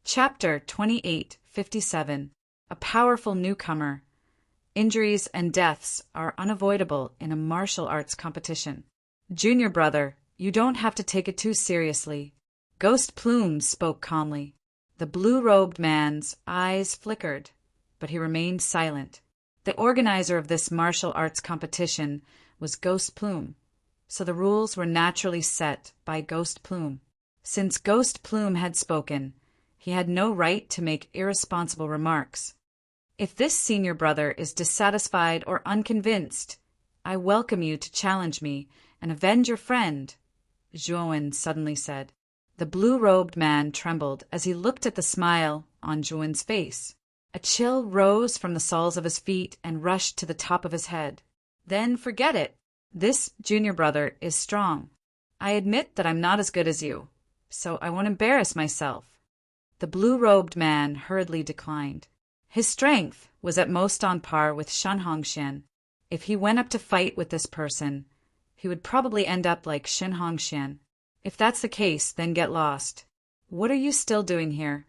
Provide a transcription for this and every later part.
Chapter 2857. A powerful newcomer. Injuries and deaths are unavoidable in a martial arts competition. Junior brother, you don't have to take it too seriously. Ghost Plume spoke calmly. The blue-robed man's eyes flickered, but he remained silent. The organizer of this martial arts competition was Ghost Plume, so the rules were naturally set by Ghost Plume. Since Ghost Plume had spoken, he had no right to make irresponsible remarks. If this senior brother is dissatisfied or unconvinced, I welcome you to challenge me and avenge your friend, Zhuowen suddenly said. The blue-robed man trembled as he looked at the smile on Zhuowen's face. A chill rose from the soles of his feet and rushed to the top of his head. Then forget it. This junior brother is strong. I admit that I'm not as good as you, so I won't embarrass myself. The blue-robed man hurriedly declined. His strength was at most on par with Shen Hongxian. If he went up to fight with this person, he would probably end up like Shen Hongxian. If that's the case, then get lost. What are you still doing here?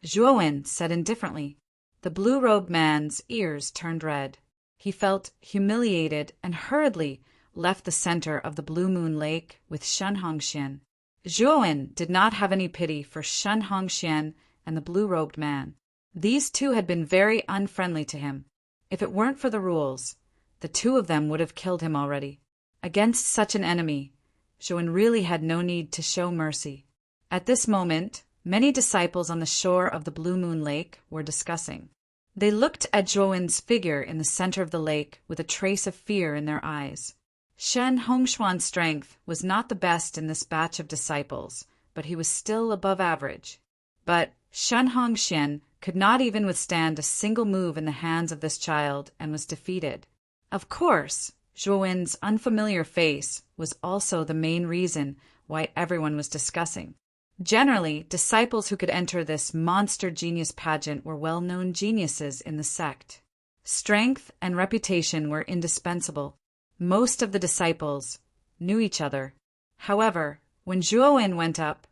Zhuowen said indifferently. The blue-robed man's ears turned red. He felt humiliated and hurriedly left the center of the Blue Moon Lake with Shen Hongxian. Zhuowen did not have any pity for Shen Hongxian and the blue-robed man. These two had been very unfriendly to him. If it weren't for the rules, the two of them would have killed him already. Against such an enemy, Zhuowen really had no need to show mercy. At this moment, many disciples on the shore of the Blue Moon Lake were discussing. They looked at Zhuowen's figure in the center of the lake with a trace of fear in their eyes. Shen Hongxuan's strength was not the best in this batch of disciples, but he was still above average. But Shen Hongxian could not even withstand a single move in the hands of this child and was defeated. Of course, Zhuowen's unfamiliar face was also the main reason why everyone was discussing. Generally, disciples who could enter this monster genius pageant were well-known geniuses in the sect. Strength and reputation were indispensable. Most of the disciples knew each other. However, when Zhuowen went up,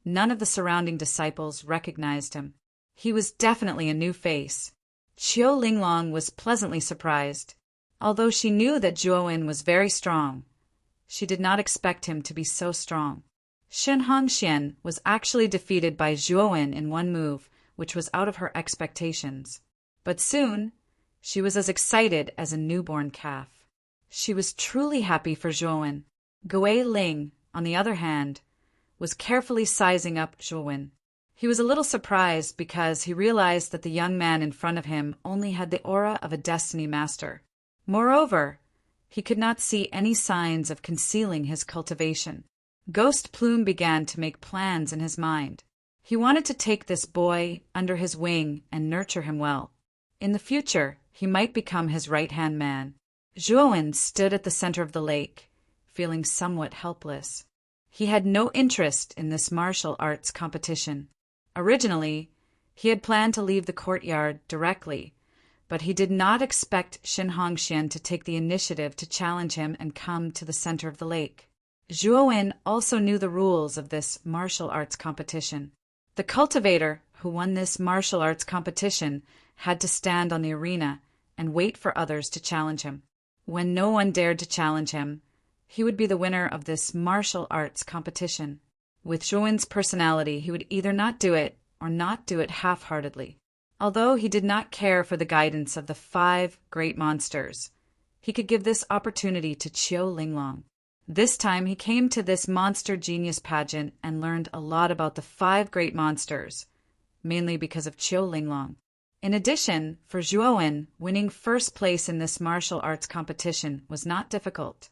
none of the surrounding disciples recognized him. He was definitely a new face. Qiu Linglong was pleasantly surprised. Although she knew that Zhuowen was very strong, she did not expect him to be so strong. Shen Hongxian was actually defeated by Zhuowen in one move, which was out of her expectations. But soon, she was as excited as a newborn calf. She was truly happy for Zhuowen. Gui Ling, on the other hand, was carefully sizing up Zhuowen. He was a little surprised because he realized that the young man in front of him only had the aura of a destiny master. Moreover, he could not see any signs of concealing his cultivation. Ghost Plume began to make plans in his mind. He wanted to take this boy under his wing and nurture him well. In the future, he might become his right-hand man. Zhuowen stood at the center of the lake, feeling somewhat helpless. He had no interest in this martial arts competition. Originally, he had planned to leave the courtyard directly, but he did not expect Shen Hongxian to take the initiative to challenge him and come to the center of the lake. Zhuowen also knew the rules of this martial arts competition. The cultivator who won this martial arts competition had to stand on the arena and wait for others to challenge him. When no one dared to challenge him, he would be the winner of this martial arts competition. With Zhuowen's personality, he would either not do it or not do it half-heartedly. Although he did not care for the guidance of the 5 great monsters, he could give this opportunity to Qiu Linglong. This time he came to this monster genius pageant and learned a lot about the 5 great monsters, mainly because of Qiu Linglong. In addition, for Zhuowen, winning first place in this martial arts competition was not difficult.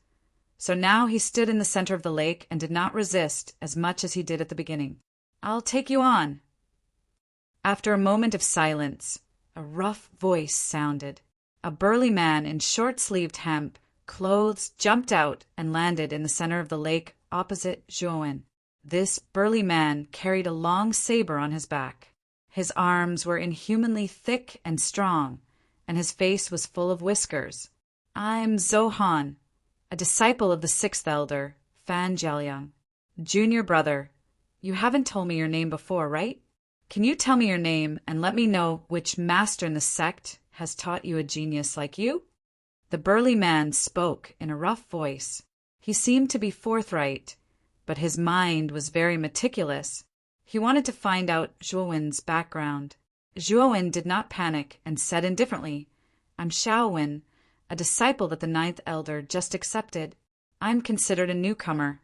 So now he stood in the center of the lake and did not resist as much as he did at the beginning. "I'll take you on." After a moment of silence, a rough voice sounded. A burly man in short-sleeved hemp clothes jumped out and landed in the center of the lake opposite Zhuowen. This burly man carried a long saber on his back. His arms were inhumanly thick and strong, and his face was full of whiskers. "I'm Zohan, a disciple of the 6th elder, Fan Jiaoliang. Junior brother, you haven't told me your name before, right?" Can you tell me your name and let me know which master in the sect has taught you a genius like you?" The burly man spoke in a rough voice. He seemed to be forthright, but his mind was very meticulous. He wanted to find out Zhuowen's background. Zhuowen did not panic and said indifferently, "I'm Xiaowen, a disciple that the ninth elder just accepted. I'm considered a newcomer."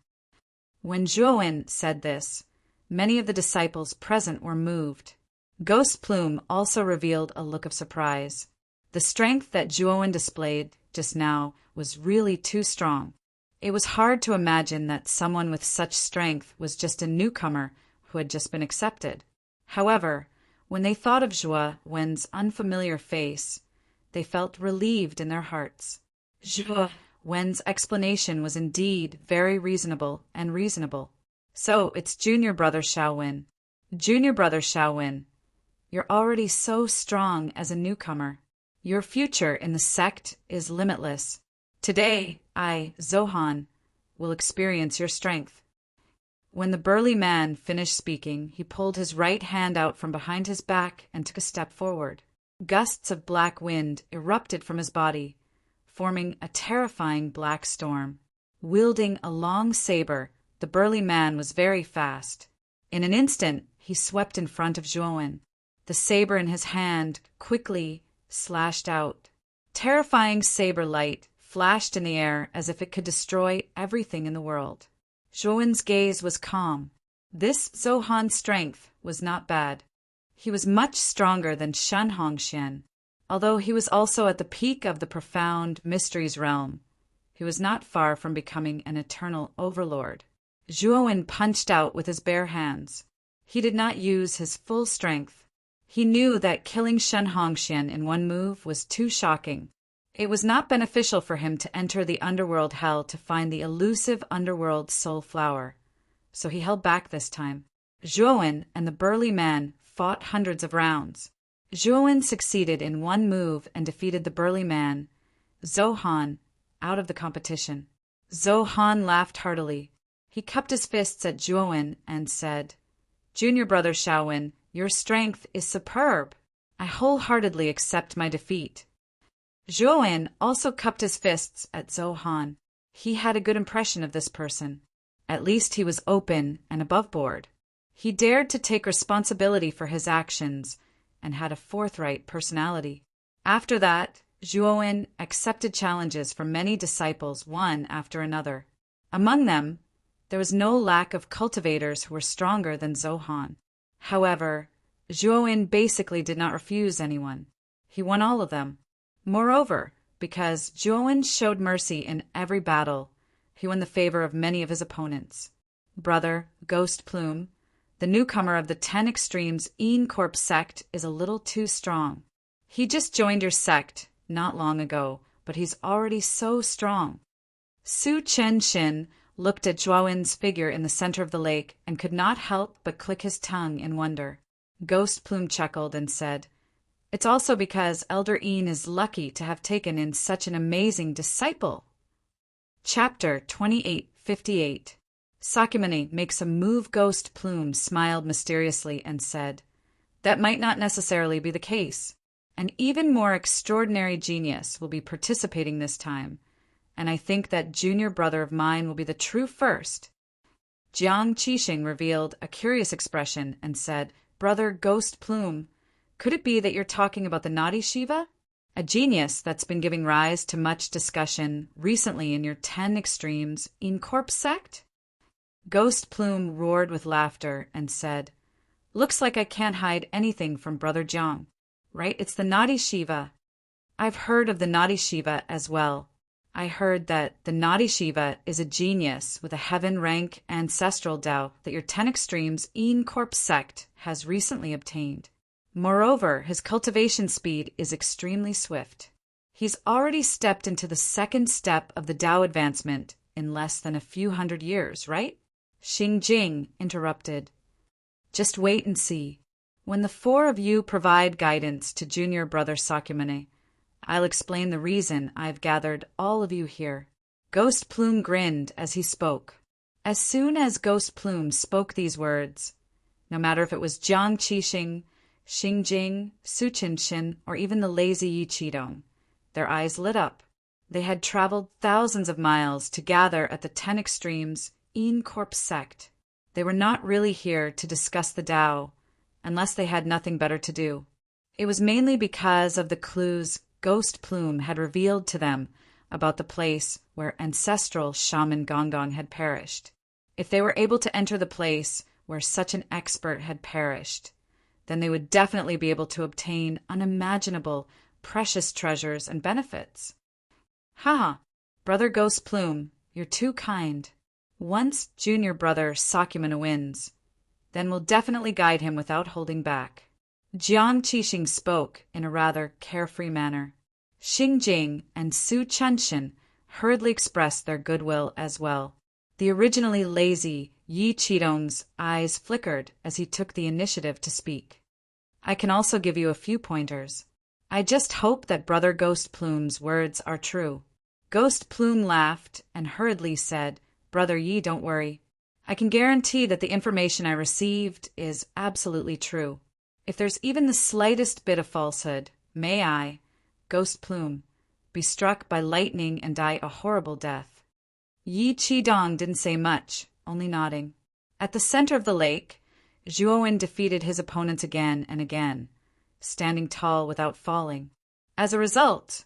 When Zhuowen said this, many of the disciples present were moved. Ghost Plume also revealed a look of surprise. The strength that Zhuowen displayed just now was really too strong. It was hard to imagine that someone with such strength was just a newcomer who had just been accepted. However, when they thought of Zhuowen's unfamiliar face, they felt relieved in their hearts. Zhuowen's explanation was indeed very reasonable. "So it's Junior Brother Xiaowen. Junior Brother Xiaowen, you're already so strong as a newcomer. Your future in the sect is limitless. Today, I, Zohan, will experience your strength." When the burly man finished speaking, he pulled his right hand out from behind his back and took a step forward. Gusts of black wind erupted from his body, forming a terrifying black storm. Wielding a long saber, the burly man was very fast. In an instant, he swept in front of Zhuowen. The saber in his hand quickly slashed out. Terrifying saber light flashed in the air as if it could destroy everything in the world. Zhuowen's gaze was calm. This Zohan's strength was not bad. He was much stronger than Shen Hongxian. Although he was also at the peak of the profound mysteries realm, he was not far from becoming an eternal overlord. Zhuowen punched out with his bare hands. He did not use his full strength. He knew that killing Shen Hongxian in one move was too shocking. It was not beneficial for him to enter the underworld hell to find the elusive underworld soul flower, so he held back this time. Zhuowen and the burly man fought hundreds of rounds. Zhuowen succeeded in one move and defeated the burly man, Zohan, out of the competition. Zohan laughed heartily. He cupped his fists at Zhuowen and said, "Junior Brother Xiaowen, your strength is superb. I wholeheartedly accept my defeat." Zhuowen also cupped his fists at Zohan. He had a good impression of this person. At least he was open and above board. He dared to take responsibility for his actions and had a forthright personality. After that, Zhuowen accepted challenges from many disciples one after another. Among them, there was no lack of cultivators who were stronger than Zohan. However, Zhuowen basically did not refuse anyone. He won all of them. Moreover, because Zhuowen showed mercy in every battle, he won the favor of many of his opponents. Brother Ghost Plume, the newcomer of the 10 Extremes Een Corp sect, is a little too strong. He just joined your sect not long ago, but he's already so strong. Su Chen Xin looked at Zhuowen's figure in the center of the lake and could not help but click his tongue in wonder. Ghost Plume chuckled and said, "It's also because Elder Een is lucky to have taken in such an amazing disciple." Chapter 2858. Sakyamuni makes a move. Ghost Plume smiled mysteriously and said, "That might not necessarily be the case. An even more extraordinary genius will be participating this time, and I think that junior brother of mine will be the true first." Jiang Qixing revealed a curious expression and said, "Brother Ghost Plume, could it be that you're talking about the Naughty Shiva? A genius that's been giving rise to much discussion recently in your 10 Extremes Een Corp sect?" Ghost Plume roared with laughter and said, "Looks like I can't hide anything from Brother Jiang. Right, it's the Naughty Shiva. I've heard of the Naughty Shiva as well. I heard that the Naughty Shiva is a genius with a heaven-rank ancestral Tao that your 10 Extremes Een Corp sect has recently obtained. Moreover, his cultivation speed is extremely swift. He's already stepped into the second step of the Tao advancement in less than a few hundred years, right?" Xing Jing interrupted. "Just wait and see. When the four of you provide guidance to junior brother Sakyamuni, I'll explain the reason I've gathered all of you here." Ghost Plume grinned as he spoke. As soon as Ghost Plume spoke these words, No matter if it was Jiang Qixing, Xingjing, Su Qinshin, or even the lazy Yi Qidong. Their eyes lit up. They had traveled thousands of miles to gather at the 10 Extremes Yin Corp sect. They were not really here to discuss the Tao, unless they had nothing better to do. It was mainly because of the clues Ghost Plume had revealed to them about the place where ancestral shaman Gongong had perished. If they were able to enter the place where such an expert had perished, then they would definitely be able to obtain unimaginable, precious treasures and benefits. Haha, Brother Ghost Plume, you're too kind. Once junior brother Sakimana wins, then we'll definitely guide him without holding back. Jiang Qixing spoke in a rather carefree manner. Xingjing and Su Qinshin hurriedly expressed their goodwill as well. The originally lazy Yi Qidong's eyes flickered as he took the initiative to speak. I can also give you a few pointers. I just hope that Brother Ghost Plume's words are true. Ghost Plume laughed and hurriedly said, Brother Yi, don't worry. I can guarantee that the information I received is absolutely true. If there's even the slightest bit of falsehood, may I, Ghost Plume, be struck by lightning and die a horrible death. Yi Qidong didn't say much, only nodding. At the center of the lake, Zhuowen defeated his opponents again and again, standing tall without falling. As a result,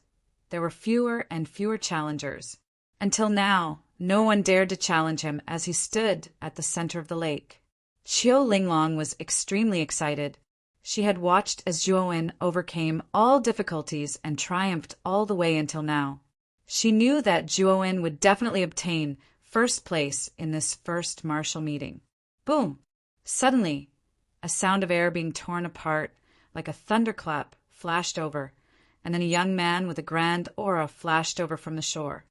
there were fewer and fewer challengers. Until now, no one dared to challenge him as he stood at the center of the lake. Qiu Linglong was extremely excited. She had watched as Zhuowen overcame all difficulties and triumphed all the way until now. She knew that Zhuowen would definitely obtain first place in this first martial meeting. Boom! Suddenly, a sound of air being torn apart like a thunderclap flashed over, and then a young man with a grand aura flashed over from the shore.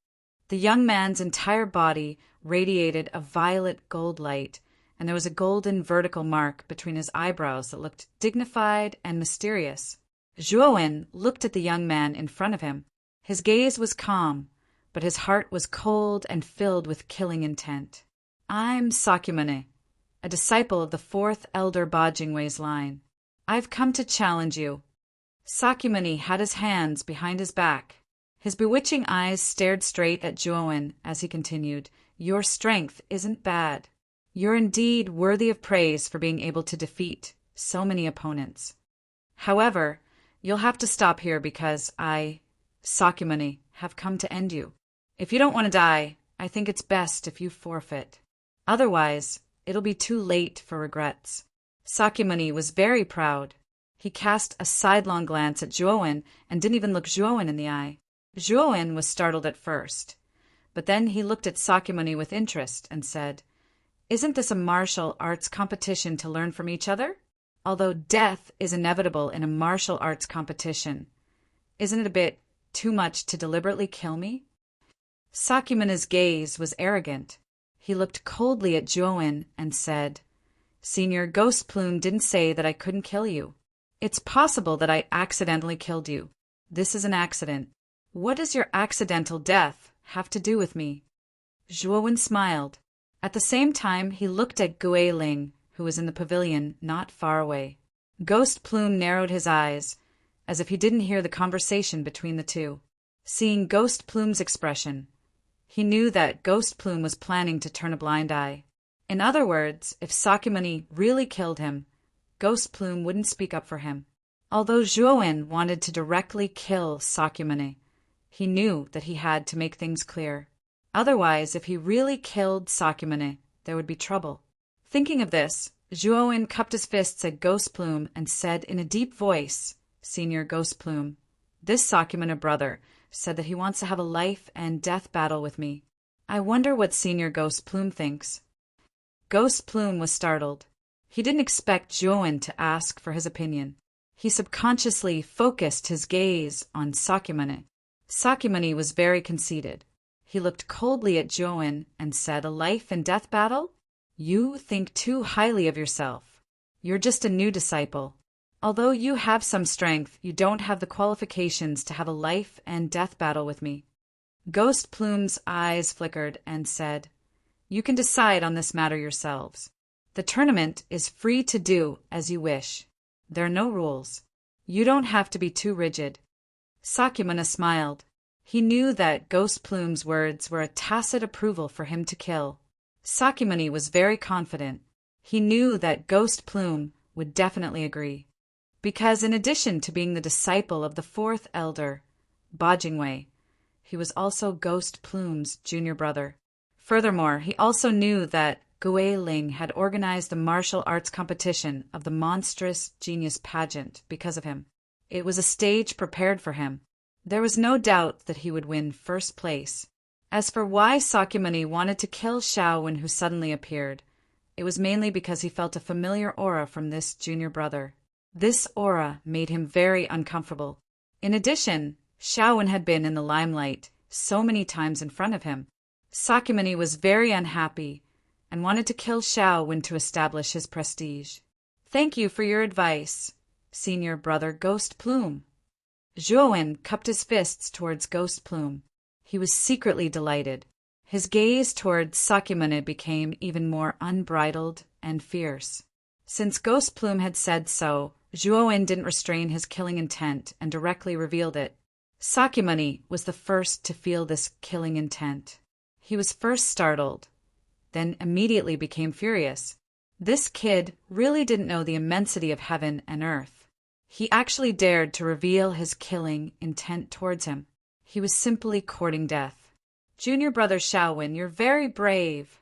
The young man's entire body radiated a violet gold light, and there was a golden vertical mark between his eyebrows that looked dignified and mysterious. Zhuowen looked at the young man in front of him. His gaze was calm, but his heart was cold and filled with killing intent. I'm Sakimane, a disciple of the fourth elder Bajingwei's line. I've come to challenge you. Sakimane had his hands behind his back. His bewitching eyes stared straight at Zhuowen as he continued, Your strength isn't bad. You're indeed worthy of praise for being able to defeat so many opponents. However, you'll have to stop here because I, Sakimane, have come to end you. If you don't want to die, I think it's best if you forfeit. Otherwise, it'll be too late for regrets. Sakimane was very proud. He cast a sidelong glance at Zhuowen and didn't even look Zhuowen in the eye. Zhuowen was startled at first, but then he looked at Sakimane with interest and said, Isn't this a martial arts competition to learn from each other? Although death is inevitable in a martial arts competition, isn't it a bit too much to deliberately kill me? Sakimane's gaze was arrogant. He looked coldly at Zhuowen and said, Senior Ghost Plume didn't say that I couldn't kill you. It's possible that I accidentally killed you. This is an accident. What does your accidental death have to do with me? Zhuowen smiled. At the same time, he looked at Gui Ling, who was in the pavilion not far away. Ghost Plume narrowed his eyes, as if he didn't hear the conversation between the two. Seeing Ghost Plume's expression, he knew that Ghost Plume was planning to turn a blind eye. In other words, if Sakimane really killed him, Ghost Plume wouldn't speak up for him. Although Zhuowen wanted to directly kill Sakimane, he knew that he had to make things clear. Otherwise, if he really killed Sakimane, there would be trouble. Thinking of this, Zhuowen cupped his fists at Ghost Plume and said in a deep voice, Senior Ghost Plume, this Sakimane brother said that he wants to have a life and death battle with me. I wonder what Senior Ghost Plume thinks. Ghost Plume was startled. He didn't expect Zhuowen to ask for his opinion. He subconsciously focused his gaze on Sakimane. Sakimane was very conceited. He looked coldly at Zhuowen and said, A life and death battle? You think too highly of yourself. You're just a new disciple. Although you have some strength, you don't have the qualifications to have a life and death battle with me. Ghost Plume's eyes flickered and said, You can decide on this matter yourselves. The tournament is free to do as you wish. There are no rules. You don't have to be too rigid. Sakyamuni smiled. He knew that Ghost Plume's words were a tacit approval for him to kill. Sakyamuni was very confident. He knew that Ghost Plume would definitely agree. Because in addition to being the disciple of the fourth elder, Bajingwei, he was also Ghost Plume's junior brother. Furthermore, he also knew that Gui Ling had organized the martial arts competition of the monstrous genius pageant because of him. It was a stage prepared for him. There was no doubt that he would win first place. As for why Sakyamuni wanted to kill Shaowen who suddenly appeared, it was mainly because he felt a familiar aura from this junior brother. This aura made him very uncomfortable. In addition, Shaowen had been in the limelight so many times in front of him. Sakyamuni was very unhappy and wanted to kill Shaowen to establish his prestige. Thank you for your advice, senior brother Ghost Plume. Zhuowen cupped his fists towards Ghost Plume. He was secretly delighted. His gaze towards Sakyamuni became even more unbridled and fierce. Since Ghost Plume had said so, Zhuowen didn't restrain his killing intent and directly revealed it. Sakyamuni was the first to feel this killing intent. He was first startled, then immediately became furious. This kid really didn't know the immensity of heaven and earth. He actually dared to reveal his killing intent towards him. He was simply courting death. Junior brother Shaowen, you're very brave,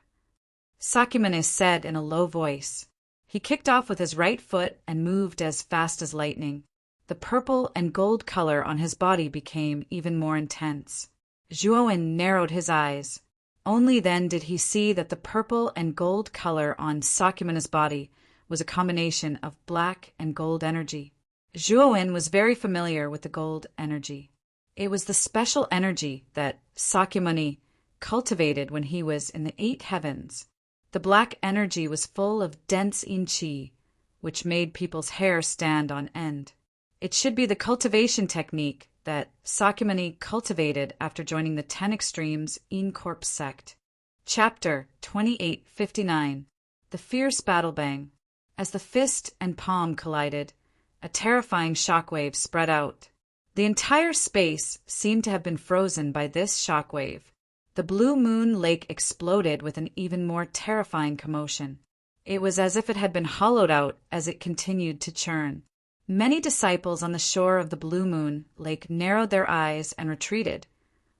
Sakyamuni said in a low voice. He kicked off with his right foot and moved as fast as lightning. The purple and gold color on his body became even more intense. Zhuowen narrowed his eyes. Only then did he see that the purple and gold color on Sakyamuni's body was a combination of black and gold energy. Zhuowen was very familiar with the gold energy. It was the special energy that Sakyamuni cultivated when he was in the 8 heavens. The black energy was full of dense yin qi, which made people's hair stand on end. It should be the cultivation technique that Sakyamuni cultivated after joining the 10 Extremes Yin Corp sect. Chapter 2859. The Fierce Battle Bang. As the fist and palm collided, a terrifying shockwave spread out. The entire space seemed to have been frozen by this shockwave. The Blue Moon Lake exploded with an even more terrifying commotion. It was as if it had been hollowed out as it continued to churn. Many disciples on the shore of the Blue Moon Lake narrowed their eyes and retreated,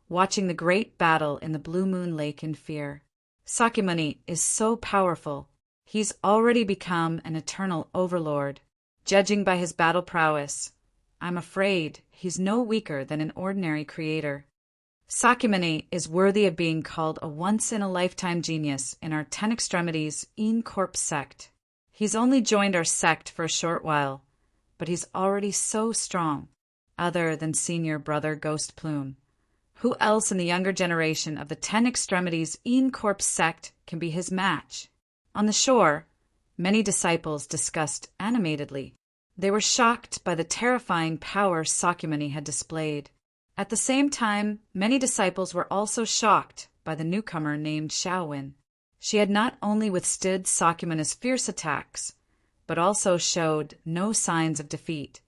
watching the great battle in the Blue Moon Lake in fear. Sakyamuni is so powerful. He's already become an eternal overlord. Judging by his battle prowess, I'm afraid he's no weaker than an ordinary creator. Sakyamuni is worthy of being called a once-in-a-lifetime genius in our 10 Extremities Yin Corp sect. He's only joined our sect for a short while, but he's already so strong, other than senior brother Ghost Plume. Who else in the younger generation of the 10 Extremities Yin Corp sect can be his match? On the shore, many disciples discussed animatedly. They were shocked by the terrifying power Sakyamuni had displayed. At the same time, many disciples were also shocked by the newcomer named Shaowen. She had not only withstood Sakyamuni's fierce attacks, but also showed no signs of defeat.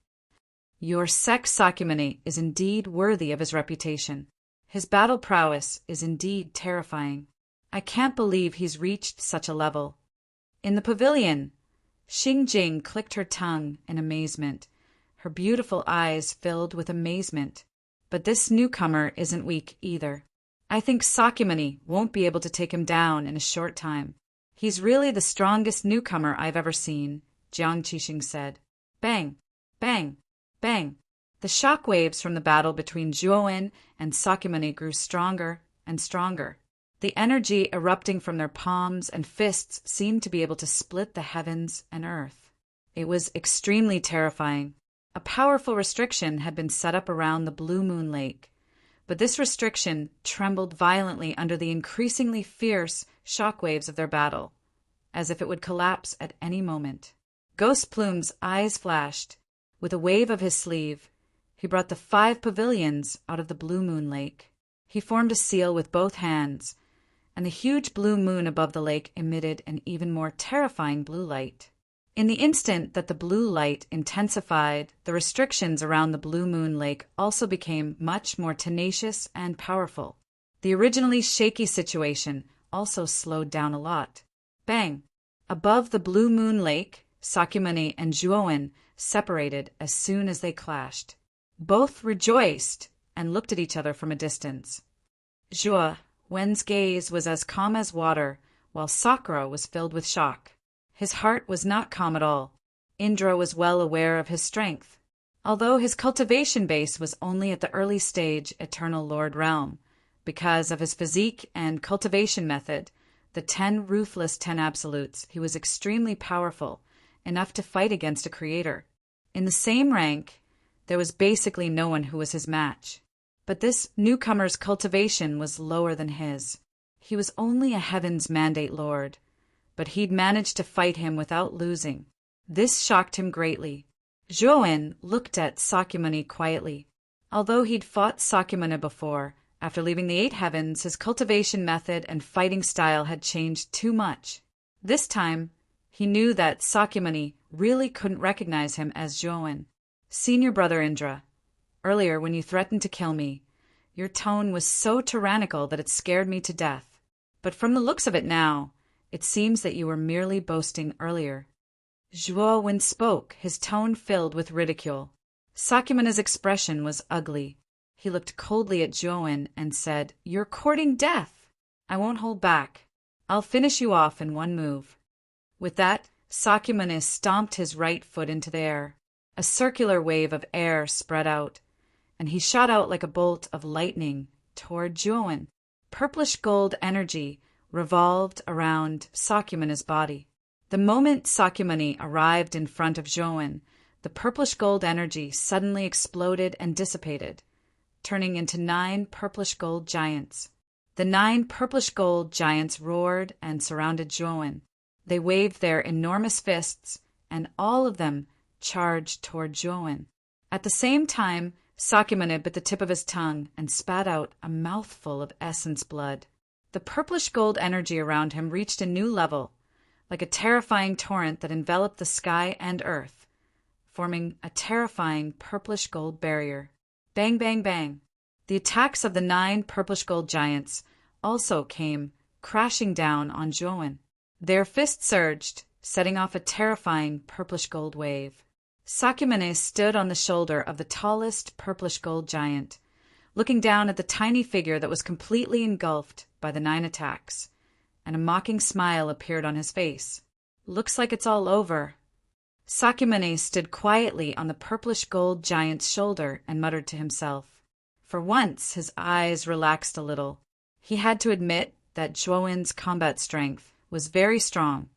Your sect Sakyamuni is indeed worthy of his reputation. His battle prowess is indeed terrifying. I can't believe he's reached such a level. In the pavilion, Xingjing clicked her tongue in amazement. Her beautiful eyes filled with amazement. But this newcomer isn't weak either. I think Sakyamuni won't be able to take him down in a short time. He's really the strongest newcomer I've ever seen, Jiang Qixing said. Bang! Bang! Bang! The shock waves from the battle between Zhuowen and Sakyamuni grew stronger and stronger. The energy erupting from their palms and fists seemed to be able to split the heavens and earth. It was extremely terrifying. A powerful restriction had been set up around the Blue Moon Lake, but this restriction trembled violently under the increasingly fierce shockwaves of their battle, as if it would collapse at any moment. Ghost Plume's eyes flashed. With a wave of his sleeve, he brought the 5 pavilions out of the Blue Moon Lake. He formed a seal with both hands, and the huge blue moon above the lake emitted an even more terrifying blue light. In the instant that the blue light intensified, the restrictions around the blue moon lake also became much more tenacious and powerful. The originally shaky situation also slowed down a lot. Bang! Above the blue moon lake, Sakyamuni and Zhuowen separated as soon as they clashed. Both rejoiced and looked at each other from a distance. Zhuowen's gaze was as calm as water, while Sakura was filled with shock. His heart was not calm at all. Indra was well aware of his strength. Although his cultivation base was only at the early stage Eternal Lord realm, because of his physique and cultivation method, the 10 ruthless 10 absolutes, he was extremely powerful, enough to fight against a creator. In the same rank, there was basically no one who was his match. But this newcomer's cultivation was lower than his. He was only a Heaven's Mandate Lord, but he'd managed to fight him without losing. This shocked him greatly. Zhuowen looked at Sakyamuni quietly. Although he'd fought Sakyamuni before, after leaving the 8 heavens, his cultivation method and fighting style had changed too much. This time, he knew that Sakyamuni really couldn't recognize him as Zhuowen. Senior brother Indra, earlier when you threatened to kill me, your tone was so tyrannical that it scared me to death. But from the looks of it now, it seems that you were merely boasting earlier. Zhuowen spoke, his tone filled with ridicule. Sakyamuni's expression was ugly. He looked coldly at Zhuowen and said, "You're courting death. I won't hold back. I'll finish you off in one move." With that, Sakyamuni stomped his right foot into the air. A circular wave of air spread out, and he shot out like a bolt of lightning toward Zhuowen. Purplish gold energy revolved around Sakyamuni's body. The moment Sakyamuni arrived in front of Zhuowen, the purplish gold energy suddenly exploded and dissipated, turning into 9 purplish gold giants. The 9 purplish gold giants roared and surrounded Zhuowen. They waved their enormous fists, and all of them charged toward Zhuowen. At the same time, Sakyamuni bit the tip of his tongue and spat out a mouthful of essence blood. The purplish gold energy around him reached a new level, like a terrifying torrent that enveloped the sky and earth, forming a terrifying purplish gold barrier. Bang, bang, bang. The attacks of the 9 purplish gold giants also came crashing down on Zhuowen. Their fists surged, setting off a terrifying purplish gold wave. Sakyamuni stood on the shoulder of the tallest purplish gold giant, looking down at the tiny figure that was completely engulfed by the 9 attacks, and a mocking smile appeared on his face. "Looks like it's all over." Sakyamuni stood quietly on the purplish gold giant's shoulder and muttered to himself. For once, his eyes relaxed a little. He had to admit that Zhuowen's combat strength was very strong,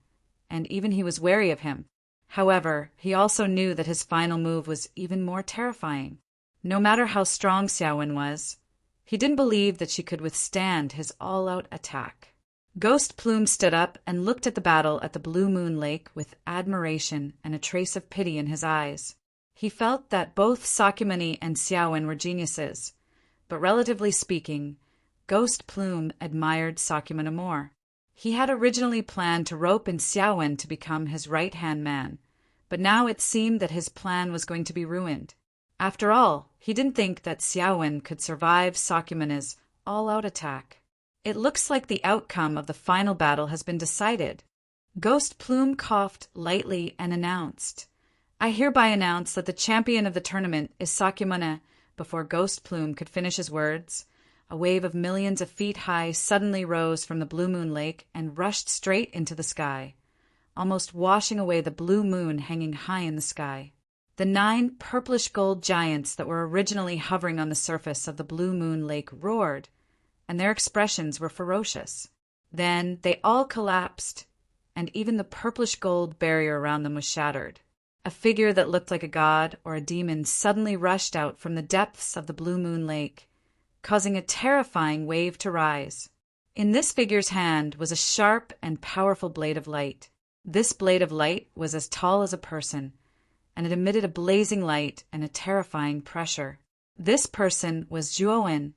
and even he was wary of him. However, he also knew that his final move was even more terrifying. No matter how strong Xiaowen was, he didn't believe that she could withstand his all-out attack. Ghost Plume stood up and looked at the battle at the Blue Moon Lake with admiration and a trace of pity in his eyes. He felt that both Sakyamuni and Xiaowen were geniuses, but relatively speaking, Ghost Plume admired Sakyamuni more. He had originally planned to rope in Xiaowen to become his right-hand man, but now it seemed that his plan was going to be ruined. After all, he didn't think that Xiaowen could survive Sakyamuni's all-out attack. It looks like the outcome of the final battle has been decided. Ghost Plume coughed lightly and announced, "I hereby announce that the champion of the tournament is Sakyamuni." Before Ghost Plume could finish his words, a wave of millions of feet high suddenly rose from the Blue Moon Lake and rushed straight into the sky, almost washing away the blue moon hanging high in the sky. The 9 purplish gold giants that were originally hovering on the surface of the Blue Moon Lake roared, and their expressions were ferocious. Then they all collapsed, and even the purplish gold barrier around them was shattered. A figure that looked like a god or a demon suddenly rushed out from the depths of the Blue Moon Lake, causing a terrifying wave to rise. In this figure's hand was a sharp and powerful blade of light. This blade of light was as tall as a person, and it emitted a blazing light and a terrifying pressure. This person was Zhuowen,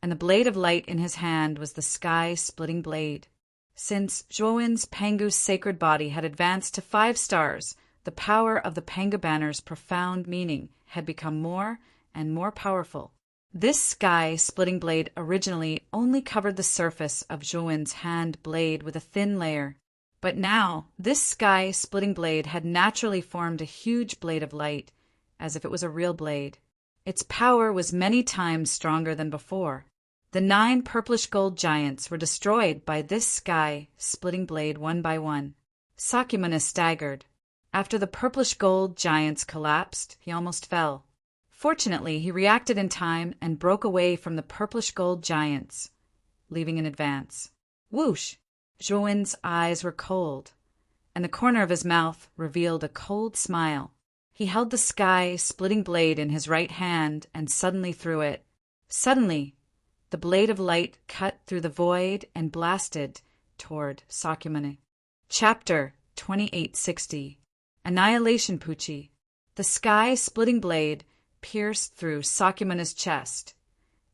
and the blade of light in his hand was the sky-splitting blade. Since Zhuowen's Pangu's sacred body had advanced to 5 stars, the power of the Pangu banner's profound meaning had become more and more powerful. This sky-splitting blade originally only covered the surface of Zhuowen's hand blade with a thin layer. But now, this sky-splitting blade had naturally formed a huge blade of light, as if it was a real blade. Its power was many times stronger than before. The 9 purplish-gold giants were destroyed by this sky-splitting blade one by one. Sakyamuni staggered. After the purplish-gold giants collapsed, he almost fell. Fortunately, he reacted in time and broke away from the purplish-gold giants, leaving in advance. Whoosh! Zhuowen's eyes were cold, and the corner of his mouth revealed a cold smile. He held the sky-splitting blade in his right hand and suddenly threw it. Suddenly, the blade of light cut through the void and blasted toward Sakyamuni. Chapter 2860. Annihilation Puchi. The sky-splitting blade pierced through Sakyamuni's chest,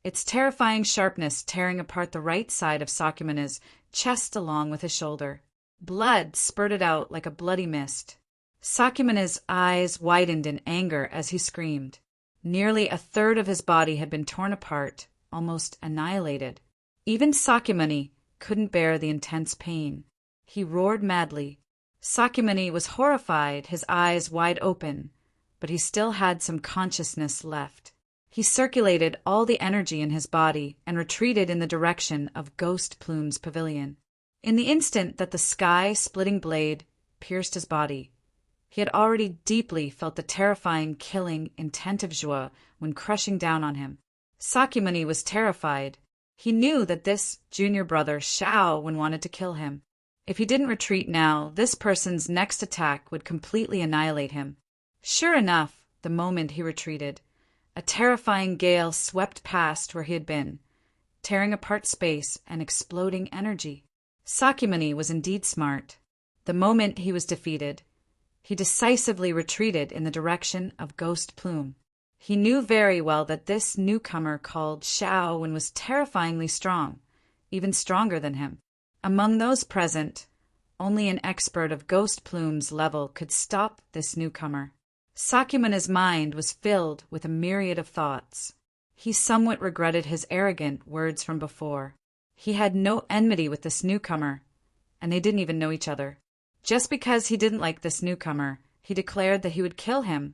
its terrifying sharpness tearing apart the right side of Sakyamuni's chest along with his shoulder. Blood spurted out like a bloody mist. Sakyamuni's eyes widened in anger as he screamed. Nearly a third of his body had been torn apart, almost annihilated. Even Sakyamuni couldn't bear the intense pain. He roared madly. Sakyamuni was horrified, his eyes wide open, but he still had some consciousness left. He circulated all the energy in his body and retreated in the direction of Ghost Plume's pavilion. In the instant that the sky-splitting blade pierced his body, he had already deeply felt the terrifying, killing intent of Zhuo when crushing down on him. Sakyamuni was terrified. He knew that this junior brother, Shaowen, wanted to kill him. If he didn't retreat now, this person's next attack would completely annihilate him. Sure enough, the moment he retreated, a terrifying gale swept past where he had been, tearing apart space and exploding energy. Sakyamuni was indeed smart. The moment he was defeated, he decisively retreated in the direction of Ghost Plume. He knew very well that this newcomer called Shaowen was terrifyingly strong, even stronger than him. Among those present, only an expert of Ghost Plume's level could stop this newcomer. Sakyamuni's mind was filled with a myriad of thoughts. He somewhat regretted his arrogant words from before. He had no enmity with this newcomer, and they didn't even know each other. Just because he didn't like this newcomer, he declared that he would kill him,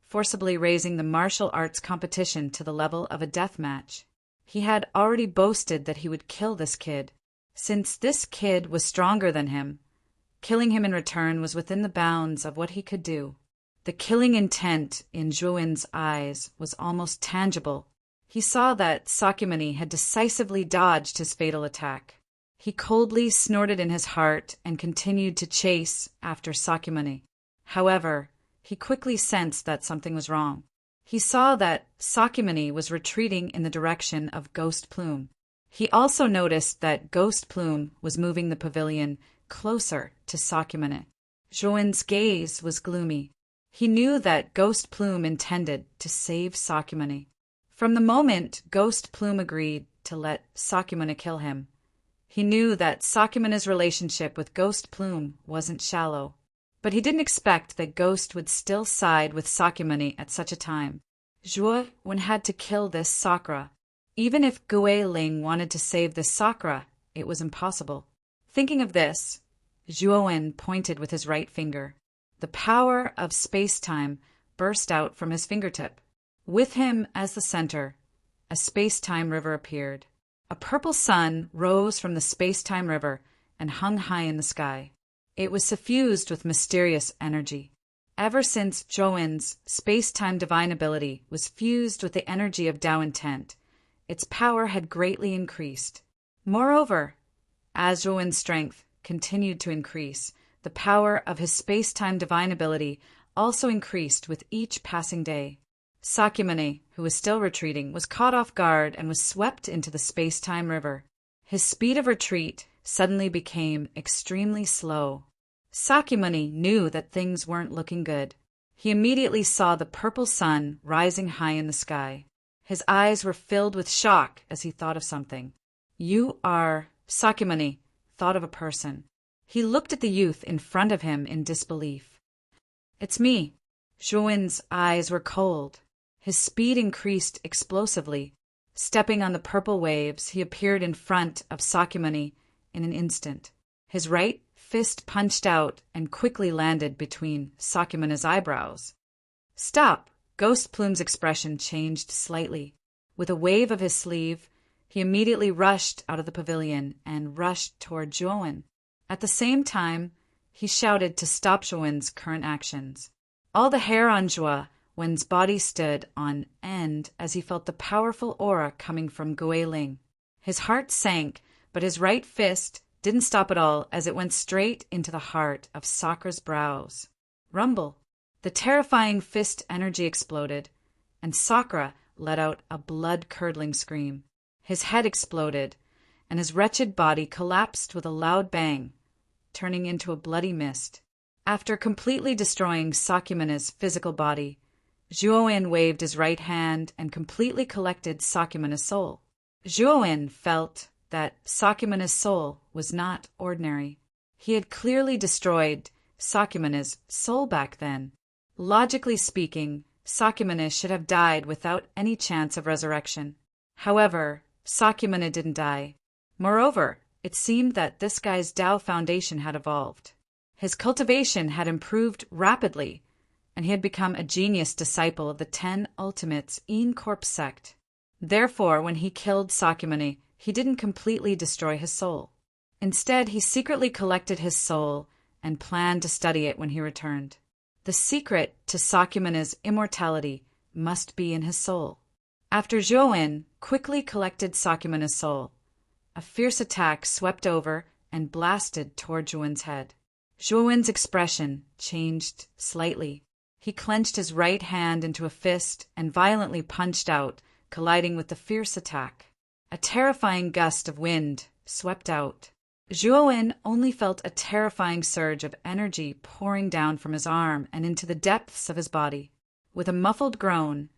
forcibly raising the martial arts competition to the level of a death match. He had already boasted that he would kill this kid. Since this kid was stronger than him, killing him in return was within the bounds of what he could do. The killing intent in Zhuowen's eyes was almost tangible. He saw that Sakyamuni had decisively dodged his fatal attack. He coldly snorted in his heart and continued to chase after Sakyamuni. However, he quickly sensed that something was wrong. He saw that Sakyamuni was retreating in the direction of Ghost Plume. He also noticed that Ghost Plume was moving the pavilion closer to Sakyamuni. Zhuowen's gaze was gloomy. He knew that Ghost Plume intended to save Sakyamuni. From the moment Ghost Plume agreed to let Sakyamuni kill him, he knew that Sakyamuni's relationship with Ghost Plume wasn't shallow. But he didn't expect that Ghost would still side with Sakyamuni at such a time. Zhuowen had to kill this Sakura. Even if Gue Ling wanted to save this Sakura, it was impossible. Thinking of this, Zhuowen pointed with his right finger. The power of space-time burst out from his fingertip. With him as the center, a space-time river appeared. A purple sun rose from the space-time river and hung high in the sky. It was suffused with mysterious energy. Ever since Zhuowen's space-time divine ability was fused with the energy of Tao intent, its power had greatly increased. Moreover, as Zhuowen's strength continued to increase, the power of his space-time divine ability also increased with each passing day. Sakyamuni, who was still retreating, was caught off guard and was swept into the space-time river. His speed of retreat suddenly became extremely slow. Sakyamuni knew that things weren't looking good. He immediately saw the purple sun rising high in the sky. His eyes were filled with shock as he thought of something. "You are—" Sakyamuni thought of a person. He looked at the youth in front of him in disbelief. "It's me." Zhuowen's eyes were cold. His speed increased explosively. Stepping on the purple waves, he appeared in front of Sakyamuni in an instant. His right fist punched out and quickly landed between Sakyamuni's eyebrows. "Stop!" Ghost Plume's expression changed slightly. With a wave of his sleeve, he immediately rushed out of the pavilion and rushed toward Zhuowen. At the same time, he shouted to stop Zhuowen's current actions. All the hair on Zhuowen's body stood on end as he felt the powerful aura coming from Guiling. His heart sank, but his right fist didn't stop at all as it went straight into the heart of Sakra's brows. Rumble! The terrifying fist energy exploded, and Sakra let out a blood-curdling scream. His head exploded, and his wretched body collapsed with a loud bang, turning into a bloody mist. After completely destroying Sakyamuni's physical body, Zhuowen waved his right hand and completely collected Sakyamuni's soul. Zhuowen felt that Sakyamuni's soul was not ordinary. He had clearly destroyed Sakyamuni's soul back then. Logically speaking, Sakyamuni should have died without any chance of resurrection. However, Sakyamuni didn't die. Moreover, it seemed that this guy's Tao foundation had evolved. His cultivation had improved rapidly, and he had become a genius disciple of the 10 Ultimates In Corp sect. Therefore, when he killed Sakyamuni, he didn't completely destroy his soul. Instead, he secretly collected his soul and planned to study it when he returned. The secret to Sakyamuni's immortality must be in his soul. After Zhuowen quickly collected Sakyamuni's soul, a fierce attack swept over and blasted toward Zhuowen's head. Zhuowen's expression changed slightly. He clenched his right hand into a fist and violently punched out, colliding with the fierce attack. A terrifying gust of wind swept out. Zhuowen only felt a terrifying surge of energy pouring down from his arm and into the depths of his body. With a muffled groan,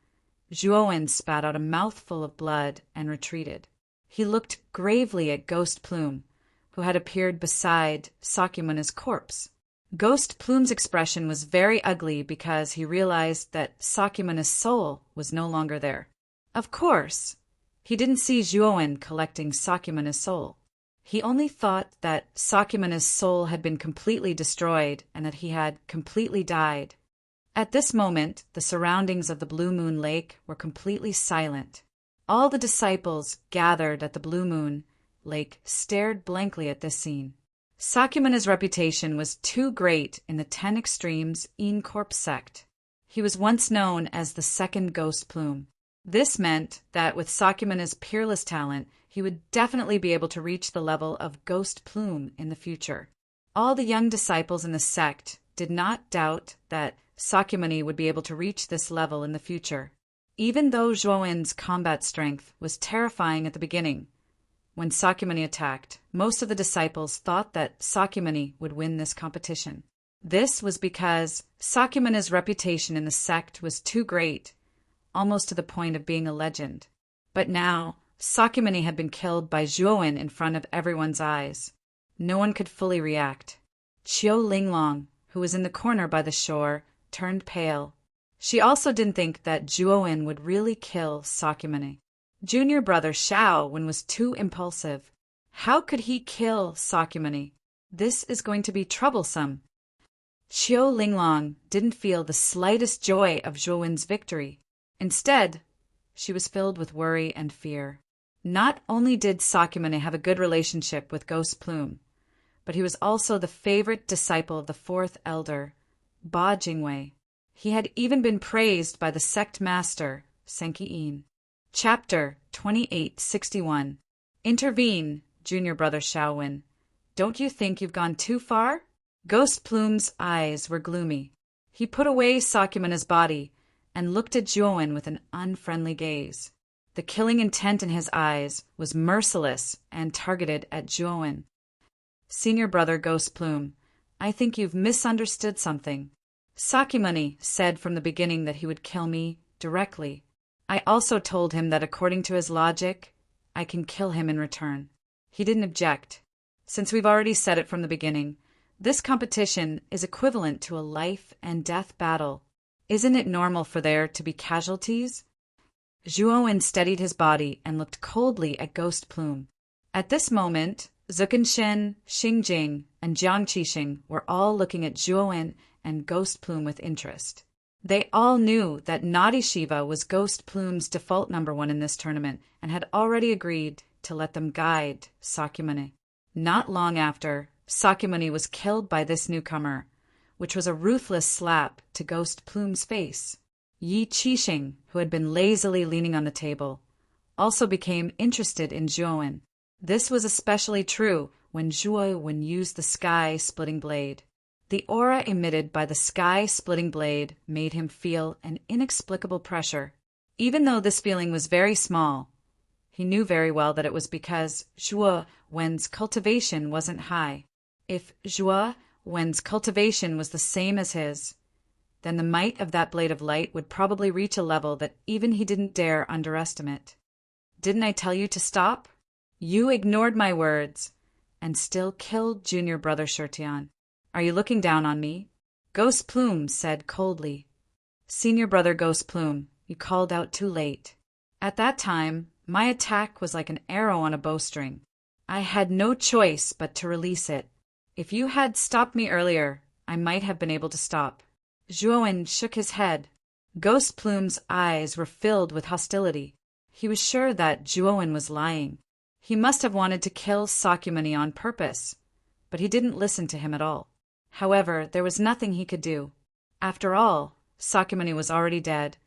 Zhuowen spat out a mouthful of blood and retreated. He looked gravely at Ghost Plume, who had appeared beside Sakyamuni's corpse. Ghost Plume's expression was very ugly because he realized that Sakyamuni's soul was no longer there. Of course, he didn't see Zhuowen collecting Sakyamuni's soul. He only thought that Sakyamuni's soul had been completely destroyed and that he had completely died. At this moment, the surroundings of the Blue Moon Lake were completely silent. All the disciples gathered at the Blue Moon Lake stared blankly at this scene. Sakyamuni's reputation was too great in the 10 Extremes In Corp sect. He was once known as the second Ghost Plume. This meant that with Sakyamuni's peerless talent, he would definitely be able to reach the level of Ghost Plume in the future. All the young disciples in the sect did not doubt that Sakyamuni would be able to reach this level in the future. Even though Zhuowen's combat strength was terrifying at the beginning, when Sakyamuni attacked, most of the disciples thought that Sakyamuni would win this competition. This was because Sakyamuni's reputation in the sect was too great, almost to the point of being a legend. But now, Sakyamuni had been killed by Zhuowen in front of everyone's eyes. No one could fully react. Qiu Linglong, who was in the corner by the shore, turned pale. She also didn't think that Zhuowen would really kill Sakyamuni. Junior brother Shaowen was too impulsive. How could he kill Sakyamuni? This is going to be troublesome. Qiu Linglong didn't feel the slightest joy of Zhuowen's victory. Instead, she was filled with worry and fear. Not only did Sakyamuni have a good relationship with Ghost Plume, but he was also the favorite disciple of the 4th elder, Ba Jingwei. He had even been praised by the sect master, Senki Yin. Chapter 2861. Intervene, junior brother Shaowen. Don't you think you've gone too far? Ghost Plume's eyes were gloomy. He put away Sakyamuni's body and looked at Zhuowen with an unfriendly gaze. The killing intent in his eyes was merciless and targeted at Zhuowen. Senior brother Ghost Plume, I think you've misunderstood something. Sakyamuni said from the beginning that he would kill me directly. I also told him that according to his logic, I can kill him in return. He didn't object. Since we've already said it from the beginning, this competition is equivalent to a life and death battle. Isn't it normal for there to be casualties? Zhuowen steadied his body and looked coldly at Ghost Plume. At this moment, Zuckenshen, Xingjing, and Jiang Qixing were all looking at Zhuowen and Ghost Plume with interest. They all knew that Naughty Shiva was Ghost Plume's default #1 in this tournament and had already agreed to let them guide Sakyamuni. Not long after, Sakyamuni was killed by this newcomer, which was a ruthless slap to Ghost Plume's face. Yi Qixing, who had been lazily leaning on the table, also became interested in Zhuowen. This was especially true when Zhuowen used the sky-splitting blade. The aura emitted by the sky-splitting blade made him feel an inexplicable pressure. Even though this feeling was very small, he knew very well that it was because Zhuowen's cultivation wasn't high. If Zhuowen's cultivation was the same as his, then the might of that blade of light would probably reach a level that even he didn't dare underestimate. Didn't I tell you to stop? You ignored my words and still killed junior brother Shirtian. Are you looking down on me? Ghost Plume said coldly. Senior brother Ghost Plume, you called out too late. At that time, my attack was like an arrow on a bowstring. I had no choice but to release it. If you had stopped me earlier, I might have been able to stop. Zhuowen shook his head. Ghost Plume's eyes were filled with hostility. He was sure that Zhuowen was lying. He must have wanted to kill Sakyamuni on purpose, but he didn't listen to him at all. However, there was nothing he could do. After all, Sakyamuni was already dead,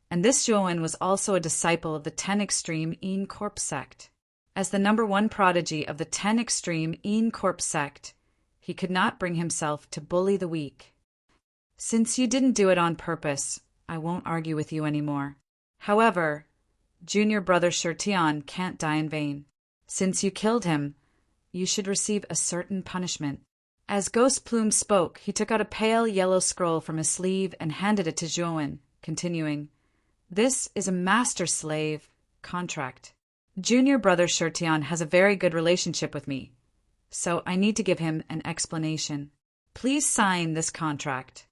and this Zhuowen was also a disciple of the 10 Extreme Een Corp sect. As the #1 prodigy of the 10 Extreme Een Corp sect, he could not bring himself to bully the weak. Since you didn't do it on purpose, I won't argue with you anymore. However, junior brother Shirtian can't die in vain. Since you killed him, you should receive a certain punishment. As Ghost Plume spoke, he took out a pale yellow scroll from his sleeve and handed it to Zhuowen, continuing, This is a master-slave contract. Junior brother Shirtian has a very good relationship with me, so I need to give him an explanation. Please sign this contract.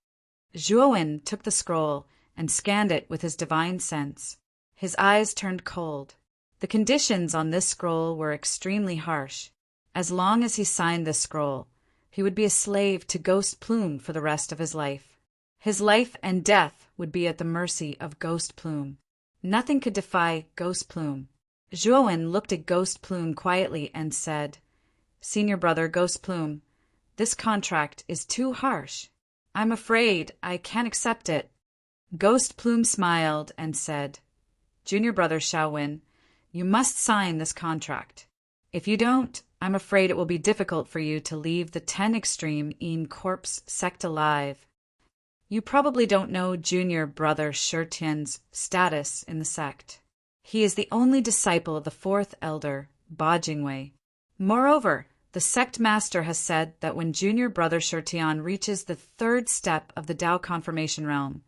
Zhuowen took the scroll and scanned it with his divine sense. His eyes turned cold. The conditions on this scroll were extremely harsh. As long as he signed this scroll, he would be a slave to Ghost Plume for the rest of his life. His life and death would be at the mercy of Ghost Plume. Nothing could defy Ghost Plume. Zhuowen looked at Ghost Plume quietly and said, Senior brother Ghost Plume, this contract is too harsh. I'm afraid I can't accept it. Ghost Plume smiled and said, Junior brother Shaowin, you must sign this contract. If you don't, I'm afraid it will be difficult for you to leave the 10 Extreme Een Corp sect alive. You probably don't know junior brother Shirtian's status in the sect. He is the only disciple of the 4th elder, Ba Jingwei. Moreover, the sect master has said that when junior brother Shirtian reaches the 3rd step of the Dao confirmation realm,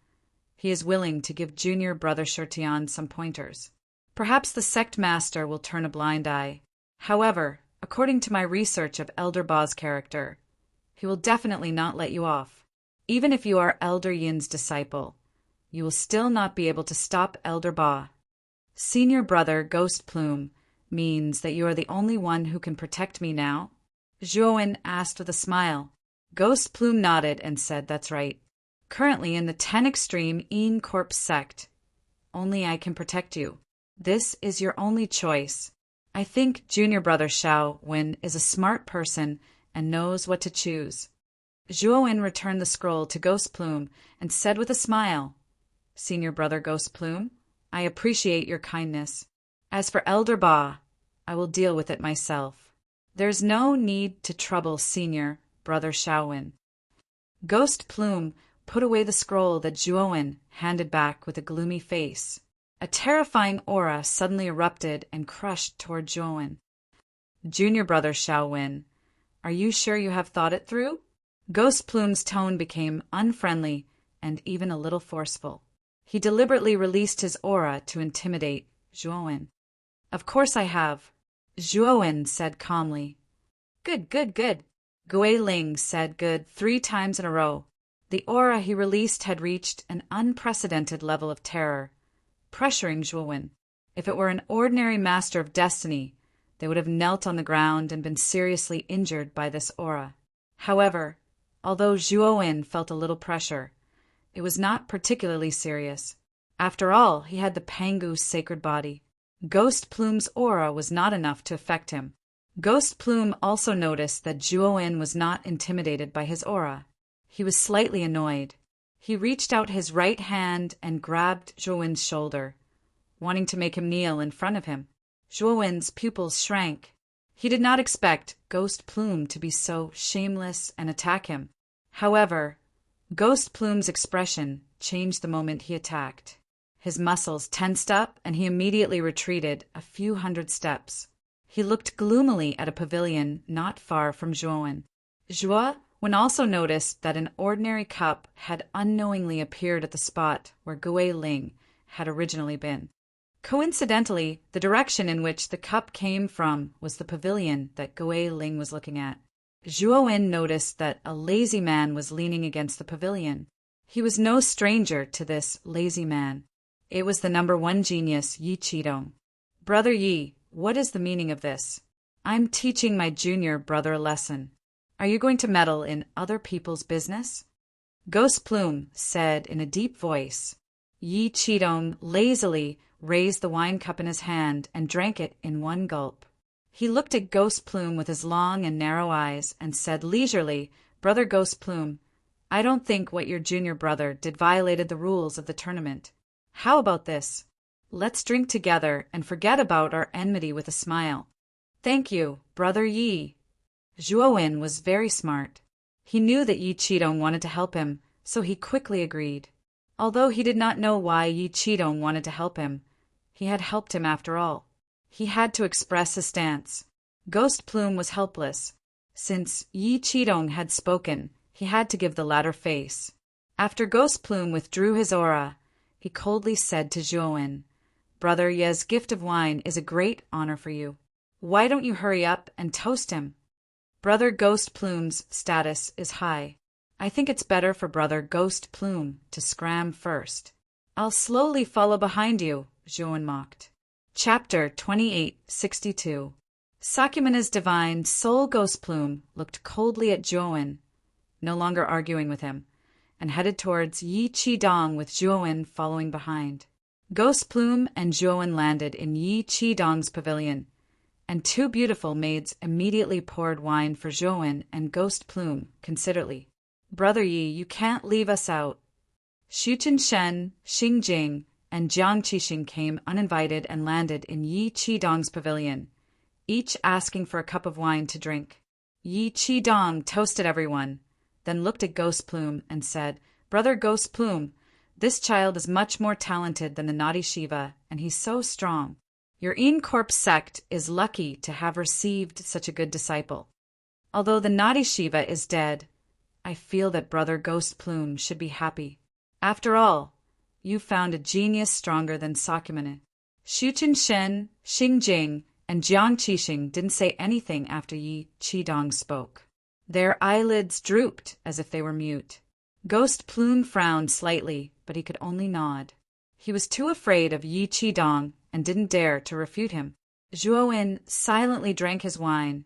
he is willing to give junior brother Shirtian some pointers. Perhaps the sect master will turn a blind eye. However, according to my research of Elder Ba's character, he will definitely not let you off. Even if you are Elder Yin's disciple, you will still not be able to stop Elder Ba. Senior brother Ghost Plume means that you are the only one who can protect me now? Zhuowen asked with a smile. Ghost Plume nodded and said that's right. Currently in the 10 Extreme Een Corp sect, only I can protect you. This is your only choice. I think junior brother Shaowin is a smart person and knows what to choose. Zhuowen returned the scroll to Ghost Plume and said with a smile, Senior brother Ghost Plume, I appreciate your kindness. As for Elder Ba, I will deal with it myself. There's no need to trouble senior brother Shaowin. Ghost Plume put away the scroll that Zhuowen handed back with a gloomy face. A terrifying aura suddenly erupted and crushed toward Zhuowen. Junior brother Shaowin, are you sure you have thought it through? Ghost Plume's tone became unfriendly and even a little forceful. He deliberately released his aura to intimidate Zhuowen. Of course I have, Zhuowen said calmly. Good, good, good. Gui Ling said good 3 times in a row. The aura he released had reached an unprecedented level of terror, pressuring Zhuowen. If it were an ordinary master of destiny, they would have knelt on the ground and been seriously injured by this aura. However, although Zhuowen felt a little pressure, it was not particularly serious. After all, he had the Pangu's sacred body. Ghost Plume's aura was not enough to affect him. Ghost Plume also noticed that Zhuowen was not intimidated by his aura. He was slightly annoyed. He reached out his right hand and grabbed Zhuowen's shoulder, wanting to make him kneel in front of him. Zhuowen's pupils shrank. He did not expect Ghost Plume to be so shameless and attack him. However, Ghost Plume's expression changed the moment he attacked. His muscles tensed up and he immediately retreated a few hundred steps. He looked gloomily at a pavilion not far from Zhuowen. Zhuowen also noticed that an ordinary cup had unknowingly appeared at the spot where Gui Ling had originally been. Coincidentally, the direction in which the cup came from was the pavilion that Gui Ling was looking at. Zhuowen noticed that a lazy man was leaning against the pavilion. He was no stranger to this lazy man. It was the number 1 genius, Yi Qidong. Brother Yi, what is the meaning of this? I'm teaching my junior brother a lesson. Are you going to meddle in other people's business? Ghost Plume said in a deep voice. Yi Qidong lazily raised the wine cup in his hand and drank it in one gulp. He looked at Ghost Plume with his long and narrow eyes and said leisurely, Brother Ghost Plume, I don't think what your junior brother did violated the rules of the tournament. How about this? Let's drink together and forget about our enmity with a smile. Thank you, Brother Yi. Zhuowen was very smart. He knew that Yi Qidong wanted to help him, so he quickly agreed. Although he did not know why Yi Qidong wanted to help him, he had helped him after all. He had to express his stance. Ghost Plume was helpless. Since Yi Qidong had spoken, he had to give the latter face. After Ghost Plume withdrew his aura, he coldly said to Zhuowen, Brother Ye's gift of wine is a great honor for you. Why don't you hurry up and toast him? Brother Ghost Plume's status is high. I think it's better for Brother Ghost Plume to scram first. I'll slowly follow behind you, Zhuowen mocked. Chapter 2862. Sakyamana's divine soul Ghost Plume looked coldly at Zhuowen, no longer arguing with him, and headed towards Yi Qidong with Zhuowen following behind. Ghost Plume and Zhuowen landed in Yi Qidong's pavilion, and 2 beautiful maids immediately poured wine for Zhuowen and Ghost Plume considerately. Brother Yi, you can't leave us out. Xu Qinshen, Xing Jing, and Jiang Qixing came uninvited and landed in Yi Qidong's pavilion, each asking for a cup of wine to drink. Yi Qidong toasted everyone, then looked at Ghost Plume and said, Brother Ghost Plume, this child is much more talented than the naughty Shiva, and he's so strong. Your Corp sect is lucky to have received such a good disciple. Although the naughty Shiva is dead, I feel that Brother Ghost Plume should be happy. After all, you found a genius stronger than Sakyamana. Xu Qinshen, Xing Jing, and Jiang Qixing didn't say anything after Yi Qidong spoke. Their eyelids drooped as if they were mute. Ghost Plume frowned slightly, but he could only nod. He was too afraid of Yi Qidong and didn't dare to refute him. Zhuowen silently drank his wine,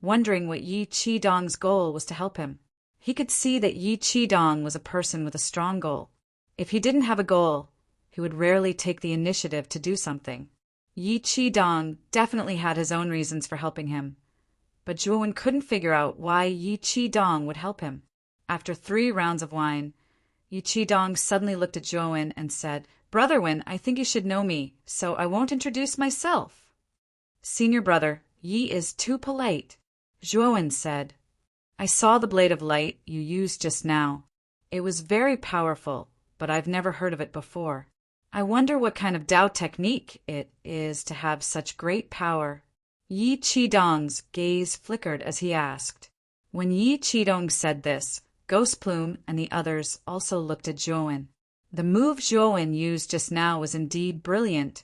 wondering what Yi Qidong's goal was to help him. He could see that Yi Qidong was a person with a strong goal. If he didn't have a goal, he would rarely take the initiative to do something. Yi Qidong definitely had his own reasons for helping him, but Zhuowen couldn't figure out why Yi Qidong would help him. After 3 rounds of wine, Yi Qidong suddenly looked at Zhuowen and said, Brother Wen, I think you should know me, so I won't introduce myself. Senior brother, Yi is too polite. Zhuowen said, I saw the blade of light you used just now. It was very powerful, but I've never heard of it before. I wonder what kind of Tao technique it is to have such great power. Yi Qidong's gaze flickered as he asked. When Yi Qidong said this, Ghost Plume and the others also looked at Zhuowen. The move Zhuowen used just now was indeed brilliant,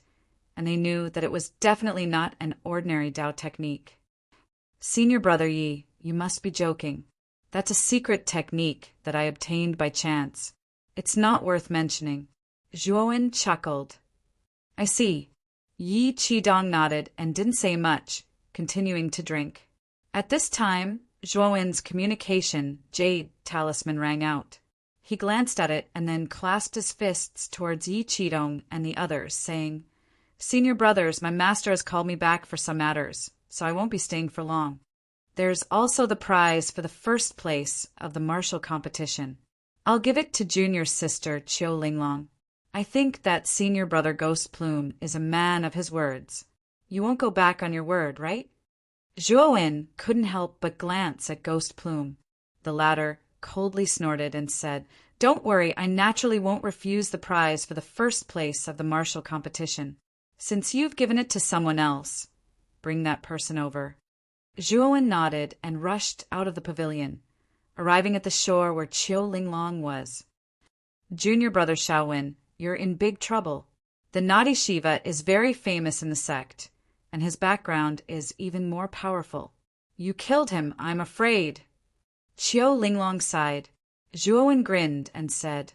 and they knew that it was definitely not an ordinary Dao technique. Senior brother Yi, you must be joking. That's a secret technique that I obtained by chance. It's not worth mentioning. Zhuowen chuckled. I see. Yi Qidong nodded and didn't say much, continuing to drink. At this time, Zhuowen's communication jade talisman rang out. He glanced at it and then clasped his fists towards Yi Qidong and the others, saying, Senior brothers, my master has called me back for some matters, so I won't be staying for long. There's also the prize for the first place of the martial competition. I'll give it to junior sister Qiu Linglong. I think that senior brother Ghost Plume is a man of his words. You won't go back on your word, right? Zhuowen couldn't help but glance at Ghost Plume. The latter coldly snorted and said, Don't worry, I naturally won't refuse the prize for the first place of the martial competition. Since you've given it to someone else, bring that person over. Zhuowen nodded and rushed out of the pavilion, arriving at the shore where Qiu Linglong was. Junior brother Shaowen, you're in big trouble. The naughty Shiva is very famous in the sect, and his background is even more powerful. You killed him, I'm afraid. Qiu Linglong sighed. Zhuowen grinned and said,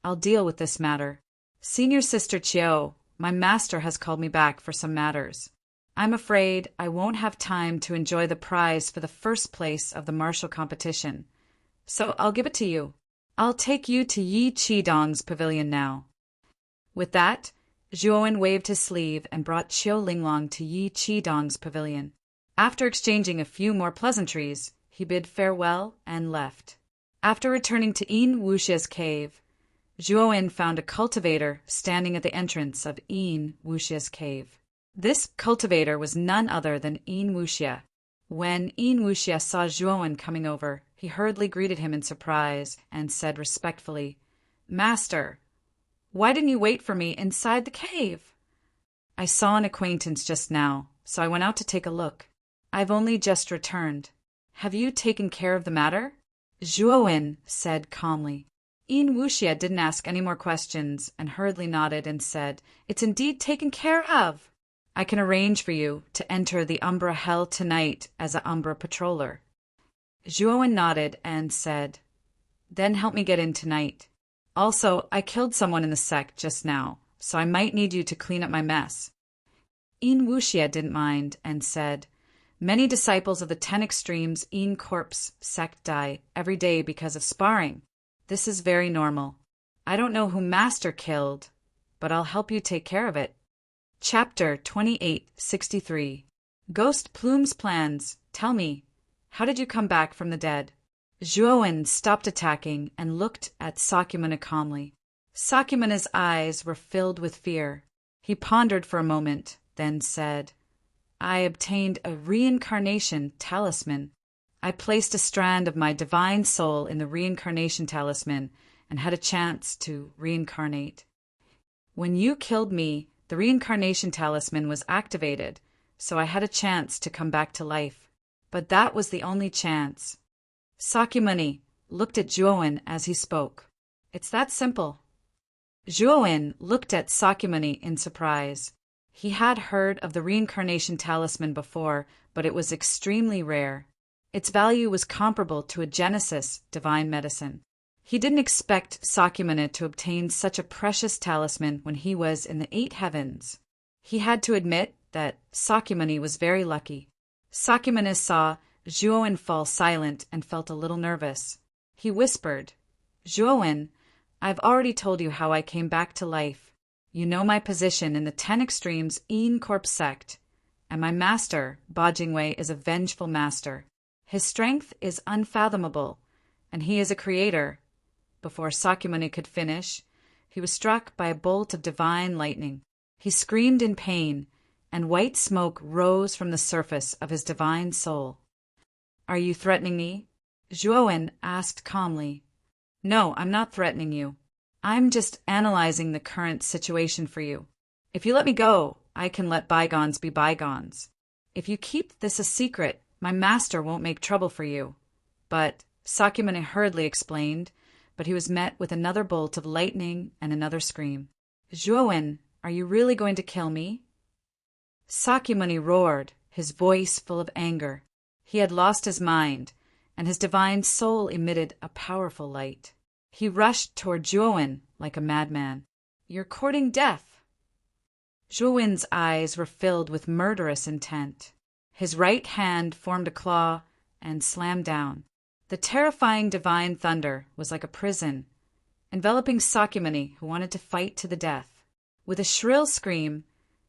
I'll deal with this matter. Senior sister Qiu, my master has called me back for some matters. I'm afraid I won't have time to enjoy the prize for the first place of the martial competition, so I'll give it to you. I'll take you to Yi Qidong's pavilion now. With that, Zhuowen waved his sleeve and brought Qiu Linglong to Yi Qidong's pavilion. After exchanging a few more pleasantries, he bid farewell and left. After returning to Yin Wuxia's cave, Zhuowen found a cultivator standing at the entrance of Yin Wuxia's cave. This cultivator was none other than Yin Wuxia. When Yin Wuxia saw Zhuowen coming over, he hurriedly greeted him in surprise and said respectfully, Master, why didn't you wait for me inside the cave? I saw an acquaintance just now, so I went out to take a look. I've only just returned. Have you taken care of the matter? Zhuowen said calmly. Yin Wuxia didn't ask any more questions and hurriedly nodded and said, It's indeed taken care of. I can arrange for you to enter the Umbra Hell tonight as an Umbra patroller. Zhuowen nodded and said, Then help me get in tonight. Also, I killed someone in the sect just now, so I might need you to clean up my mess. Yin Wuxia didn't mind and said, Many disciples of the 10 Extremes Yin Corpse sect die every day because of sparring. This is very normal. I don't know who Master killed, but I'll help you take care of it. Chapter 2863. Ghost Plume's plans. Tell me, how did you come back from the dead? Zhuowen stopped attacking and looked at Sakyamuni calmly. Sakyamuni's eyes were filled with fear. He pondered for a moment, then said, I obtained a reincarnation talisman. I placed a strand of my divine soul in the reincarnation talisman and had a chance to reincarnate. When you killed me, the reincarnation talisman was activated, so I had a chance to come back to life. But that was the only chance. Sakyamuni looked at Zhuowen as he spoke. It's that simple. Zhuowen looked at Sakyamuni in surprise. He had heard of the reincarnation talisman before, but it was extremely rare. Its value was comparable to a Genesis divine medicine. He didn't expect Sakyamuni to obtain such a precious talisman when he was in the 8 heavens. He had to admit that Sakyamuni was very lucky. Sakyamuni saw Zhuowen fall silent and felt a little nervous. He whispered, Zhuowen, I've already told you how I came back to life. You know my position in the 10 Extremes Yin Corp sect, and my master, Ba Jingwei, is a vengeful master. His strength is unfathomable, and he is a creator. Before Sakyamuni could finish, he was struck by a bolt of divine lightning. He screamed in pain, and white smoke rose from the surface of his divine soul. Are you threatening me? Zhuowen asked calmly. No, I'm not threatening you. I'm just analyzing the current situation for you. If you let me go, I can let bygones be bygones. If you keep this a secret, my master won't make trouble for you. But, Sakyamuni hurriedly explained, but he was met with another bolt of lightning and another scream. "Zhuowen, are you really going to kill me?" Sakyamuni roared, his voice full of anger. He had lost his mind, and his divine soul emitted a powerful light. He rushed toward Zhuowen like a madman. "You're courting death." Zhuowen's eyes were filled with murderous intent. His right hand formed a claw and slammed down. The terrifying divine thunder was like a prison, enveloping Sakyamuni, who wanted to fight to the death. With a shrill scream,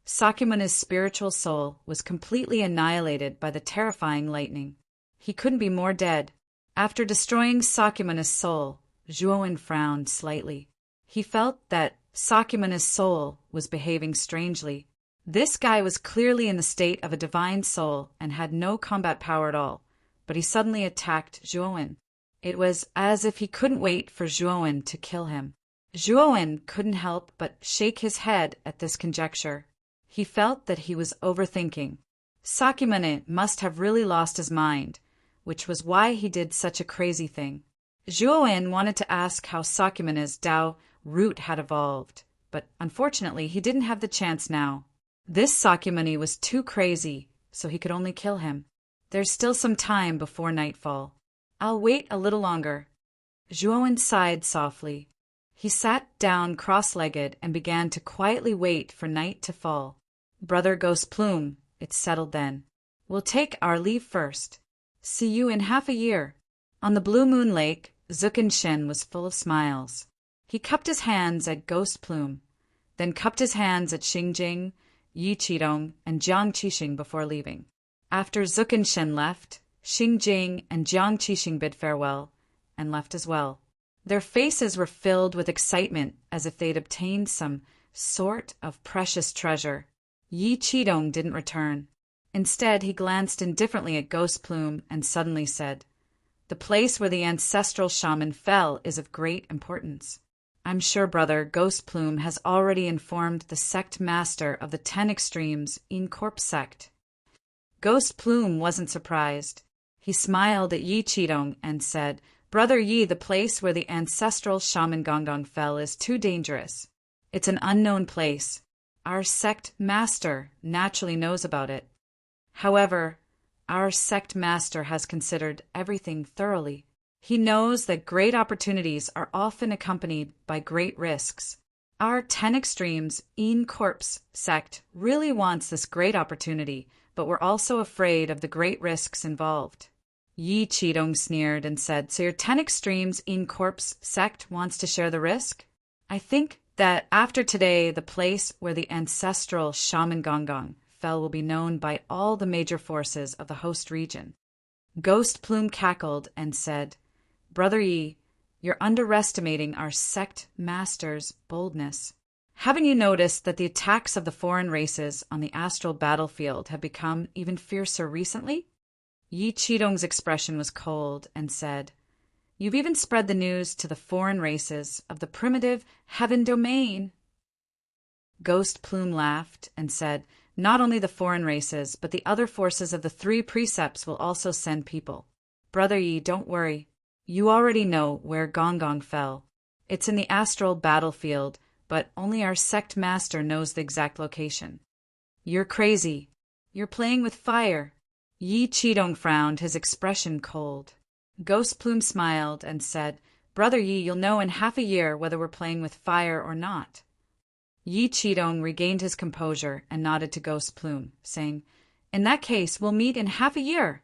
Sakyamuni's spiritual soul was completely annihilated by the terrifying lightning. He couldn't be more dead. After destroying Sakyamuni's soul, Zhuowen frowned slightly. He felt that Sakyamuni's soul was behaving strangely. This guy was clearly in the state of a divine soul and had no combat power at all, but he suddenly attacked Zhuowen. It was as if he couldn't wait for Zhuowen to kill him. Zhuowen couldn't help but shake his head at this conjecture. He felt that he was overthinking. Sakyamuni must have really lost his mind, which was why he did such a crazy thing. Zhuowen wanted to ask how Sakyamuni's Tao root had evolved, but unfortunately he didn't have the chance now. This Sakyamuni was too crazy, so he could only kill him. There's still some time before nightfall. I'll wait a little longer. Zhuowen sighed softly. He sat down cross-legged and began to quietly wait for night to fall. "Brother Ghost Plume," it settled then. "We'll take our leave first. See you in half a year." On the Blue Moon Lake, Zukinshin was full of smiles. He cupped his hands at Ghost Plume, then cupped his hands at Xingjing, Yi Qidong, and Jiang Qixing before leaving. After Zukinshin left, Xingjing and Jiang Qixing bid farewell, and left as well. Their faces were filled with excitement as if they'd obtained some sort of precious treasure. Yi Qidong didn't return. Instead, he glanced indifferently at Ghost Plume and suddenly said, "The place where the ancestral shaman fell is of great importance. I'm sure, brother, Ghost Plume has already informed the sect master of the 10 Extremes in Corp sect." Ghost Plume wasn't surprised. He smiled at Yi Qidong and said, "Brother Yi, the place where the ancestral shaman Gongdong fell is too dangerous. It's an unknown place. Our sect master naturally knows about it. However, our sect master has considered everything thoroughly. He knows that great opportunities are often accompanied by great risks. Our 10 Extremes in Corpse sect really wants this great opportunity, but we're also afraid of the great risks involved." Yi Qidong sneered and said, "So your 10 Extremes in Corpse sect wants to share the risk? I think that after today, the place where the ancestral shaman Gongdong fell will be known by all the major forces of the host region." Ghost Plume cackled and said, "Brother Yi, you're underestimating our sect master's boldness. Haven't you noticed that the attacks of the foreign races on the astral battlefield have become even fiercer recently?" Yi Qidong's expression was cold and said, "You've even spread the news to the foreign races of the primitive heaven domain." Ghost Plume laughed and said, "Not only the foreign races, but the other forces of the 3 precepts will also send people. Brother Yi, don't worry. You already know where Gongdong fell. It's in the astral battlefield, but only our sect master knows the exact location. You're crazy. You're playing with fire." Yi Qidong frowned, his expression cold. Ghost Plume smiled and said, "Brother Yi, you'll know in half a year whether we're playing with fire or not." Yi Qidong regained his composure and nodded to Ghost Plume, saying, "In that case, we'll meet in half a year."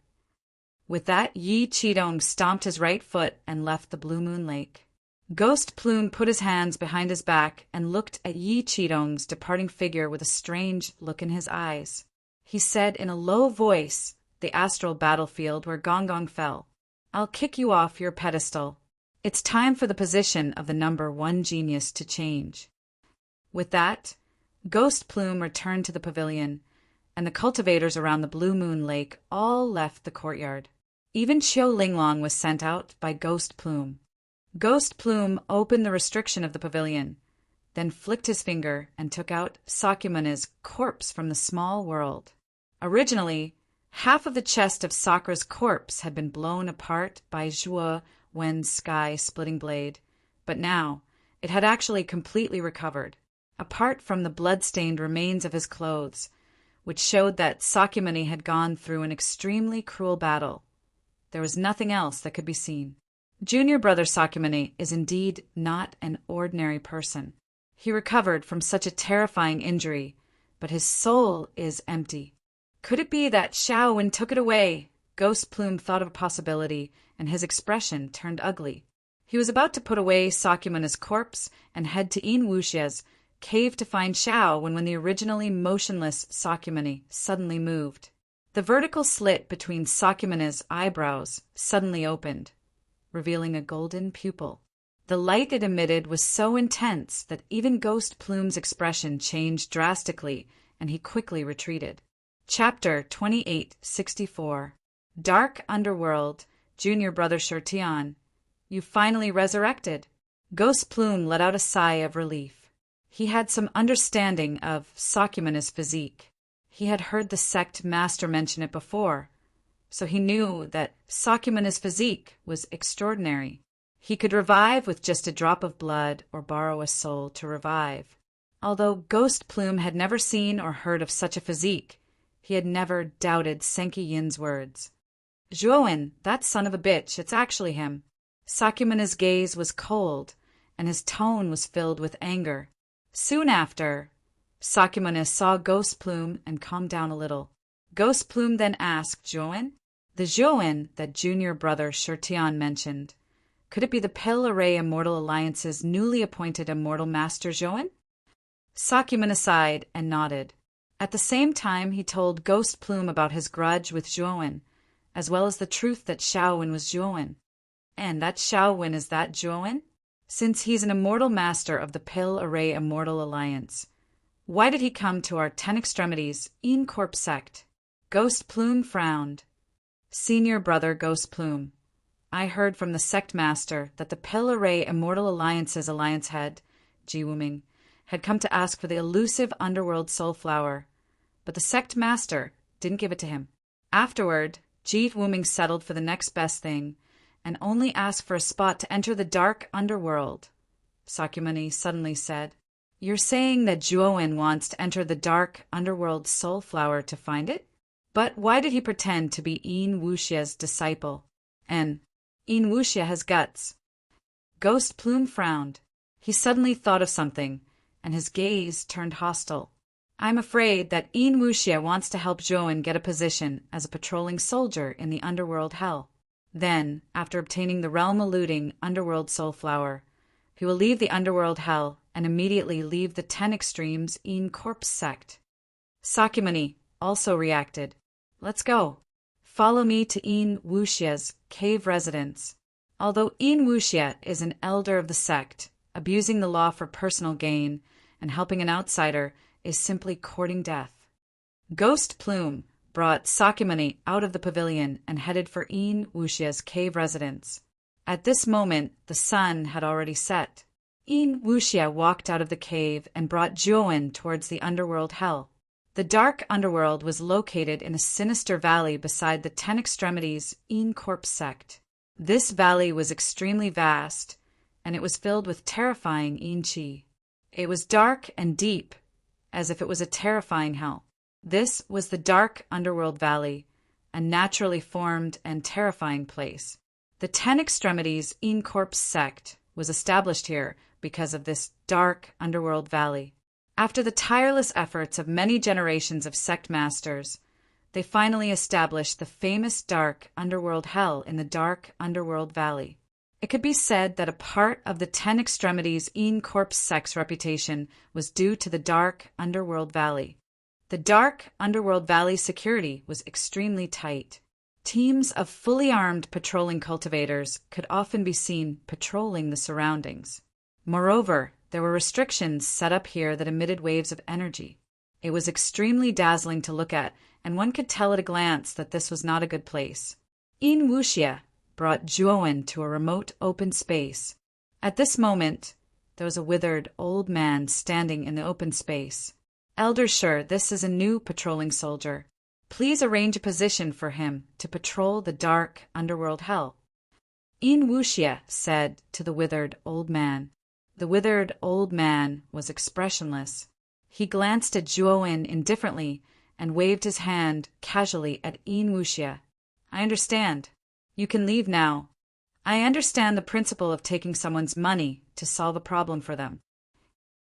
With that, Yi Qidong stomped his right foot and left the Blue Moon Lake. Ghost Plume put his hands behind his back and looked at Yi Qidong's departing figure with a strange look in his eyes. He said in a low voice, the astral battlefield where Gongdong fell, "I'll kick you off your pedestal. It's time for the position of the number 1 genius to change." With that, Ghost Plume returned to the pavilion, and the cultivators around the Blue Moon Lake all left the courtyard. Even Qiu Linglong was sent out by Ghost Plume. Ghost Plume opened the restriction of the pavilion, then flicked his finger and took out Sakyamuni's corpse from the small world. Originally, half of the chest of Sakra's corpse had been blown apart by Zhuo Wen's sky-splitting blade, But now, it had actually completely recovered, apart from the blood-stained remains of his clothes, which showed that Sakyamuni had gone through an extremely cruel battle. There was nothing else that could be seen. Junior brother Sakyamuni is indeed not an ordinary person. He recovered from such a terrifying injury, but his soul is empty. Could it be that Shaowin took it away? Ghost Plume thought of a possibility, and his expression turned ugly. He was about to put away Sakyamuni's corpse and head to Yin Wuxia's cave to find Shao when the originally motionless Sakyamuni suddenly moved. The vertical slit between Sakyamuni's eyebrows suddenly opened, revealing a golden pupil. The light it emitted was so intense that even Ghost Plume's expression changed drastically, and he quickly retreated. Chapter 2864. Dark Underworld, Junior Brother Shurtian. You finally resurrected. Ghost Plume let out a sigh of relief. He had some understanding of Sakyamuni's physique. He had heard the sect master mention it before, so he knew that Sakyamuni's physique was extraordinary. He could revive with just a drop of blood or borrow a soul to revive. Although Ghost Plume had never seen or heard of such a physique, he had never doubted Senki Yin's words. Zhuowen, that son of a bitch, it's actually him. Sakyamuni's gaze was cold, and his tone was filled with anger. Soon after, Sakyamuni saw Ghost Plume and calmed down a little. Ghost Plume then asked Zhuowen, the Zhuowen that Junior Brother Shurtian mentioned. Could it be the Pale Array Immortal Alliance's newly appointed Immortal Master Zhuowen? Sakyamuni sighed and nodded. At the same time, he told Ghost Plume about his grudge with Zhuowen, as well as the truth that Shaowin was Zhuowen. And that Shaowin is that Zhuowen? Since he's an immortal master of the Pale Array Immortal Alliance, why did he come to our 10 Extremities Yin Corp sect? Ghost Plume frowned. Senior Brother Ghost Plume, I heard from the sect master that the Pale Array Immortal Alliance's alliance head, Ji Wuming, had come to ask for the elusive underworld soul flower, but the sect master didn't give it to him. Afterward, Ji Wuming settled for the next best thing, and only asked for a spot to enter the dark underworld. Sakyamuni suddenly said, You're saying that Zhuowen wants to enter the dark underworld soul flower to find it? But why did he pretend to be Yin Wuxia's disciple? And Yin Wuxia has guts. Ghost Plume frowned. He suddenly thought of something, and his gaze turned hostile. I'm afraid that Yin Wuxia wants to help Zhuowen get a position as a patrolling soldier in the underworld hell. Then, after obtaining the realm-eluding underworld soul flower, he will leave the underworld hell and immediately leave the 10 Extremes Yin Corp sect. Sakyamuni also reacted. Let's go. Follow me to Yin Wuxia's cave residence. Although Yin Wuxia is an elder of the sect, abusing the law for personal gain and helping an outsider is simply courting death. Ghost Plume brought Sakyamuni out of the pavilion and headed for Yin Wuxia's cave residence. At this moment, the sun had already set. Yin Wuxia walked out of the cave and brought Zhuowen towards the underworld hell. The dark underworld was located in a sinister valley beside the 10 Extremities Yin Corp sect. This valley was extremely vast, and it was filled with terrifying Yin Qi. It was dark and deep, as if it was a terrifying hell. This was the dark underworld valley, a naturally formed and terrifying place. The 10 Extremities Yin Corp sect was established here because of this dark underworld valley. After the tireless efforts of many generations of sect masters, they finally established the famous dark underworld hell in the dark underworld valley. It could be said that a part of the 10 Extremities Yin Corp sect's reputation was due to the dark underworld valley. The dark underworld valley security was extremely tight. Teams of fully armed patrolling cultivators could often be seen patrolling the surroundings. Moreover, there were restrictions set up here that emitted waves of energy. It was extremely dazzling to look at, and one could tell at a glance that this was not a good place. Yin Wuxia brought Zhuowen to a remote open space. At this moment, there was a withered old man standing in the open space. Elder Shur, this is a new patrolling soldier. Please arrange a position for him to patrol the dark underworld hell. In Wuxia said to the withered old man. The withered old man was expressionless. He glanced at Zhuowen indifferently and waved his hand casually at In Wuxia. I understand. You can leave now. I understand the principle of taking someone's money to solve a problem for them.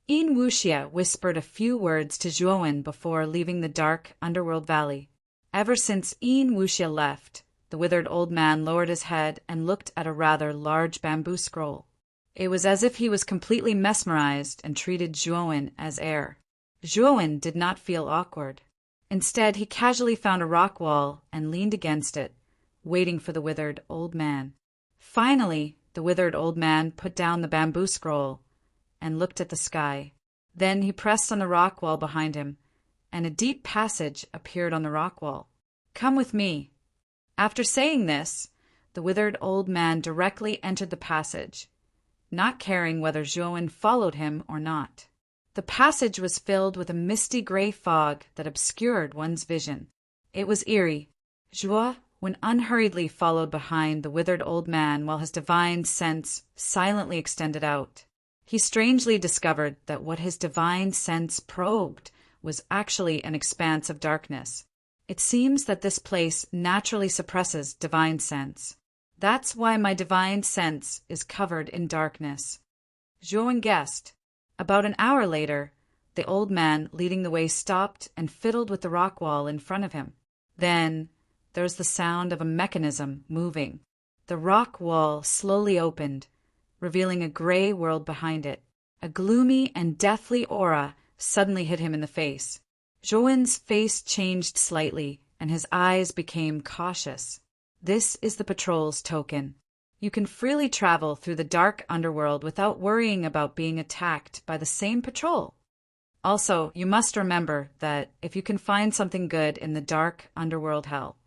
In Wuxia whispered a few words to Zhuowen before leaving the dark underworld valley. Ever since In Wuxia left, the withered old man lowered his head and looked at a rather large bamboo scroll. It was as if he was completely mesmerized and treated Zhuowen as air. Zhuowen did not feel awkward. Instead, he casually found a rock wall and leaned against it, waiting for the withered old man. Finally, the withered old man put down the bamboo scroll and looked at the sky. Then he pressed on the rock wall behind him, and a deep passage appeared on the rock wall. Come with me. After saying this, the withered old man directly entered the passage, not caring whether Zhuowen followed him or not. The passage was filled with a misty gray fog that obscured one's vision. It was eerie. Zhuowen unhurriedly followed behind the withered old man while his divine sense silently extended out. He strangely discovered that what his divine sense probed was actually an expanse of darkness. It seems that this place naturally suppresses divine sense. That's why my divine sense is covered in darkness. Zhuowen guessed. About an hour later, the old man leading the way stopped and fiddled with the rock wall in front of him. Then there was the sound of a mechanism moving. The rock wall slowly opened, revealing a gray world behind it. A gloomy and deathly aura suddenly hit him in the face. Zhuowen's face changed slightly, and his eyes became cautious. This is the patrol's token. You can freely travel through the dark underworld without worrying about being attacked by the same patrol. Also, you must remember that if you can find something good in the dark underworld hell,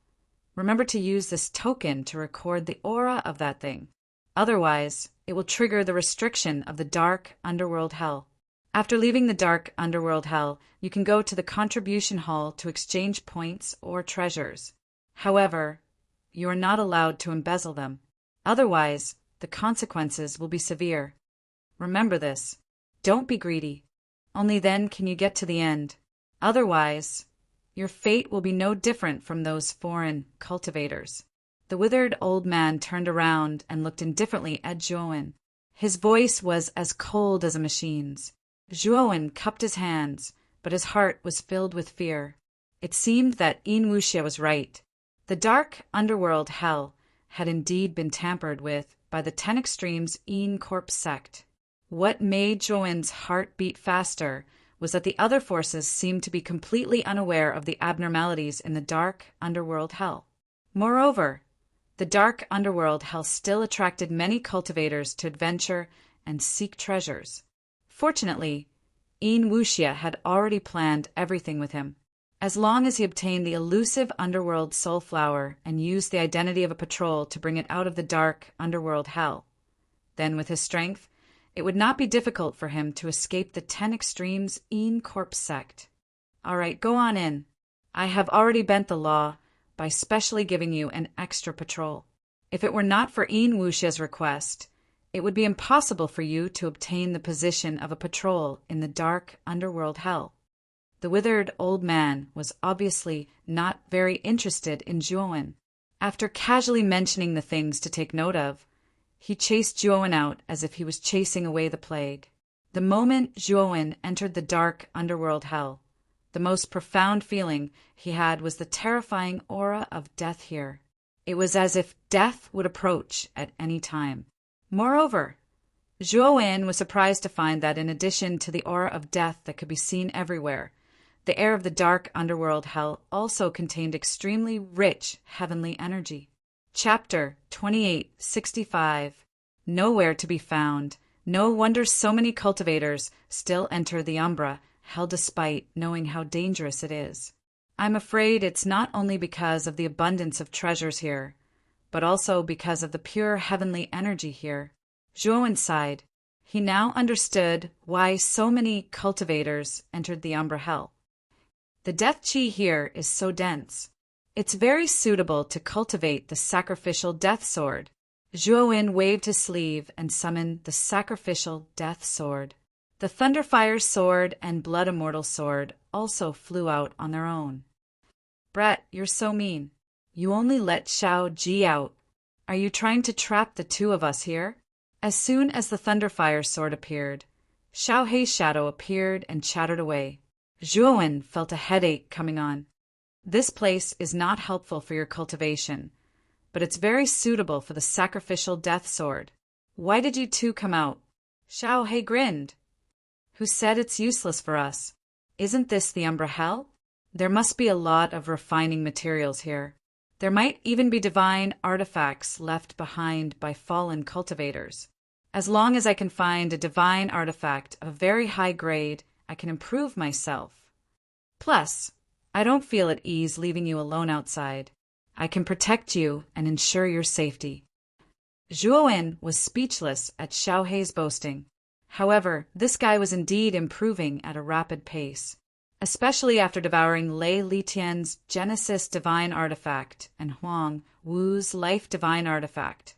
remember to use this token to record the aura of that thing. Otherwise, it will trigger the restriction of the dark underworld hell. After leaving the dark underworld hell, you can go to the contribution hall to exchange points or treasures. However, you are not allowed to embezzle them. Otherwise, the consequences will be severe. Remember this. Don't be greedy. Only then can you get to the end. Otherwise, your fate will be no different from those foreign cultivators. The withered old man turned around and looked indifferently at Zhuowen. His voice was as cold as a machine's. Zhuowen cupped his hands, but his heart was filled with fear. It seemed that In Wuxia was right. The dark underworld hell had indeed been tampered with by the 10 Extremes In Corp sect. What made Zhuowen's heart beat faster was that the other forces seemed to be completely unaware of the abnormalities in the dark underworld hell. Moreover, the dark underworld hell still attracted many cultivators to adventure and seek treasures. Fortunately, In Wuxia had already planned everything with him. As long as he obtained the elusive underworld soul flower and used the identity of a patrol to bring it out of the dark underworld hell, then with his strength, it would not be difficult for him to escape the 10 Extremes In Corp sect. All right, go on in. I have already bent the law by specially giving you an extra patrol. If it were not for In Wuxia's request, it would be impossible for you to obtain the position of a patrol in the dark underworld hell. The withered old man was obviously not very interested in Zhuowen. After casually mentioning the things to take note of, he chased Zhuowen out as if he was chasing away the plague. The moment Zhuowen entered the dark underworld hell, the most profound feeling he had was the terrifying aura of death here. It was as if death would approach at any time. Moreover, Zhuowen was surprised to find that in addition to the aura of death that could be seen everywhere, the air of the dark underworld hell also contained extremely rich heavenly energy. Chapter 2865. Nowhere to be found. No wonder so many cultivators still enter the Umbra hell despite knowing how dangerous it is. I'm afraid it's not only because of the abundance of treasures here, but also because of the pure heavenly energy here. Zhuowen sighed. He now understood why so many cultivators entered the Umbra hell. The death chi here is so dense. It's very suitable to cultivate the sacrificial death sword. Zhuowen waved his sleeve and summoned the sacrificial death sword. The Thunderfire sword and Blood Immortal sword also flew out on their own. Brett, you're so mean. You only let Xiao Ji out. Are you trying to trap the two of us here? As soon as the Thunderfire sword appeared, Xiao Hei's shadow appeared and chattered away. Zhuowen felt a headache coming on. This place is not helpful for your cultivation, but it's very suitable for the sacrificial death sword. Why did you two come out? Xiao Hei grinned. Who said it's useless for us? Isn't this the Umbra Hell? There must be a lot of refining materials here. There might even be divine artifacts left behind by fallen cultivators. As long as I can find a divine artifact of a very high grade, I can improve myself. Plus, I don't feel at ease leaving you alone outside. I can protect you and ensure your safety. Zhuowen was speechless at Xiao Hei's boasting. However, this guy was indeed improving at a rapid pace, especially after devouring Lei Litian's Genesis Divine Artifact and Huang Wu's Life Divine Artifact.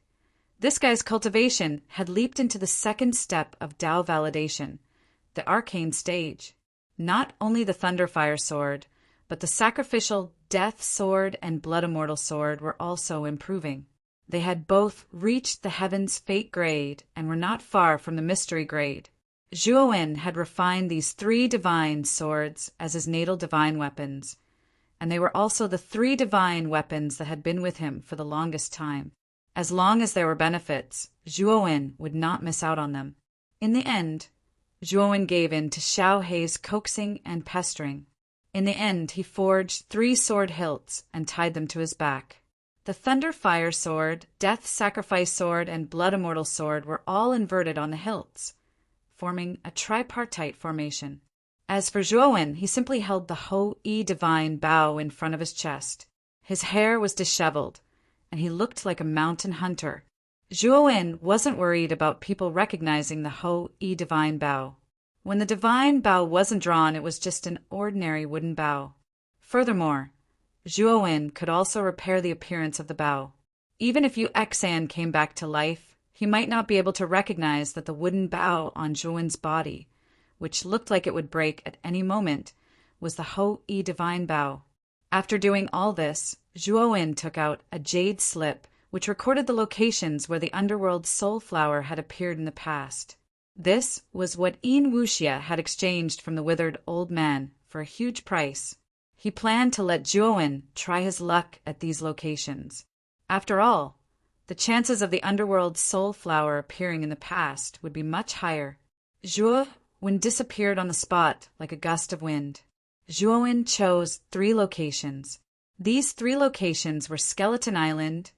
This guy's cultivation had leaped into the second step of Dao validation, the arcane stage. Not only the Thunderfire sword, but the sacrificial Death sword and Blood Immortal sword were also improving. They had both reached the Heaven's Fate grade and were not far from the Mystery grade. Zhuowen had refined these 3 divine swords as his natal divine weapons, and they were also the 3 divine weapons that had been with him for the longest time. As long as there were benefits, Zhuowen would not miss out on them. In the end, Zhuowen gave in to Xiao Hei's coaxing and pestering. In the end, he forged 3 sword hilts and tied them to his back. The Thunderfire sword, Death Sacrifice sword, and Blood Immortal sword were all inverted on the hilts, forming a tripartite formation. As for Zhuowen, he simply held the Ho-I Divine Bow in front of his chest. His hair was disheveled, and he looked like a mountain hunter. Zhuowen wasn't worried about people recognizing the Ho-I Divine Bow. When the Divine Bow wasn't drawn, it was just an ordinary wooden bow. Furthermore, Zhuowen could also repair the appearance of the bow. Even if Yu Exan came back to life, he might not be able to recognize that the wooden bow on Zhuowen's body, which looked like it would break at any moment, was the Ho-I Divine Bow. After doing all this, Zhuowen took out a jade slip, which recorded the locations where the underworld soul flower had appeared in the past. This was what Yin Wuxia had exchanged from the withered old man for a huge price. He planned to let Zhuowen try his luck at these locations. After all, the chances of the underworld soul flower appearing in the past would be much higher. Zhuowen disappeared on the spot like a gust of wind. Zhuowen chose 3 locations. These 3 locations were Skeleton Island,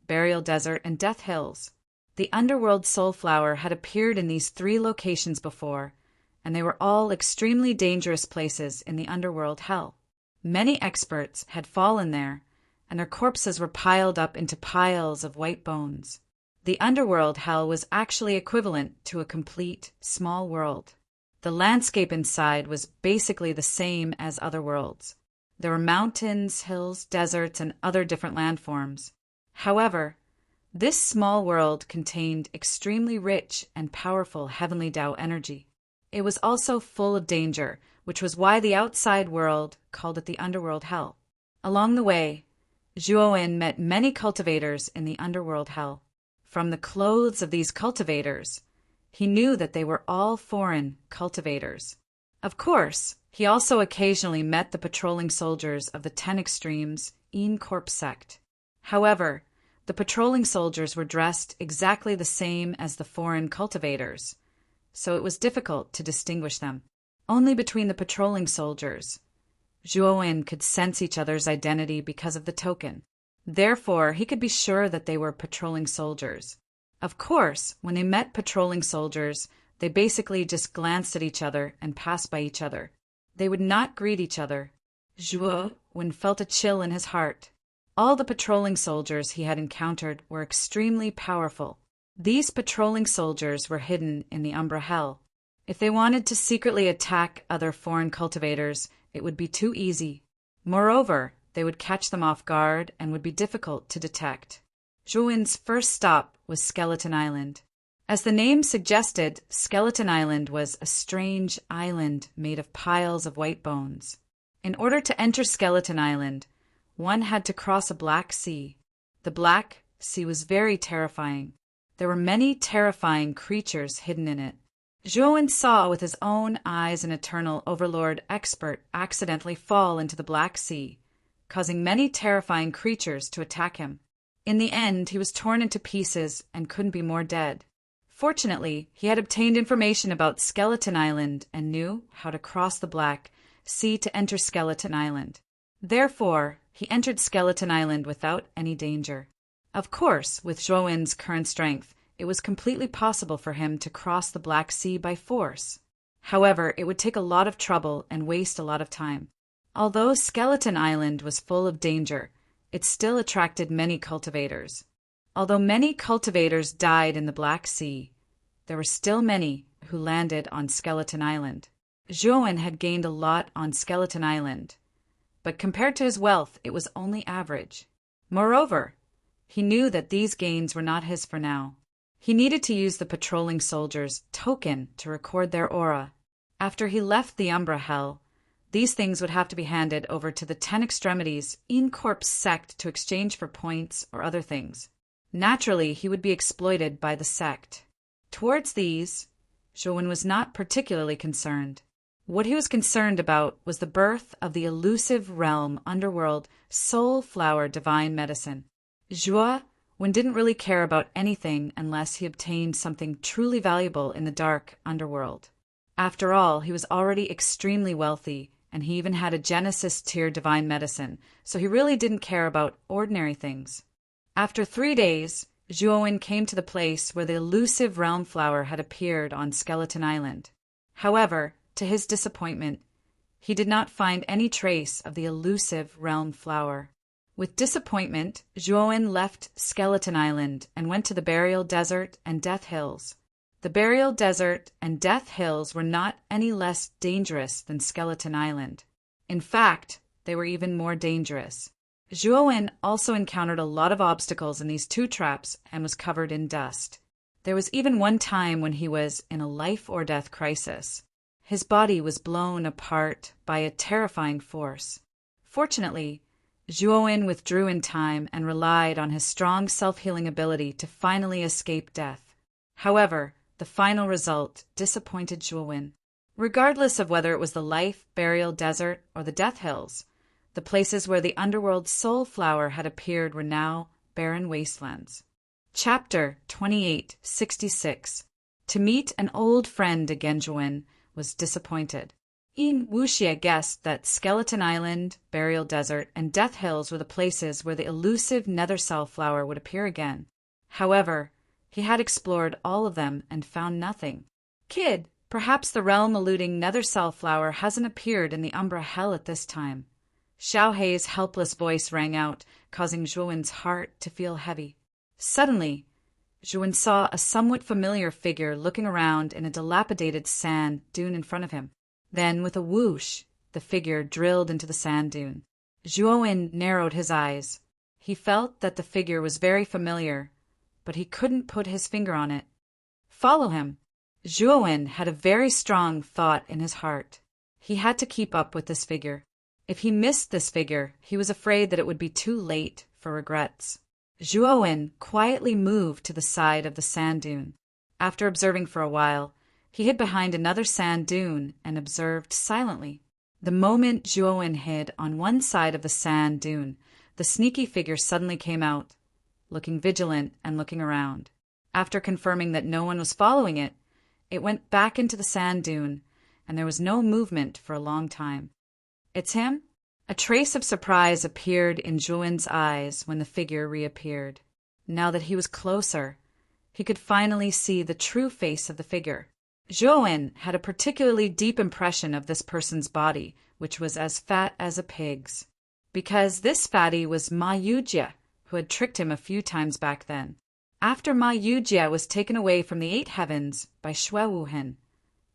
Burial Desert, and Death Hills. The underworld soul flower had appeared in these 3 locations before, and they were all extremely dangerous places in the underworld hell. Many experts had fallen there, and their corpses were piled up into piles of white bones. The underworld hell was actually equivalent to a complete small world. The landscape inside was basically the same as other worlds. There were mountains, hills, deserts, and other different landforms. However, this small world contained extremely rich and powerful heavenly Tao energy. It was also full of danger, which was why the outside world called it the underworld hell. Along the way, Zhuowen met many cultivators in the underworld hell. From the clothes of these cultivators, he knew that they were all foreign cultivators. Of course, he also occasionally met the patrolling soldiers of the 10 Extremes Yin Corp sect. However, the patrolling soldiers were dressed exactly the same as the foreign cultivators, so it was difficult to distinguish them. Only between the patrolling soldiers, Zhuowen could sense each other's identity because of the token. Therefore, he could be sure that they were patrolling soldiers. Of course, when they met patrolling soldiers, they basically just glanced at each other and passed by each other. They would not greet each other. Zhuowen felt a chill in his heart. All the patrolling soldiers he had encountered were extremely powerful. These patrolling soldiers were hidden in the Umbra Hell. If they wanted to secretly attack other foreign cultivators, it would be too easy. Moreover, they would catch them off guard and would be difficult to detect. Zhuowen's first stop was Skeleton Island. As the name suggested, Skeleton Island was a strange island made of piles of white bones. In order to enter Skeleton Island, one had to cross a black sea. The Black Sea was very terrifying. There were many terrifying creatures hidden in it. Zhuowen saw with his own eyes an eternal overlord expert accidentally fall into the Black Sea, causing many terrifying creatures to attack him. In the end, he was torn into pieces and couldn't be more dead. Fortunately, he had obtained information about Skeleton Island and knew how to cross the Black Sea to enter Skeleton Island. Therefore, he entered Skeleton Island without any danger. Of course, with Zhuowen's current strength, it was completely possible for him to cross the Black Sea by force. However, it would take a lot of trouble and waste a lot of time. Although Skeleton Island was full of danger, it still attracted many cultivators. Although many cultivators died in the Black Sea, there were still many who landed on Skeleton Island. Zhuowen had gained a lot on Skeleton Island, but compared to his wealth, it was only average. Moreover, he knew that these gains were not his for now. He needed to use the patrolling soldiers' token to record their aura. After he left the Umbra Hell, these things would have to be handed over to the 10 Extremities in-corp sect to exchange for points or other things. Naturally, he would be exploited by the sect. Towards these, Zhuowen was not particularly concerned. What he was concerned about was the birth of the elusive realm underworld soul flower divine medicine. Zhuowen didn't really care about anything unless he obtained something truly valuable in the dark underworld. After all, he was already extremely wealthy, and he even had a Genesis tier divine medicine, so he really didn't care about ordinary things. After 3 days, Zhuowen came to the place where the elusive realm flower had appeared on Skeleton Island. However, to his disappointment, he did not find any trace of the elusive realm flower. With disappointment, Zhuowen left Skeleton Island and went to the Burial Desert and Death Hills. The Burial Desert and Death Hills were not any less dangerous than Skeleton Island. In fact, they were even more dangerous. Zhuowen also encountered a lot of obstacles in these 2 traps and was covered in dust. There was even one time when he was in a life-or-death crisis. His body was blown apart by a terrifying force. Fortunately, Zhuowen withdrew in time and relied on his strong self-healing ability to finally escape death. However, the final result disappointed Zhuowen. Regardless of whether it was the Life, Burial Desert, or the Death Hills, the places where the underworld soul flower had appeared were now barren wastelands. Chapter 2866. To meet an old friend again, Zhuowen was disappointed. Yin Wuxie guessed that Skeleton Island, Burial Desert, and Death Hills were the places where the elusive nether cell flower would appear again. However, he had explored all of them and found nothing. Kid, perhaps the realm-eluding nether cell flower hasn't appeared in the Umbra Hell at this time. Xiao Hei's helpless voice rang out, causing Zhuowen's heart to feel heavy. Suddenly, Zhuowen saw a somewhat familiar figure looking around in a dilapidated sand dune in front of him. Then, with a whoosh, the figure drilled into the sand dune. Zhuowen narrowed his eyes. He felt that the figure was very familiar, but he couldn't put his finger on it. Follow him. Zhuowen had a very strong thought in his heart. He had to keep up with this figure. If he missed this figure, he was afraid that it would be too late for regrets. Zhuowen quietly moved to the side of the sand dune. After observing for a while, he hid behind another sand dune and observed silently. The moment Zhuowen hid on one side of the sand dune, the sneaky figure suddenly came out, looking vigilant and looking around. After confirming that no one was following it, it went back into the sand dune, and there was no movement for a long time. It's him? A trace of surprise appeared in Zhuowen's eyes when the figure reappeared. Now that he was closer, he could finally see the true face of the figure. Zhuowen had a particularly deep impression of this person's body, which was as fat as a pig's. Because this fatty was Ma Yujie, who had tricked him a few times back then. After Ma Yujie was taken away from the 8 heavens by Xue Wuhen,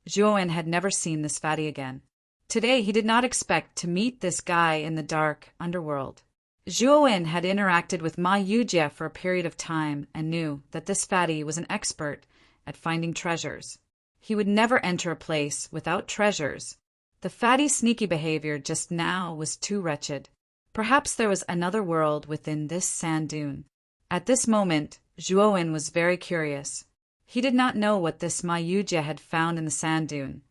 Zhuowen had never seen this fatty again. Today he did not expect to meet this guy in the dark underworld. Zhuowen had interacted with Ma Yujie for a period of time and knew that this fatty was an expert at finding treasures. He would never enter a place without treasures. The fatty's sneaky behavior just now was too wretched. Perhaps there was another world within this sand dune. At this moment, Zhuowen was very curious. He did not know what this Ma Yujie had found in the sand dune,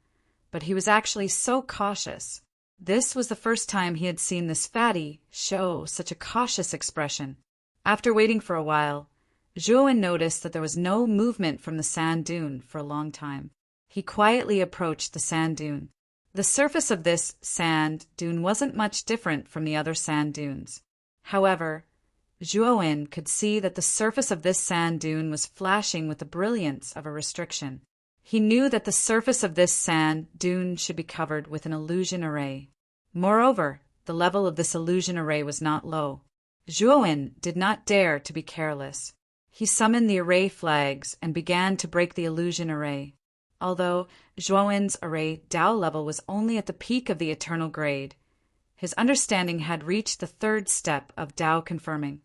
but he was actually so cautious. This was the first time he had seen this fatty show such a cautious expression. After waiting for a while, Zhuowen noticed that there was no movement from the sand dune for a long time. He quietly approached the sand dune. The surface of this sand dune wasn't much different from the other sand dunes. However, Zhuowen could see that the surface of this sand dune was flashing with the brilliance of a restriction. He knew that the surface of this sand dune should be covered with an illusion array. Moreover, the level of this illusion array was not low. Zhuowen did not dare to be careless. He summoned the array flags and began to break the illusion array. Although Zhuowen's array Dao level was only at the peak of the eternal grade, his understanding had reached the third step of Dao confirming.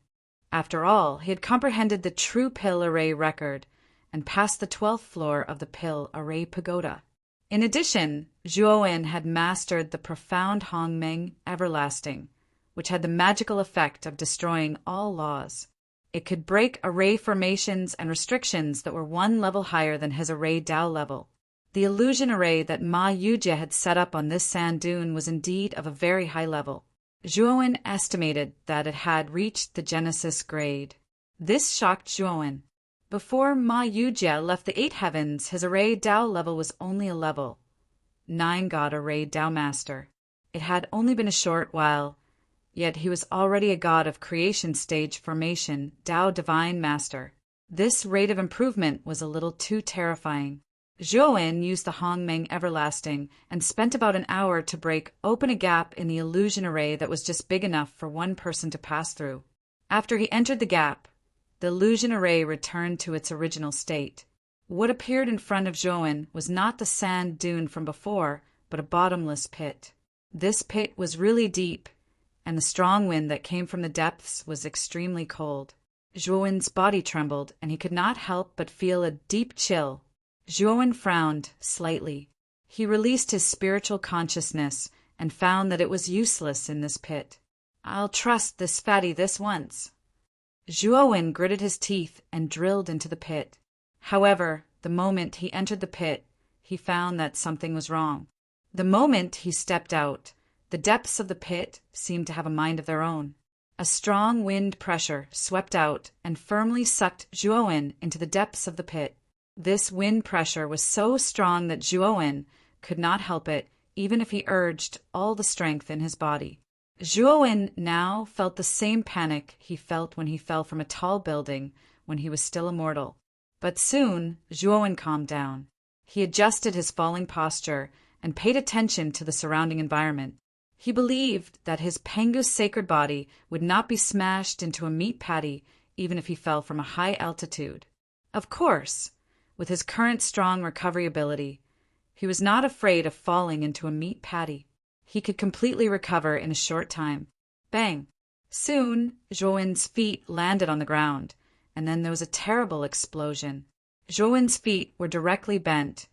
After all, he had comprehended the true pill array record and passed the 12th floor of the pill array pagoda. In addition, Zhuowen had mastered the profound Hongmeng everlasting, which had the magical effect of destroying all laws. It could break array formations and restrictions that were one level higher than his array Dao level. The illusion array that Ma Yujie had set up on this sand dune was indeed of a very high level. Zhuowen estimated that it had reached the Genesis grade. This shocked Zhuowen. Before Ma Yujie left the 8 heavens, his array Dao level was only a level 9 God array Dao master. It had only been a short while, yet he was already a god of creation stage formation Dao divine master. This rate of improvement was a little too terrifying. Zhuowen used the Hongmeng everlasting and spent about an hour to break open a gap in the illusion array that was just big enough for one person to pass through. After he entered the gap, the illusion array returned to its original state. What appeared in front of Zhuowen was not the sand dune from before, but a bottomless pit. This pit was really deep, and the strong wind that came from the depths was extremely cold. Zhuowen's body trembled, and he could not help but feel a deep chill. Zhuowen frowned slightly. He released his spiritual consciousness and found that it was useless in this pit. I'll trust this fatty this once. Zhuowen gritted his teeth and drilled into the pit. However, the moment he entered the pit, he found that something was wrong. The moment he stepped out, the depths of the pit seemed to have a mind of their own. A strong wind pressure swept out and firmly sucked Zhuowen into the depths of the pit. This wind pressure was so strong that Zhuowen could not help it, even if he urged all the strength in his body. Zhuowen now felt the same panic he felt when he fell from a tall building when he was still immortal. But soon, Zhuowen calmed down. He adjusted his falling posture and paid attention to the surrounding environment. He believed that his Pengu's sacred body would not be smashed into a meat patty even if he fell from a high altitude. Of course, with his current strong recovery ability, he was not afraid of falling into a meat patty. He could completely recover in a short time. Bang! Soon, Zhuowen's feet landed on the ground, and then there was a terrible explosion. Zhuowen's feet were directly bent,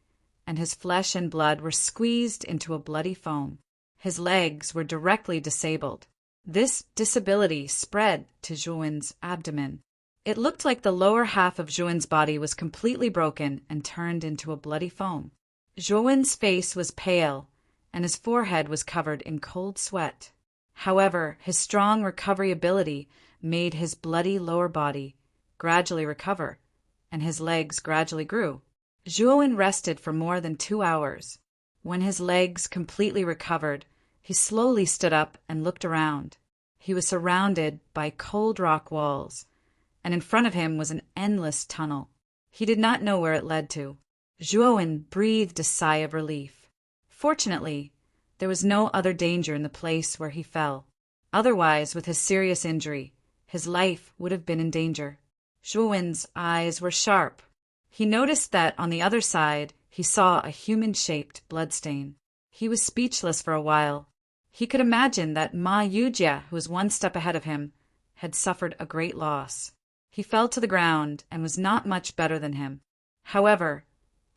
and his flesh and blood were squeezed into a bloody foam. His legs were directly disabled. This disability spread to Zhuowen's abdomen. It looked like the lower half of Zhuowen's body was completely broken and turned into a bloody foam. Zhuowen's face was pale, and his forehead was covered in cold sweat. However, his strong recovery ability made his bloody lower body gradually recover, and his legs gradually grew. Zhuowen rested for more than 2 hours. When his legs completely recovered, he slowly stood up and looked around. He was surrounded by cold rock walls, and in front of him was an endless tunnel. He did not know where it led to. Zhuowen breathed a sigh of relief. Fortunately, there was no other danger in the place where he fell. Otherwise, with his serious injury, his life would have been in danger. Zhuowen's eyes were sharp. He noticed that on the other side, he saw a human-shaped bloodstain. He was speechless for a while. He could imagine that Ma Yujie, who was one step ahead of him, had suffered a great loss. He fell to the ground and was not much better than him. However,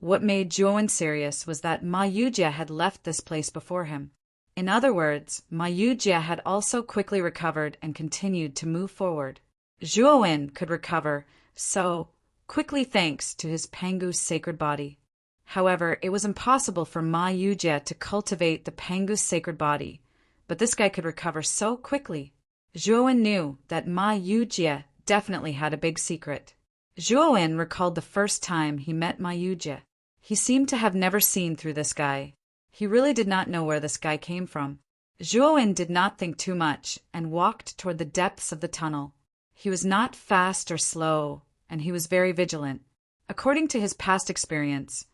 what made Zhuowen serious was that Ma Yujie had left this place before him. In other words, Ma Yujie had also quickly recovered and continued to move forward. Zhuowen could recover so quickly thanks to his Pangu's sacred body. However, it was impossible for Ma Yujie to cultivate the Pangu's sacred body, but this guy could recover so quickly. Zhuowen knew that Ma Yujie definitely had a big secret. Zhuowen recalled the first time he met Ma Yujie. He seemed to have never seen through this guy. He really did not know where this guy came from. Zhuowen did not think too much and walked toward the depths of the tunnel. He was not fast or slow, and he was very vigilant. According to his past experience,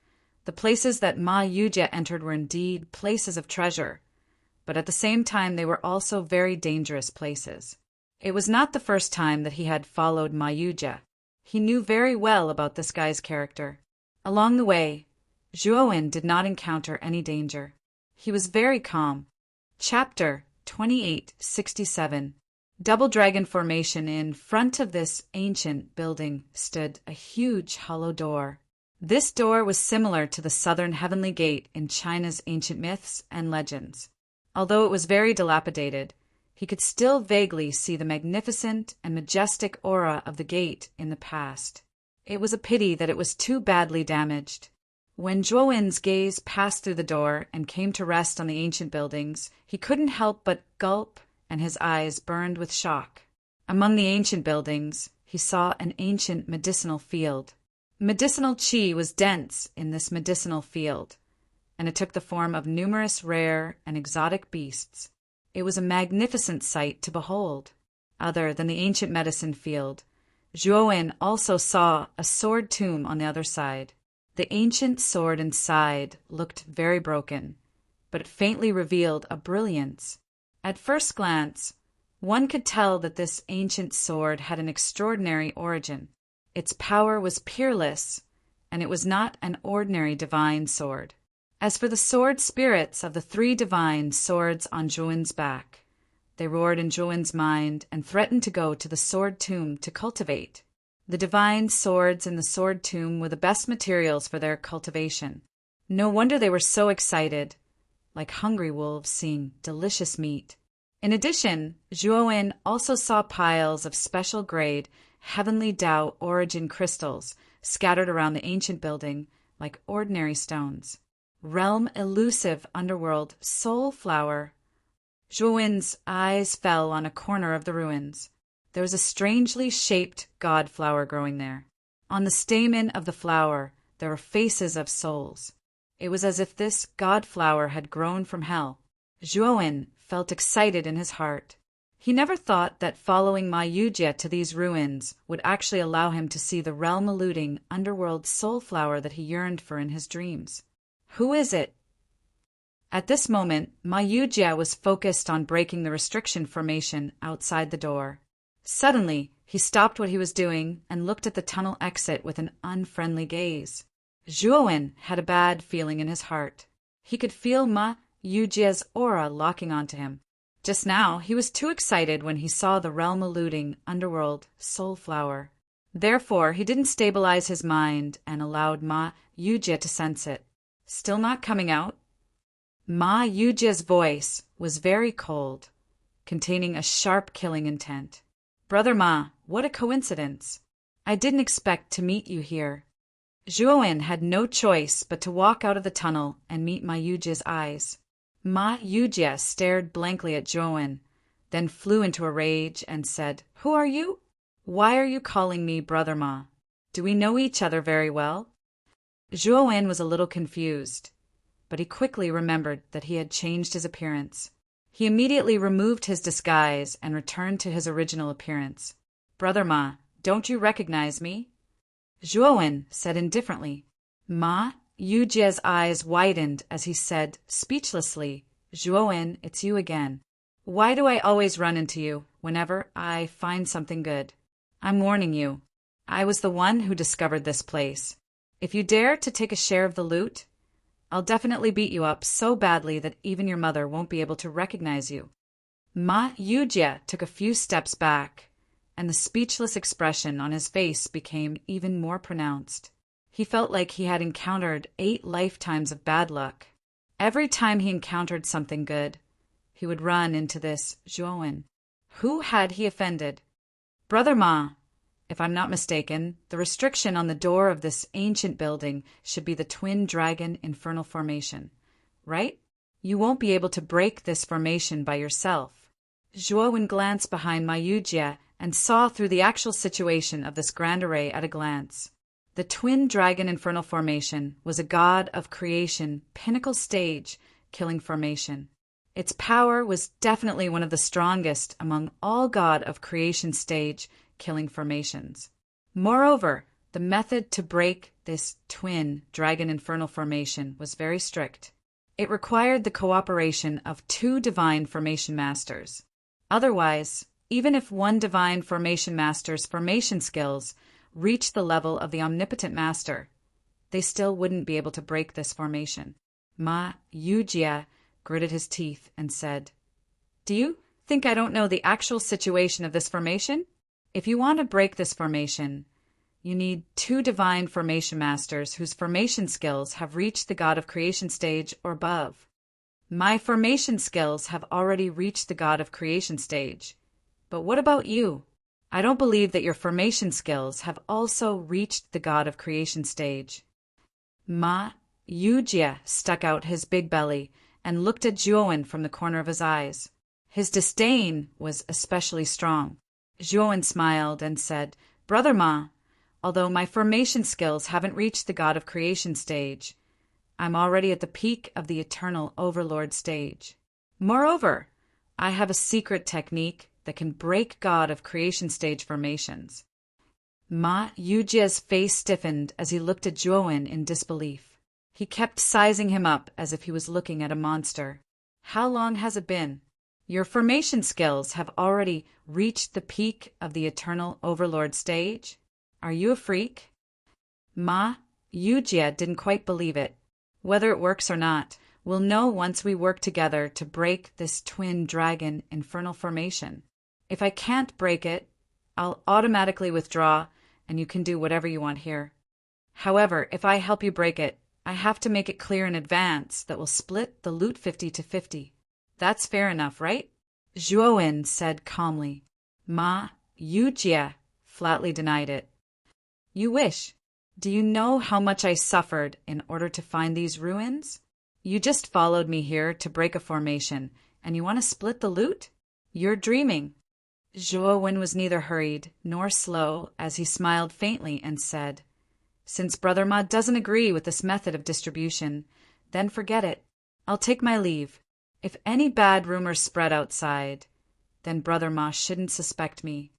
the places that Ma Yujie entered were indeed places of treasure, but at the same time they were also very dangerous places. It was not the first time that he had followed Ma Yujie. He knew very well about this guy's character. Along the way, Zhuowen did not encounter any danger. He was very calm. Chapter 2867. Double Dragon Formation. In front of this ancient building stood a huge hollow door. This door was similar to the southern heavenly gate in China's ancient myths and legends. Although it was very dilapidated, he could still vaguely see the magnificent and majestic aura of the gate in the past. It was a pity that it was too badly damaged. When Zhuowen's gaze passed through the door and came to rest on the ancient buildings, he couldn't help but gulp, and his eyes burned with shock. Among the ancient buildings, he saw an ancient medicinal field. Medicinal qi was dense in this medicinal field, and it took the form of numerous rare and exotic beasts. It was a magnificent sight to behold. Other than the ancient medicine field, Zhuowen also saw a sword tomb on the other side. The ancient sword inside looked very broken, but it faintly revealed a brilliance. At first glance, one could tell that this ancient sword had an extraordinary origin. Its power was peerless, and it was not an ordinary divine sword. As for the sword spirits of the three divine swords on Zhuowen's back, they roared in Zhuowen's mind and threatened to go to the sword tomb to cultivate. The divine swords in the sword tomb were the best materials for their cultivation. No wonder they were so excited, like hungry wolves seeing delicious meat. In addition, Zhuowen also saw piles of special grade heavenly Tao origin crystals scattered around the ancient building like ordinary stones. Realm elusive underworld soul flower. Zhuowen's eyes fell on a corner of the ruins. There was a strangely shaped god flower growing there. On the stamen of the flower, there were faces of souls. It was as if this god flower had grown from hell. Zhuowen felt excited in his heart. He never thought that following Ma Yujie to these ruins would actually allow him to see the realm-eluding underworld soul flower that he yearned for in his dreams. Who is it? At this moment, Ma Yujie was focused on breaking the restriction formation outside the door. Suddenly, he stopped what he was doing and looked at the tunnel exit with an unfriendly gaze. Zhuowen had a bad feeling in his heart. He could feel Ma Yujie's aura locking onto him. Just now, he was too excited when he saw the realm-eluding underworld soul flower. Therefore, he didn't stabilize his mind and allowed Ma Yujie to sense it. Still not coming out? Ma Yujie's voice was very cold, containing a sharp killing intent. Brother Ma, what a coincidence. I didn't expect to meet you here. Zhuowen had no choice but to walk out of the tunnel and meet Ma Yujie's eyes. Ma Yujie stared blankly at Zhuowen, then flew into a rage and said, "Who are you? Why are you calling me Brother Ma? Do we know each other very well?" Zhuowen was a little confused, but he quickly remembered that he had changed his appearance. He immediately removed his disguise and returned to his original appearance. "Brother Ma, don't you recognize me?" Zhuowen said indifferently. Ma Yujie's eyes widened as he said speechlessly, "Zhuowen, it's you again. Why do I always run into you whenever I find something good? I'm warning you. I was the one who discovered this place. If you dare to take a share of the loot, I'll definitely beat you up so badly that even your mother won't be able to recognize you. Ma Yujie took a few steps back, and the speechless expression on his face became even more pronounced. He felt like he had encountered 8 lifetimes of bad luck. Every time he encountered something good, he would run into this Zhuowen. Who had he offended? Brother Ma, if I'm not mistaken, the restriction on the door of this ancient building should be the Twin Dragon Infernal Formation, right? You won't be able to break this formation by yourself. Zhuowen glanced behind Ma Yujie and saw through the actual situation of this grand array at a glance. The Twin Dragon Infernal Formation was a god of creation, pinnacle stage, killing formation. Its power was definitely one of the strongest among all god of creation stage, killing formations. Moreover, the method to break this Twin Dragon Infernal Formation was very strict. It required the cooperation of 2 divine formation masters. Otherwise, even if one divine formation master's formation skills reached the level of the omnipotent master, they still wouldn't be able to break this formation. Ma Yujie gritted his teeth and said, "Do you think I don't know the actual situation of this formation? If you want to break this formation, you need 2 divine formation masters whose formation skills have reached the god of creation stage or above. My formation skills have already reached the god of creation stage. But what about you? I don't believe that your formation skills have also reached the god of creation stage." Ma Yujie stuck out his big belly and looked at Zhuowen from the corner of his eyes. His disdain was especially strong. Zhuowen smiled and said, "Brother Ma, although my formation skills haven't reached the god of creation stage, I'm already at the peak of the eternal overlord stage. Moreover, I have a secret technique that can break god of creation stage formations." Ma Yujie's face stiffened as he looked at Zhuowen in disbelief. He kept sizing him up as if he was looking at a monster. "How long has it been? Your formation skills have already reached the peak of the eternal overlord stage? Are you a freak?" Ma Yujie didn't quite believe it. "Whether it works or not, we'll know once we work together to break this Twin Dragon Infernal Formation. If I can't break it, I'll automatically withdraw and you can do whatever you want here. However, if I help you break it, I have to make it clear in advance that we'll split the loot 50-50. That's fair enough, right?" Zhuowen said calmly. Ma Yujie flatly denied it. "You wish. Do you know how much I suffered in order to find these ruins? You just followed me here to break a formation, and you want to split the loot? You're dreaming." Zhuowen was neither hurried nor slow as he smiled faintly and said, "Since Brother Ma doesn't agree with this method of distribution, then forget it. I'll take my leave. If any bad rumors spread outside, then Brother Ma shouldn't suspect me.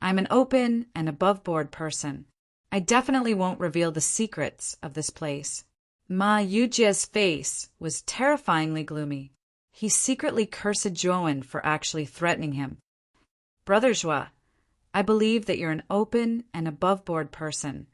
I'm an open and above-board person. I definitely won't reveal the secrets of this place." Ma Yujie's face was terrifyingly gloomy. He secretly cursed Zhuowen for actually threatening him. "Brother Zhua, I believe that you're an open and above-board person,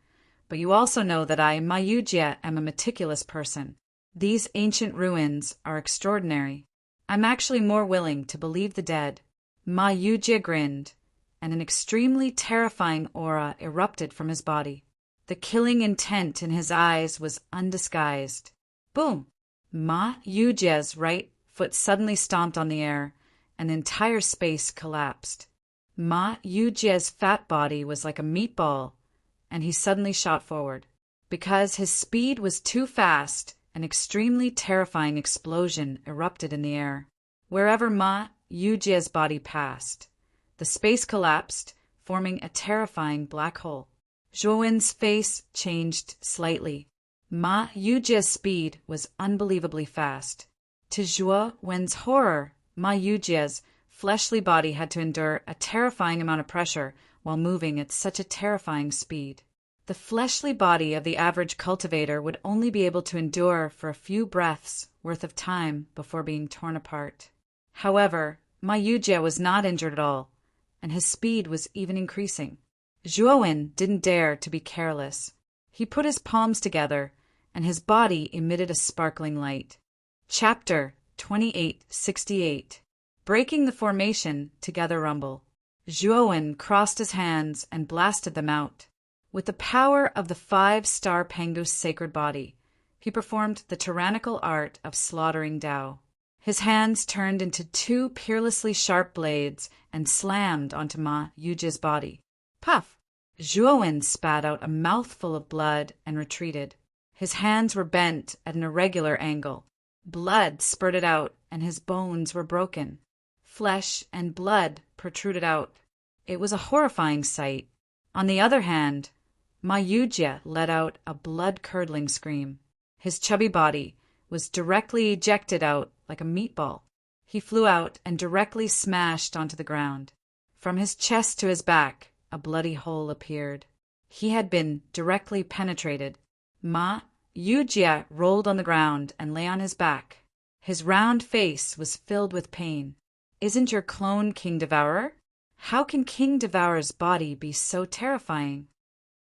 but you also know that I, Ma Yujie, am a meticulous person. These ancient ruins are extraordinary. I'm actually more willing to believe the dead." Ma Yujie grinned, and an extremely terrifying aura erupted from his body. The killing intent in his eyes was undisguised. Boom! Ma Yujie's right foot suddenly stomped on the air, and the entire space collapsed. Ma Yujie's fat body was like a meatball, and he suddenly shot forward. Because his speed was too fast, an extremely terrifying explosion erupted in the air. Wherever Ma Yujie's body passed, the space collapsed, forming a terrifying black hole. Zhuowen's face changed slightly. Ma Yujie's speed was unbelievably fast. To Zhuowen's horror, Ma Yujie's fleshly body had to endure a terrifying amount of pressure while moving at such a terrifying speed. The fleshly body of the average cultivator would only be able to endure for a few breaths worth of time before being torn apart. However, Ma Yujie was not injured at all, and his speed was even increasing. Zhuowen didn't dare to be careless. He put his palms together and his body emitted a sparkling light. Chapter 2868. Breaking the formation, together rumble. Zhuowen crossed his hands and blasted them out. With the power of the 5-star Pengu's sacred body, he performed the tyrannical art of slaughtering Tao. His hands turned into 2 peerlessly sharp blades and slammed onto Ma Yujie's body. Puff! Zhuowen spat out a mouthful of blood and retreated. His hands were bent at an irregular angle. Blood spurted out, and his bones were broken. Flesh and blood protruded out. It was a horrifying sight. On the other hand, Ma Yujie let out a blood-curdling scream. His chubby body was directly ejected out like a meatball. He flew out and directly smashed onto the ground. From his chest to his back, a bloody hole appeared. He had been directly penetrated. Ma Yujie rolled on the ground and lay on his back. His round face was filled with pain. "Isn't your clone King Devourer? How can King Devourer's body be so terrifying?"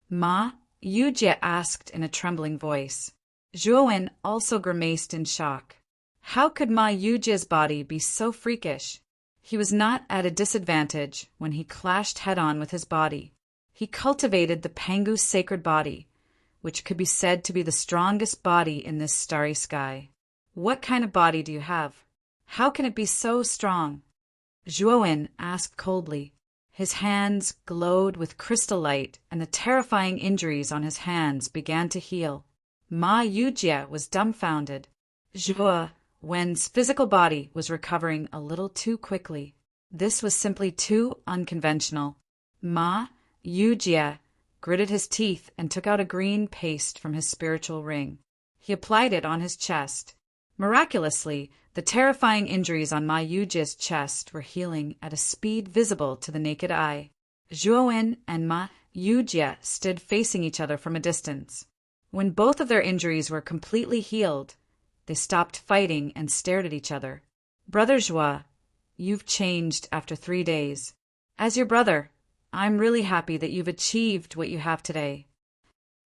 Ma Yujie asked in a trembling voice. Zhuowen also grimaced in shock. How could Ma Yujie's body be so freakish? He was not at a disadvantage when he clashed head-on with his body. He cultivated the Pengu's sacred body, which could be said to be the strongest body in this starry sky. "What kind of body do you have? How can it be so strong?" Zhuowen asked coldly. His hands glowed with crystal light, and the terrifying injuries on his hands began to heal. Ma Yujie was dumbfounded. Zhuowen's physical body was recovering a little too quickly. This was simply too unconventional. Ma Yujie gritted his teeth and took out a green paste from his spiritual ring. He applied it on his chest. Miraculously, the terrifying injuries on Ma Yujie's chest were healing at a speed visible to the naked eye. Zhuowen and Ma Yujie stood facing each other from a distance. When both of their injuries were completely healed, they stopped fighting and stared at each other. "Brother Zhuo, you've changed after 3 days. As your brother, I'm really happy that you've achieved what you have today."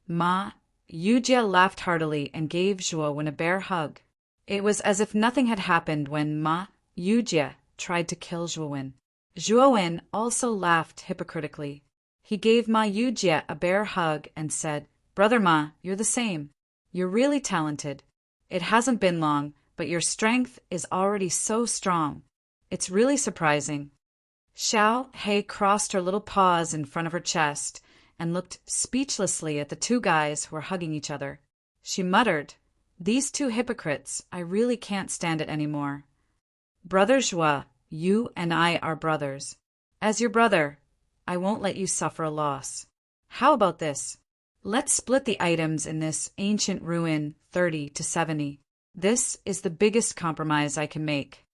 Ma Yujie laughed heartily and gave Zhuowen a bear hug. It was as if nothing had happened when Ma Yujie tried to kill Zhuowen. Zhuowen also laughed hypocritically. He gave Ma Yujie a bear hug and said, "Brother Ma, you're the same. You're really talented. It hasn't been long, but your strength is already so strong. It's really surprising." Xiao He crossed her little paws in front of her chest and looked speechlessly at the 2 guys who were hugging each other. She muttered, "These 2 hypocrites, I really can't stand it anymore. Brother Zhuo, you and I are brothers. As your brother, I won't let you suffer a loss. How about this? Let's split the items in this ancient ruin 30 to 70. This is the biggest compromise I can make.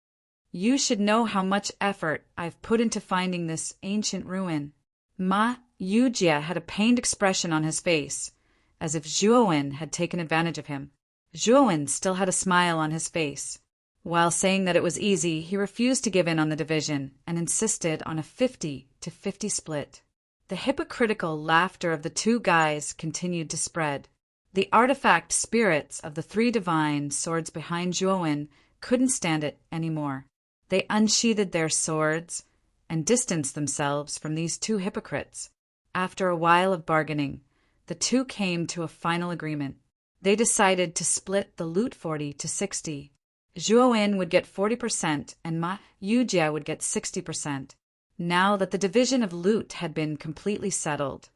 You should know how much effort I've put into finding this ancient ruin." Ma Yujie had a pained expression on his face, as if Zhuowen had taken advantage of him. Zhuowen still had a smile on his face. While saying that it was easy, he refused to give in on the division and insisted on a 50-50 split. The hypocritical laughter of the 2 guys continued to spread. The artifact spirits of the 3 divine swords behind Zhuowen couldn't stand it anymore. They unsheathed their swords and distanced themselves from these 2 hypocrites. After a while of bargaining, the 2 came to a final agreement. They decided to split the loot 40 to 60. Zhuowen would get 40% and Ma Yujie would get 60%. Now that the division of loot had been completely settled,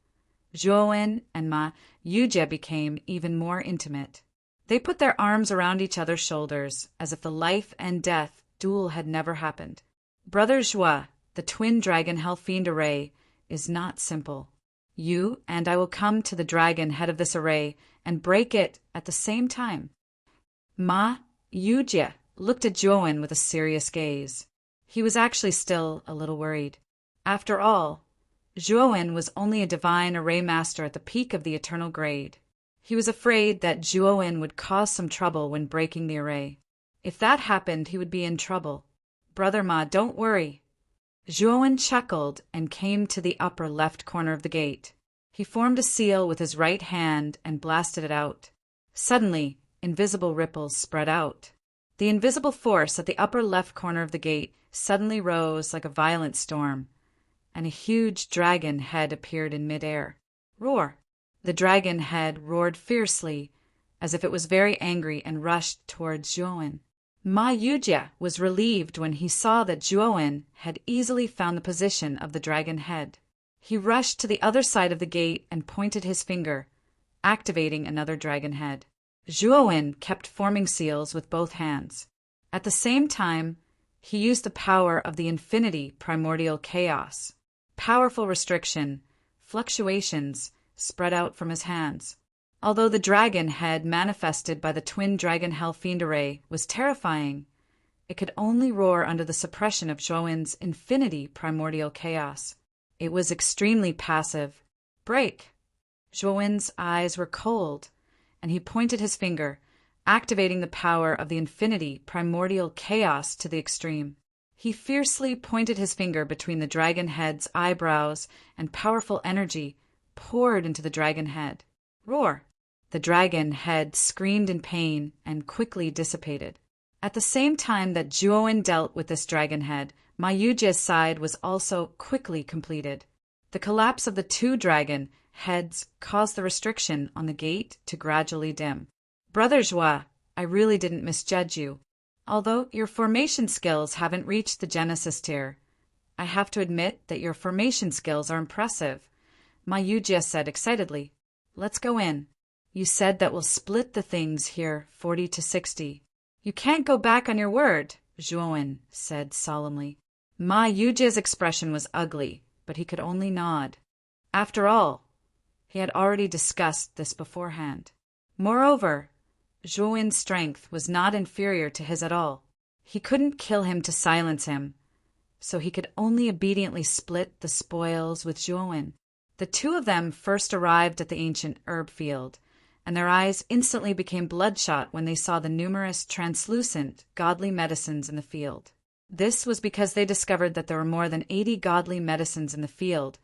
Zhuowen and Ma Yujie became even more intimate. They put their arms around each other's shoulders as if the life and death duel had never happened. "Brother Zhuo, the twin dragon hell-fiend array is not simple. You and I will come to the dragon head of this array and break it at the same time." Ma Yujie looked at Zhuowen with a serious gaze. He was actually still a little worried. After all, Zhuowen was only a divine array master at the peak of the eternal grade. He was afraid that Zhuowen would cause some trouble when breaking the array. If that happened, he would be in trouble. "Brother Ma, don't worry." Zhuowen chuckled and came to the upper left corner of the gate. He formed a seal with his right hand and blasted it out. Suddenly, invisible ripples spread out. The invisible force at the upper left corner of the gate suddenly rose like a violent storm, and a huge dragon head appeared in midair. Roar! The dragon head roared fiercely, as if it was very angry, and rushed towards Zhuowen. Ma Yujie was relieved when he saw that Zhuowen had easily found the position of the dragon head. He rushed to the other side of the gate and pointed his finger, activating another dragon head. Zhuowen kept forming seals with both hands. At the same time, he used the power of the infinity primordial chaos. Powerful restriction, fluctuations, spread out from his hands. Although the dragon head manifested by the twin dragon hell fiend array was terrifying, it could only roar under the suppression of Zhuowen's infinity primordial chaos. It was extremely passive. Break! Zhuowen's eyes were cold, and he pointed his finger, activating the power of the infinity primordial chaos to the extreme. He fiercely pointed his finger between the dragon head's eyebrows, and powerful energy poured into the dragon head. Roar! The dragon head screamed in pain and quickly dissipated. At the same time that Zhuowen dealt with this dragon head, Ma Yujie's side was also quickly completed. The collapse of the two dragon heads caused the restriction on the gate to gradually dim. Brother Zhua, I really didn't misjudge you. Although your formation skills haven't reached the Genesis tier, I have to admit that your formation skills are impressive, Ma Yujie said excitedly. Let's go in. You said that we'll split the things here 40-60. You can't go back on your word, Zhuowen said solemnly. Ma Yujie's expression was ugly, but he could only nod. After all, he had already discussed this beforehand. Moreover, Zhuowen's strength was not inferior to his at all. He couldn't kill him to silence him, so he could only obediently split the spoils with Zhuowen. The two of them first arrived at the ancient herb field, and their eyes instantly became bloodshot when they saw the numerous translucent, godly medicines in the field. This was because they discovered that there were more than 80 godly medicines in the field,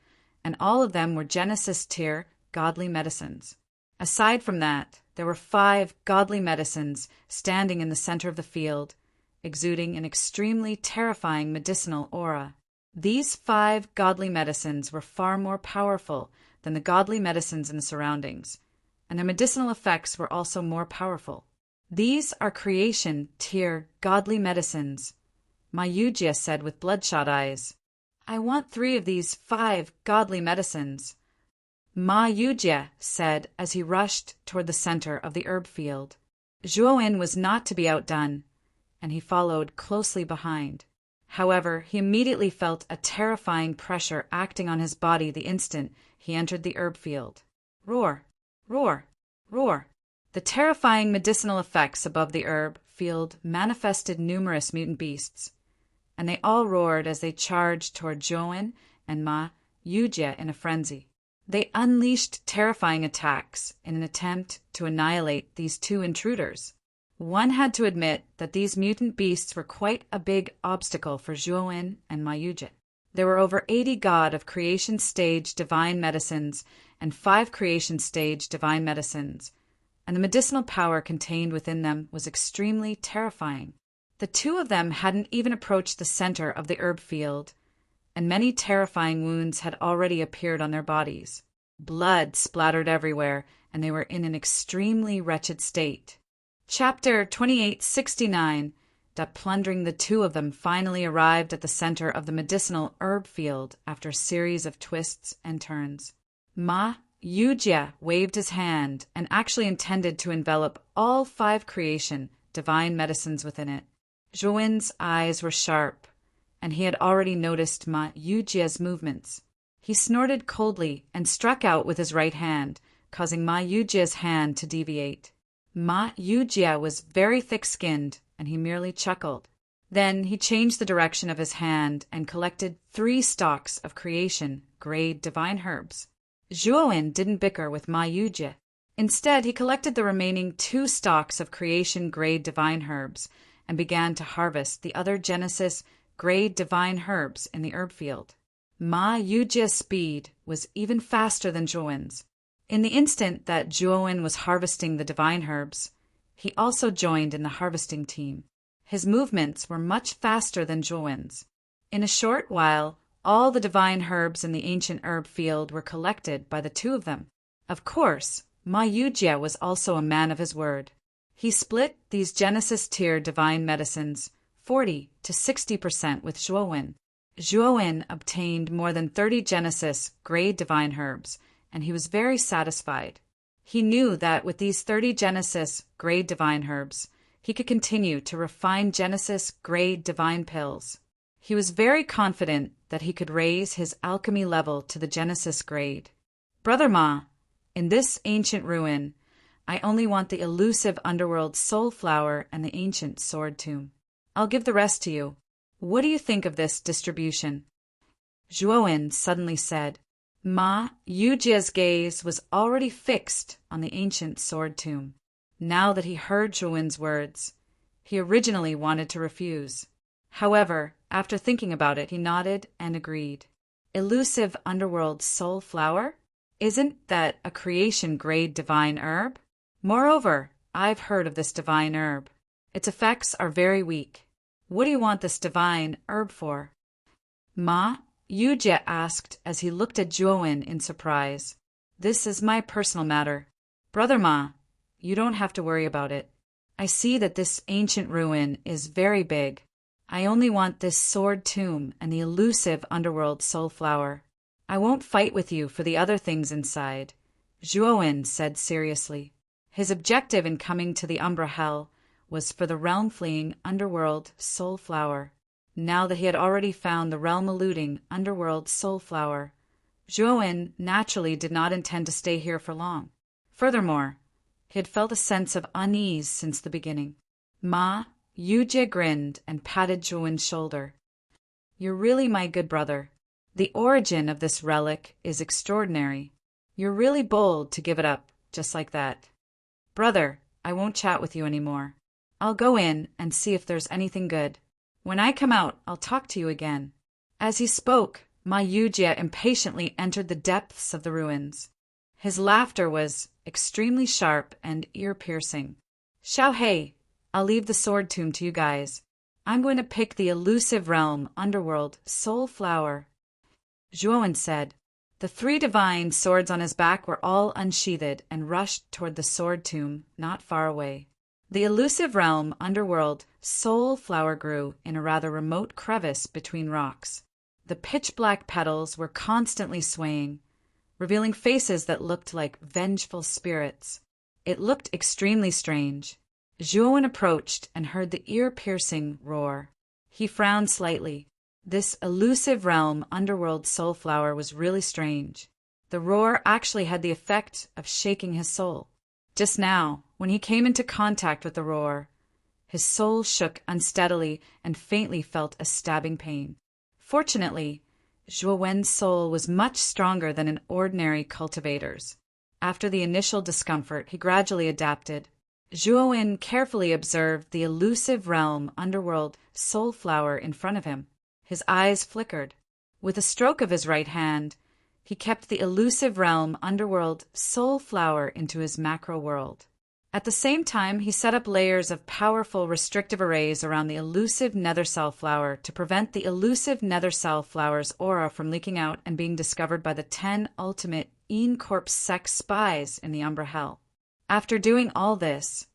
and all of them were Genesis tier godly medicines. Aside from that, there were 5 godly medicines standing in the center of the field, exuding an extremely terrifying medicinal aura. These 5 godly medicines were far more powerful than the godly medicines in the surroundings, and their medicinal effects were also more powerful. These are creation tier godly medicines, Ma Yujie said with bloodshot eyes. I want 3 of these 5 godly medicines, Ma Yujie said as he rushed toward the center of the herb field. Zhuowen was not to be outdone, and he followed closely behind. However, he immediately felt a terrifying pressure acting on his body the instant he entered the herb field. Roar! Roar! Roar! The terrifying medicinal effects above the herb field manifested numerous mutant beasts, and they all roared as they charged toward Zhuowen and Ma Yujie in a frenzy. They unleashed terrifying attacks in an attempt to annihilate these 2 intruders. One had to admit that these mutant beasts were quite a big obstacle for Zhuowen and Ma Yujie. There were over 80 God of Creation Stage Divine Medicines and 5 Creation Stage Divine Medicines, and the medicinal power contained within them was extremely terrifying. The 2 of them hadn't even approached the center of the herb field, and many terrifying wounds had already appeared on their bodies. Blood splattered everywhere, and they were in an extremely wretched state. Chapter 2869. That plundering the 2 of them finally arrived at the center of the medicinal herb field after a series of twists and turns. Ma Yujie waved his hand and actually intended to envelop all 5 creation divine medicines within it. Zhuowen's eyes were sharp, and he had already noticed Ma Yujie's movements. He snorted coldly and struck out with his right hand, causing Ma Yujie's hand to deviate. Ma Yujie was very thick-skinned, and he merely chuckled. Then he changed the direction of his hand and collected 3 stalks of creation grade divine herbs. Zhuowen didn't bicker with Ma Yujie. Instead, he collected the remaining 2 stalks of creation grade divine herbs and began to harvest the other Genesis grade divine herbs in the herb field. Ma Yujie's speed was even faster than Zhuowen's. In the instant that Zhuowen was harvesting the divine herbs, he also joined in the harvesting team. His movements were much faster than Zhuowen's. In a short while, all the divine herbs in the ancient herb field were collected by the two of them. Of course, Ma Yujie was also a man of his word. He split these Genesis-tier divine medicines 40 to 60% with Zhuowen. Zhuowen obtained more than 30 Genesis-grade divine herbs, and he was very satisfied. He knew that with these 30 Genesis-grade divine herbs, he could continue to refine Genesis-grade divine pills. He was very confident that he could raise his alchemy level to the Genesis grade. Brother Ma, in this ancient ruin, I only want the elusive underworld soul flower and the ancient sword tomb. I'll give the rest to you. What do you think of this distribution? Zhuowen suddenly said. Ma Yujie's gaze was already fixed on the ancient sword tomb. Now that he heard Zhuowen's words, he originally wanted to refuse. However, after thinking about it, he nodded and agreed. Elusive underworld soul flower? Isn't that a creation-grade divine herb? Moreover, I've heard of this divine herb. Its effects are very weak. What do you want this divine herb for? Ma Yujie asked as he looked at Zhuowen in surprise. This is my personal matter. Brother Ma, you don't have to worry about it. I see that this ancient ruin is very big. I only want this sword tomb and the elusive underworld soul flower. I won't fight with you for the other things inside, Zhuowen said seriously. His objective in coming to the Umbra Hell was for the realm-fleeing underworld soul flower. Now that he had already found the realm-eluding underworld soul flower, Zhuowen naturally did not intend to stay here for long. Furthermore, he had felt a sense of unease since the beginning. Ma Yujie grinned and patted Zhuowen's shoulder. You're really my good brother. The origin of this relic is extraordinary. You're really bold to give it up just like that. Brother, I won't chat with you anymore. I'll go in and see if there's anything good. When I come out, I'll talk to you again. As he spoke, Ma Yujie impatiently entered the depths of the ruins. His laughter was extremely sharp and ear-piercing. Xiaohei, I'll leave the sword tomb to you guys. I'm going to pick the elusive realm underworld soul flower. Zhuowen said. The 3 divine swords on his back were all unsheathed and rushed toward the sword tomb not far away. The elusive realm underworld soul flower grew in a rather remote crevice between rocks. The pitch-black petals were constantly swaying, revealing faces that looked like vengeful spirits. It looked extremely strange. Zhuowen approached and heard the ear-piercing roar. He frowned slightly. This elusive realm underworld soul flower was really strange. The roar actually had the effect of shaking his soul. Just now, when he came into contact with the roar, his soul shook unsteadily and faintly felt a stabbing pain. Fortunately, Zhuowen's soul was much stronger than an ordinary cultivator's. After the initial discomfort, he gradually adapted. Zhuowen carefully observed the elusive realm underworld soul flower in front of him. His eyes flickered. With a stroke of his right hand, he kept the elusive realm underworld soul flower into his macro world. At the same time, he set up layers of powerful restrictive arrays around the elusive nether cell flower to prevent the elusive nether cell flower's aura from leaking out and being discovered by the 10 ultimate Corp sect spies in the Umbra Hell. After doing all this,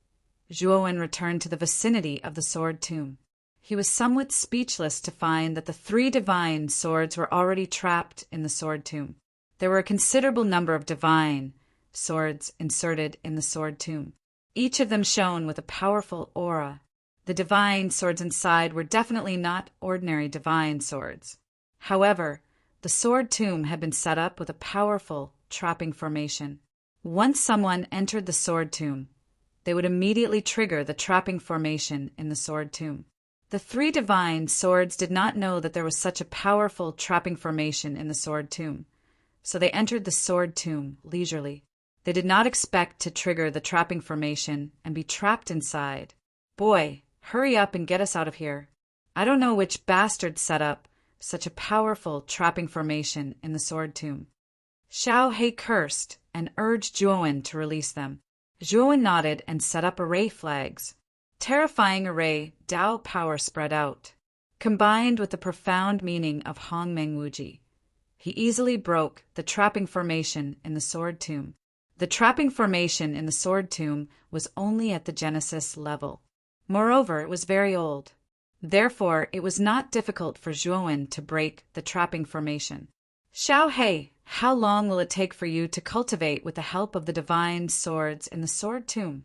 Zhuowen returned to the vicinity of the sword tomb. He was somewhat speechless to find that the 3 divine swords were already trapped in the sword tomb. There were a considerable number of divine swords inserted in the sword tomb. Each of them shone with a powerful aura. The divine swords inside were definitely not ordinary divine swords. However, the sword tomb had been set up with a powerful trapping formation. Once someone entered the sword tomb, they would immediately trigger the trapping formation in the sword tomb. The 3 divine swords did not know that there was such a powerful trapping formation in the sword tomb, so they entered the sword tomb leisurely. They did not expect to trigger the trapping formation and be trapped inside. Boy, hurry up and get us out of here. I don't know which bastard set up such a powerful trapping formation in the sword tomb. Xiaohei cursed and urged Zhuowen to release them. Zhuowen nodded and set up array flags. Terrifying array Dao power spread out. Combined with the profound meaning of Hongmeng Wuji, he easily broke the trapping formation in the sword tomb. The trapping formation in the sword tomb was only at the Genesis level. Moreover, it was very old. Therefore, it was not difficult for Zhuowen to break the trapping formation. Xiao He, how long will it take for you to cultivate with the help of the divine swords in the sword tomb?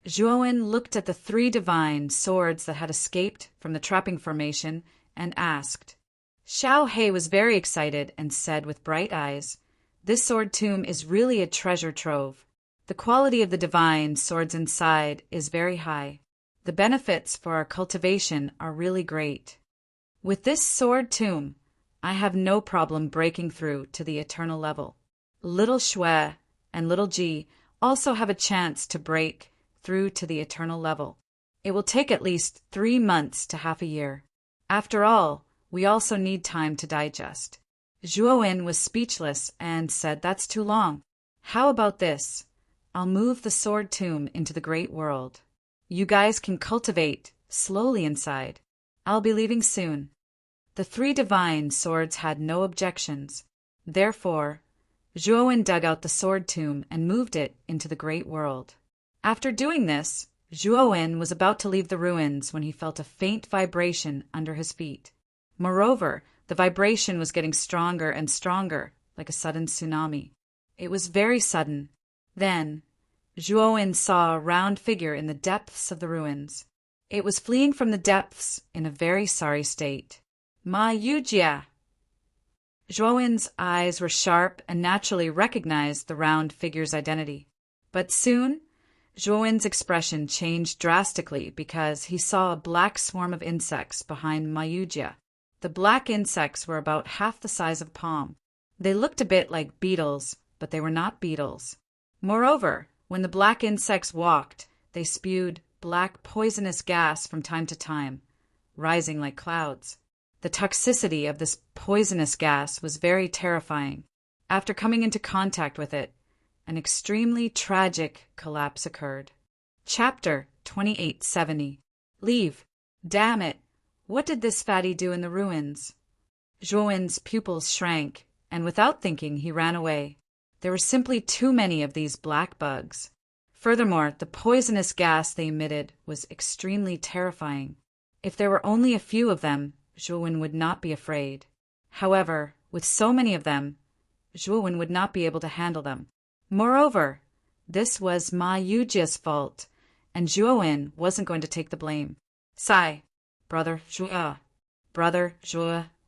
Zhuowen looked at the 3 divine swords that had escaped from the trapping formation and asked. Xiao He was very excited and said with bright eyes, "This sword tomb is really a treasure trove. The quality of the divine swords inside is very high. The benefits for our cultivation are really great. With this sword tomb, I have no problem breaking through to the eternal level. Little Shui and Little Ji also have a chance to break through to the eternal level. It will take at least 3 months to half a year. After all, we also need time to digest." Zhuowen was speechless and said, "That's too long. How about this? I'll move the sword tomb into the great world. You guys can cultivate slowly inside. I'll be leaving soon." The 3 divine swords had no objections. Therefore, Zhuowen dug out the sword tomb and moved it into the great world. After doing this, Zhuowen was about to leave the ruins when he felt a faint vibration under his feet. Moreover, the vibration was getting stronger and stronger, like a sudden tsunami. It was very sudden. Then, Zhuowen saw a round figure in the depths of the ruins. It was fleeing from the depths in a very sorry state. "Ma Yujia!" Zhuowen's eyes were sharp and naturally recognized the round figure's identity. But soon, Zhuowen's expression changed drastically because he saw a black swarm of insects behind Ma Yujia. The black insects were about half the size of a palm. They looked a bit like beetles, but they were not beetles. Moreover, when the black insects walked, they spewed black poisonous gas from time to time, rising like clouds. The toxicity of this poisonous gas was very terrifying. After coming into contact with it, an extremely tragic collapse occurred. Chapter 2870. Leave. Damn it! What did this fatty do in the ruins? Zhuowen's pupils shrank, and without thinking he ran away. There were simply too many of these black bugs. Furthermore, the poisonous gas they emitted was extremely terrifying. If there were only a few of them, Zhuowen would not be afraid. However, with so many of them, Zhuowen would not be able to handle them. Moreover, this was Ma Yujia's fault, and Zhuowen wasn't going to take the blame. Sigh, Brother Zhuo.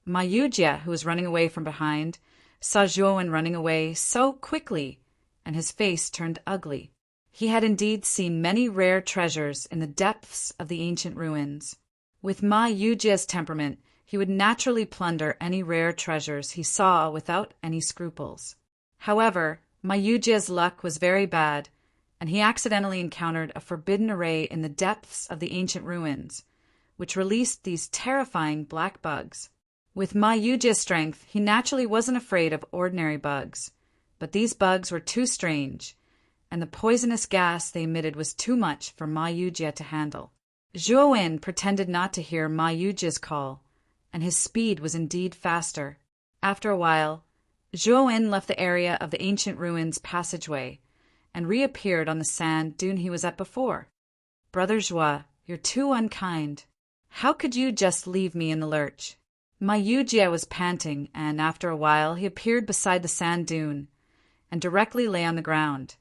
Ma Yujia, who was running away from behind, saw Zhuowen running away so quickly, and his face turned ugly. He had indeed seen many rare treasures in the depths of the ancient ruins. With Ma Yujia's temperament, he would naturally plunder any rare treasures he saw without any scruples. However, Ma Yujia's luck was very bad, and he accidentally encountered a forbidden array in the depths of the ancient ruins, which released these terrifying black bugs. With Ma Yujia's strength, he naturally wasn't afraid of ordinary bugs, but these bugs were too strange, and the poisonous gas they emitted was too much for Ma Yujia to handle. Zhuowen pretended not to hear Ma Yujia's call, and his speed was indeed faster. After a while, Zhuowen left the area of the ancient ruins passageway and reappeared on the sand dune he was at before. "Brother Zhuo, you're too unkind. How could you just leave me in the lurch?" Ma Yujia was panting, and after a while he appeared beside the sand dune and directly lay on the ground,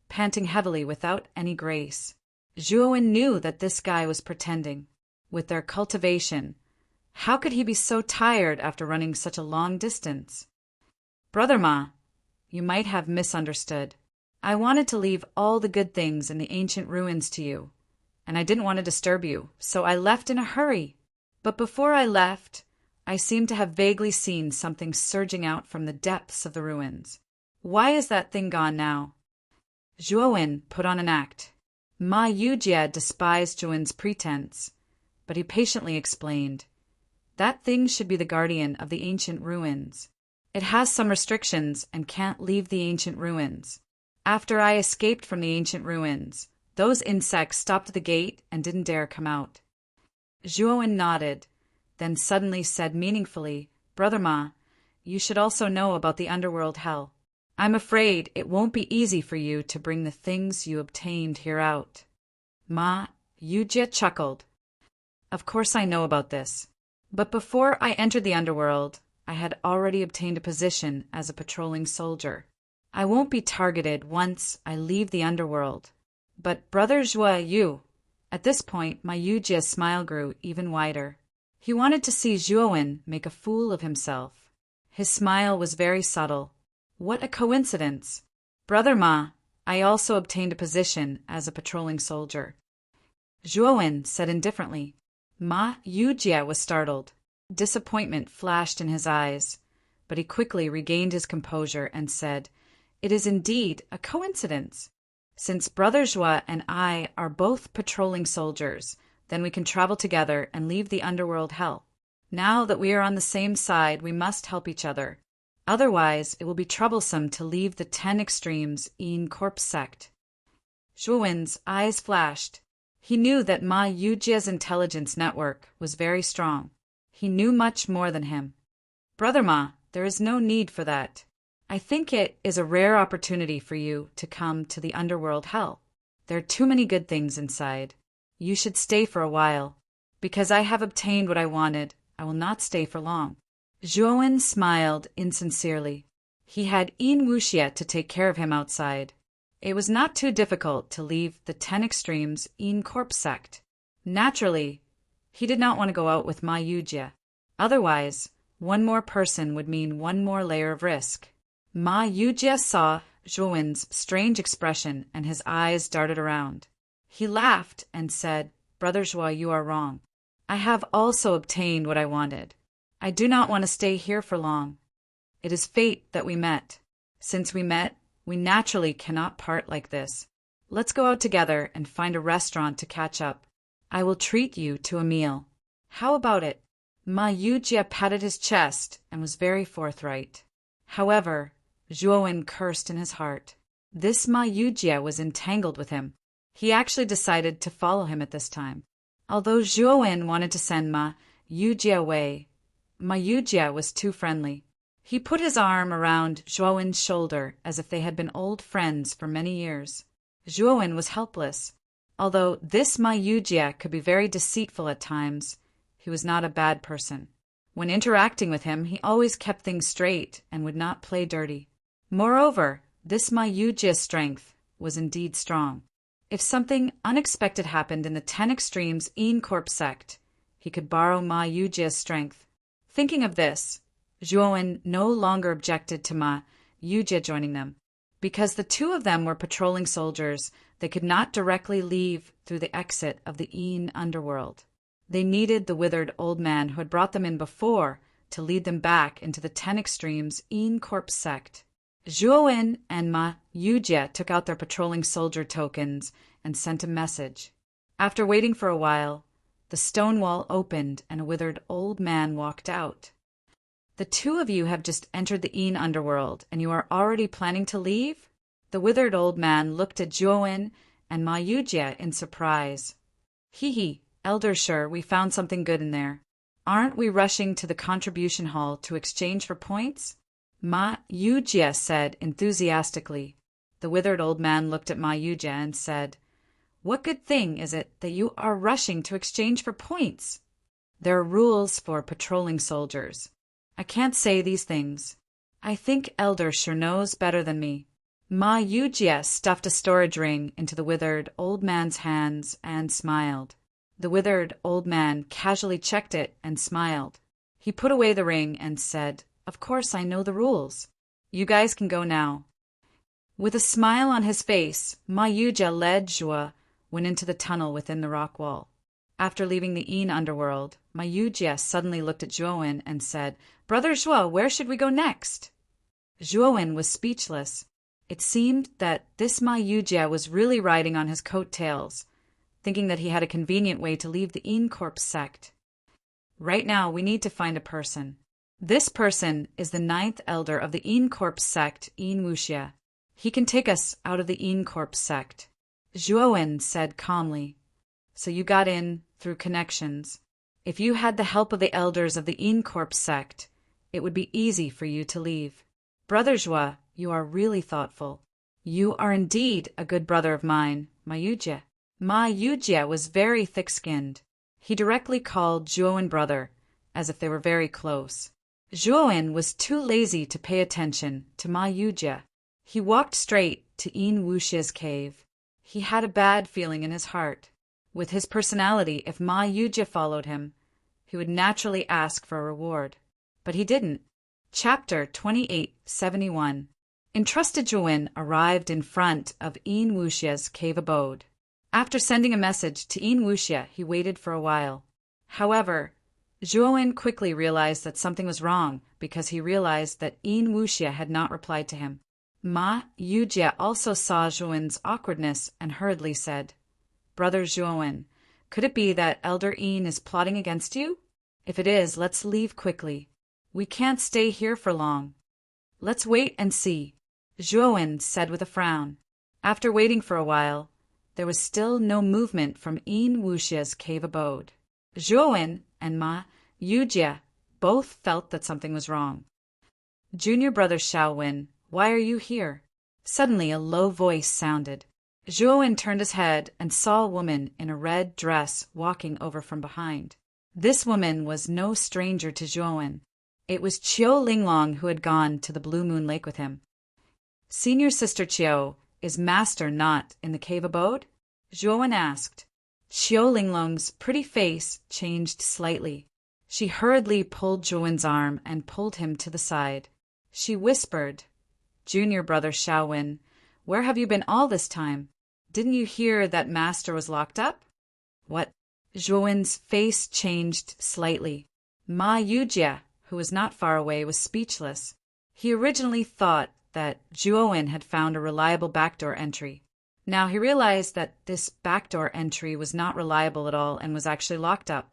panting heavily without any grace. Zhuowen knew that this guy was pretending. With their cultivation, how could he be so tired after running such a long distance? "Brother Ma, you might have misunderstood. I wanted to leave all the good things in the ancient ruins to you, and I didn't want to disturb you, so I left in a hurry. But before I left, I seemed to have vaguely seen something surging out from the depths of the ruins. Why is that thing gone now?" Zhuowen put on an act. Ma Yujia despised Zhuowen's pretense, but he patiently explained. That thing should be the guardian of the ancient ruins. It has some restrictions and can't leave the ancient ruins. After I escaped from the ancient ruins, those insects stopped the gate and didn't dare come out. Zhuowen nodded, then suddenly said meaningfully, Brother Ma, you should also know about the underworld hell. I'm afraid it won't be easy for you to bring the things you obtained here out. Ma Yujie chuckled. Of course I know about this. But before I entered the underworld, I had already obtained a position as a patrolling soldier. I won't be targeted once I leave the underworld. But Brother Zhuo Yu, at this point my Yujie's smile grew even wider. He wanted to see Zhuowen make a fool of himself. His smile was very subtle. What a coincidence! Brother Ma, I also obtained a position as a patrolling soldier. Zhuowen said indifferently. Ma Yujie was startled. Disappointment flashed in his eyes, but he quickly regained his composure and said, It is indeed a coincidence. Since Brother Zhuo and I are both patrolling soldiers, then we can travel together and leave the underworld hell. Now that we are on the same side, we must help each other. Otherwise, it will be troublesome to leave the 10 Extremes in Corpse sect. Zhuowen's eyes flashed. He knew that Ma Yujie's intelligence network was very strong. He knew much more than him. Brother Ma, there is no need for that. I think it is a rare opportunity for you to come to the underworld hell. There are too many good things inside. You should stay for a while. Because I have obtained what I wanted, I will not stay for long. Zhuowen smiled insincerely. He had Yin Wuxie to take care of him outside. It was not too difficult to leave the 10 Extremes in Corpse sect. Naturally, he did not want to go out with Ma Yujie. Otherwise, one more person would mean one more layer of risk. Ma Yujie saw Zhuowen's strange expression and his eyes darted around. He laughed and said, Brother Zhuo, you are wrong. I have also obtained what I wanted. I do not want to stay here for long. It is fate that we met. Since we met, we naturally cannot part like this. Let's go out together and find a restaurant to catch up. I will treat you to a meal. How about it? Ma Yujie patted his chest and was very forthright. However, Zhuowen cursed in his heart. This Ma Yujie was entangled with him. He actually decided to follow him at this time. Although Zhuowen wanted to send Ma Yujie away, Ma Yujie was too friendly. He put his arm around Zhuowen's shoulder as if they had been old friends for many years. Zhuowen was helpless. Although this Ma Yujie could be very deceitful at times, he was not a bad person. When interacting with him, he always kept things straight and would not play dirty. Moreover, this Ma Yujie's strength was indeed strong. If something unexpected happened in the 10 Extremes in Corpse sect, he could borrow Ma Yujie's strength. Thinking of this, Zhuowen no longer objected to Ma Yujie joining them. Because the two of them were patrolling soldiers, they could not directly leave through the exit of the Yin underworld. They needed the withered old man who had brought them in before to lead them back into the 10 Extremes in Corpse sect. Zhuowen and Ma Yujie took out their patrolling soldier tokens and sent a message. After waiting for a while, the stone wall opened and a withered old man walked out. The two of you have just entered the Yin underworld, and you are already planning to leave? The withered old man looked at Zhuowen and Ma Yujie in surprise. Hee, Elder Sure, we found something good in there. Aren't we rushing to the contribution hall to exchange for points? Ma Yujie said enthusiastically. The withered old man looked at Ma Yujie and said, What good thing is it that you are rushing to exchange for points? There are rules for patrolling soldiers. I can't say these things. I think Elder sure knows better than me. Ma Yujie stuffed a storage ring into the withered old man's hands and smiled. The withered old man casually checked it and smiled. He put away the ring and said, Of course I know the rules. You guys can go now. With a smile on his face, Ma Yujie led Zhuo went into the tunnel within the rock wall. After leaving the Yin underworld, Ma Yujie suddenly looked at Zhuowen and said, Brother Zhuo, where should we go next? Zhuowen was speechless. It seemed that this Ma Yujie was really riding on his coattails, thinking that he had a convenient way to leave the Yin Corpse sect. Right now, we need to find a person. This person is the ninth elder of the Een Corp sect, Een Wuxia. He can take us out of the Een Corp sect. Zhuowen said calmly. So you got in through connections. If you had the help of the elders of the Een Corp sect, it would be easy for you to leave. Brother Zhua, you are really thoughtful. You are indeed a good brother of mine, Ma Yujie. Ma Yujie was very thick-skinned. He directly called Zhuowen brother, as if they were very close. Zhuowen was too lazy to pay attention to Ma Yujie. He walked straight to Een Wuxia's cave. He had a bad feeling in his heart. With his personality, if Ma Yujie followed him, he would naturally ask for a reward. But he didn't. Chapter 2871. Entrusted Zhuowen arrived in front of Een Wuxia's cave abode. After sending a message to Een Wuxia, he waited for a while. However, Zhuowen quickly realized that something was wrong because he realized that Een Wuxia had not replied to him. Ma Yujie also saw Zhuowen's awkwardness and hurriedly said, Brother Zhuowen, could it be that Elder Een is plotting against you? If it is, let's leave quickly. We can't stay here for long. Let's wait and see, Zhuowen said with a frown. After waiting for a while, there was still no movement from Een Wuxia's cave abode. Zhuowen and Ma Yujie both felt that something was wrong. Junior brother Xiaowen, why are you here? Suddenly a low voice sounded. Zhuowen turned his head and saw a woman in a red dress walking over from behind. This woman was no stranger to Zhuowen. It was Qiu Linglong who had gone to the Blue Moon Lake with him. Senior sister Qiu, is master not in the cave abode? Zhuowen asked. Qiu Linglong's pretty face changed slightly. She hurriedly pulled Zhuowen's arm and pulled him to the side. She whispered, Junior brother Xiaowen, where have you been all this time? Didn't you hear that master was locked up? What? Zhuowen's face changed slightly. Ma Yujie, who was not far away, was speechless. He originally thought that Zhuowen had found a reliable backdoor entry. Now he realized that this backdoor entry was not reliable at all and was actually locked up.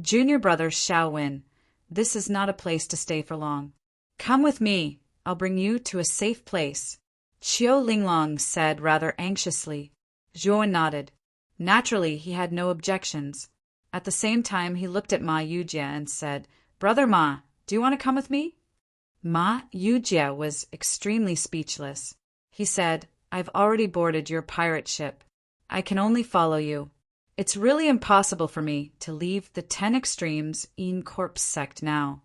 Junior brother Xiaowen, this is not a place to stay for long. Come with me. I'll bring you to a safe place, Qiu Linglong said rather anxiously. Zhuowen nodded. Naturally, he had no objections. At the same time, he looked at Ma Yujie and said, Brother Ma, do you want to come with me? Ma Yujie was extremely speechless. He said, I've already boarded your pirate ship. I can only follow you. It's really impossible for me to leave the 10 Extremes Een Corp sect now.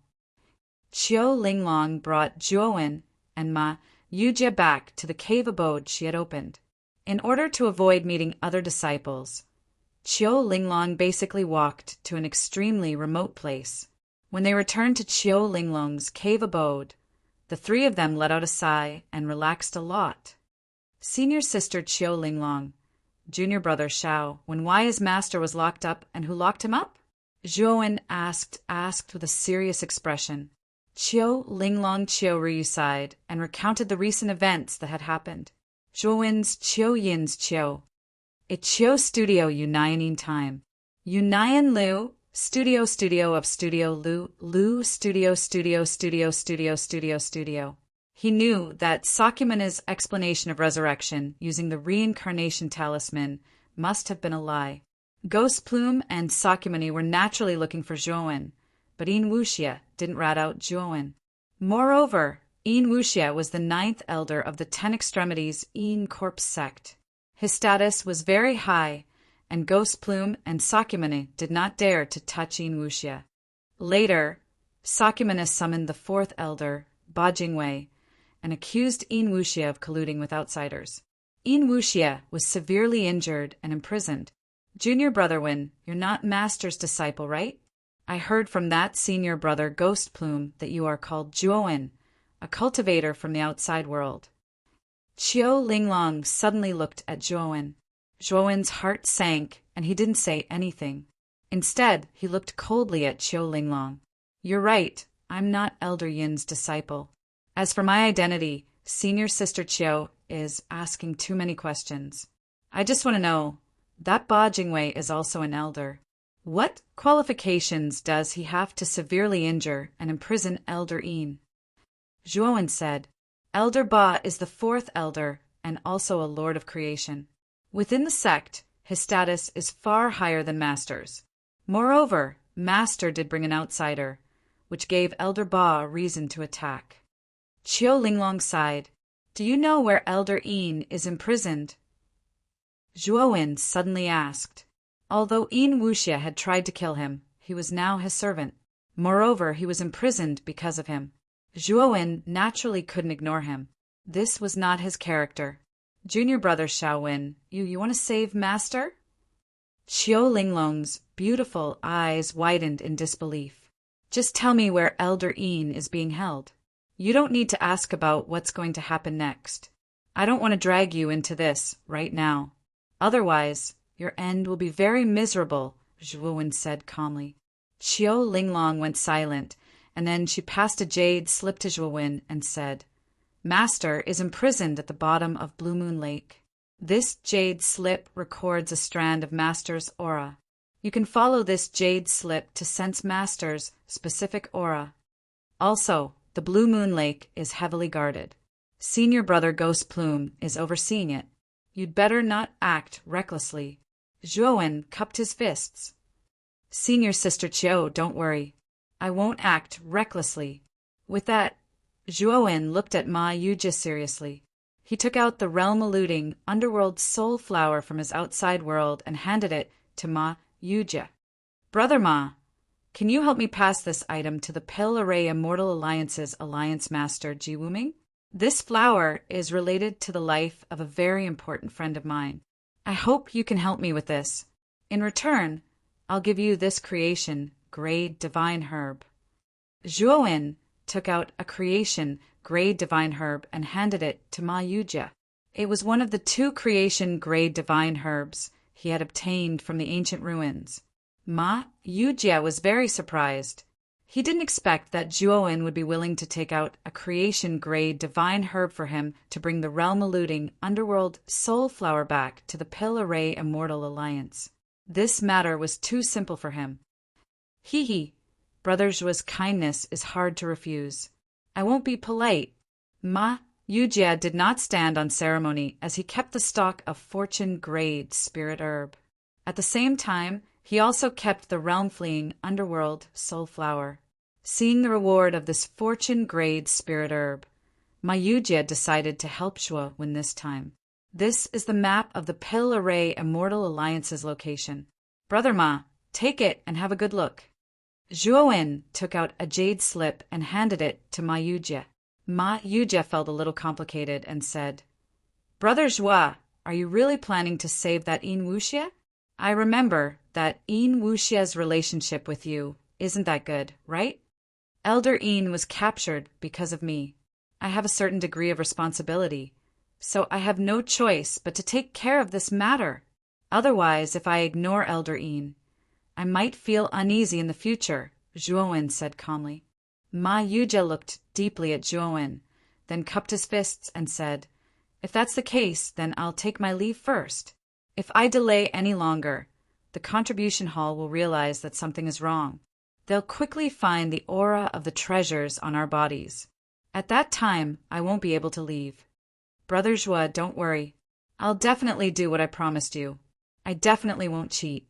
Qiu Linglong brought Zhuowen and Ma Yujie back to the cave abode she had opened. In order to avoid meeting other disciples, Qiu Linglong basically walked to an extremely remote place. When they returned to Qiu Linglong's cave abode, the three of them let out a sigh and relaxed a lot. Senior sister Qiu Linglong, junior brother Xiao, when why his master was locked up and who locked him up? Zhuowen asked with a serious expression. Qiu Linglong Qiu sighed and recounted the recent events that had happened. Zhuowen's Qiu Yin's Qiu. It Qiu studio Union time. Union Lu, studio of studio Lu studio. He knew that Sakyamana's explanation of resurrection using the reincarnation talisman must have been a lie. Ghost Plume and Sakyamuni were naturally looking for Zhuowen, but Een Wuxia didn't rat out Zhuowen. Moreover, Een Wuxia was the 9th elder of the 10 Extremities Een Corp sect. His status was very high, and Ghost Plume and Sakyamuni did not dare to touch Een Wuxia. Later, Sakyamuni summoned the 4th elder, Ba Jingwei, and accused Een Wuxia of colluding with outsiders. Een Wuxia was severely injured and imprisoned. Junior brother Wen, you're not master's disciple, right? I heard from that senior brother Ghost Plume that you are called Zhuowen, a cultivator from the outside world. Qiu Linglong suddenly looked at Zhuowen. Zhuowen's heart sank, and he didn't say anything. Instead, he looked coldly at Qiu Linglong. You're right, I'm not Elder Yin's disciple. As for my identity, senior sister Qiu is asking too many questions. I just want to know, that Ba Jingwei is also an elder. What qualifications does he have to severely injure and imprison Elder Een? Zhuowen said, Elder Ba is the fourth elder and also a lord of creation. Within the sect, his status is far higher than Master's. Moreover, Master did bring an outsider, which gave Elder Ba a reason to attack. Qiu Linglong sighed. Do you know where Elder Een is imprisoned? Zhuowen suddenly asked. Although Een Wuxia had tried to kill him, he was now his servant. Moreover, he was imprisoned because of him. Zhuowen naturally couldn't ignore him. This was not his character. Junior brother Xiaowen, you want to save Master? Qiu Linglong's beautiful eyes widened in disbelief. Just tell me where Elder Een is being held. You don't need to ask about what's going to happen next. I don't want to drag you into this right now. Otherwise, your end will be very miserable, Zhuowen said calmly. Qiu Linglong went silent, and then she passed a jade slip to Zhuowen and said, Master is imprisoned at the bottom of Blue Moon Lake. This jade slip records a strand of Master's aura. You can follow this jade slip to sense Master's specific aura. Also, the Blue Moon Lake is heavily guarded. Senior brother Ghost Plume is overseeing it. You'd better not act recklessly. Zhuowen cupped his fists. Senior sister Qiu, don't worry. I won't act recklessly. With that, Zhuowen looked at Ma Yujie seriously. He took out the realm-eluding underworld soul flower from his outside world and handed it to Ma Yujie. Brother Ma, can you help me pass this item to the Pill Array Immortal Alliance's Alliance Master Ji Wuming? This flower is related to the life of a very important friend of mine. I hope you can help me with this. In return, I'll give you this creation, Grade Divine Herb. Zhuowen took out a creation, Grade Divine Herb, and handed it to Ma Yujie. It was one of the 2 creation Grade Divine Herbs he had obtained from the ancient ruins. Ma Yujie was very surprised. He didn't expect that Zhuowen would be willing to take out a creation Grade Divine Herb for him to bring the realm-eluding underworld soul flower back to the Pill Array Immortal Alliance. This matter was too simple for him. Hee. Brother Zhuo's kindness is hard to refuse. I won't be polite. Ma Yujie did not stand on ceremony as he kept the stock of Fortune Grade Spirit Herb. At the same time, he also kept the realm-fleeing underworld soul flower. Seeing the reward of this Fortune Grade Spirit Herb, Ma Yujie decided to help Zhuo win this time. This is the map of the Pill Array Immortal Alliance's location. Brother Ma, take it and have a good look. Zhuowen took out a jade slip and handed it to Ma Yujie. Ma Yujie felt a little complicated and said, Brother Zhuo, are you really planning to save that Een Wuxia? I remember that Een Wuxia's relationship with you isn't that good, right? Elder Een was captured because of me. I have a certain degree of responsibility, so I have no choice but to take care of this matter. Otherwise, if I ignore Elder Een, I might feel uneasy in the future, Zhuowen said calmly. Ma Yujie looked deeply at Zhuowen, then cupped his fists and said, If that's the case, then I'll take my leave first. If I delay any longer, the contribution hall will realize that something is wrong. They'll quickly find the aura of the treasures on our bodies. At that time, I won't be able to leave. Brother Zhuo, don't worry. I'll definitely do what I promised you. I definitely won't cheat.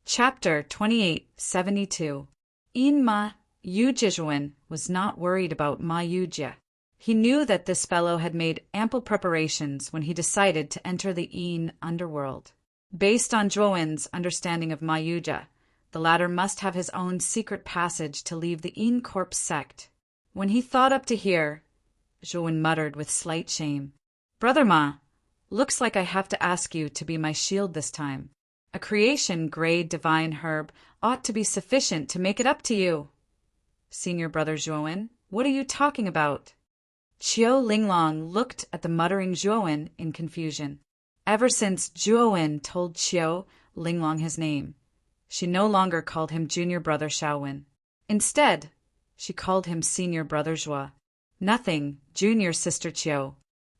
Chapter 2872. Ma Yujie was not worried about Ma Yujie. He knew that this fellow had made ample preparations when he decided to enter the Een underworld. Based on Zhuowen's understanding of Ma Yujie, the latter must have his own secret passage to leave the Een Corp sect. When he thought up to here, Zhuowen muttered with slight shame, Brother Ma, looks like I have to ask you to be my shield this time. A creation Grade Divine Herb ought to be sufficient to make it up to you. Senior brother Zhuowen, what are you talking about? Qiu Linglong looked at the muttering Zhuowen in confusion. Ever since Zhuowen told Qiu Linglong his name, she no longer called him junior brother Xiaowen. Instead, she called him senior brother Zhuo. Nothing, junior sister Qiu.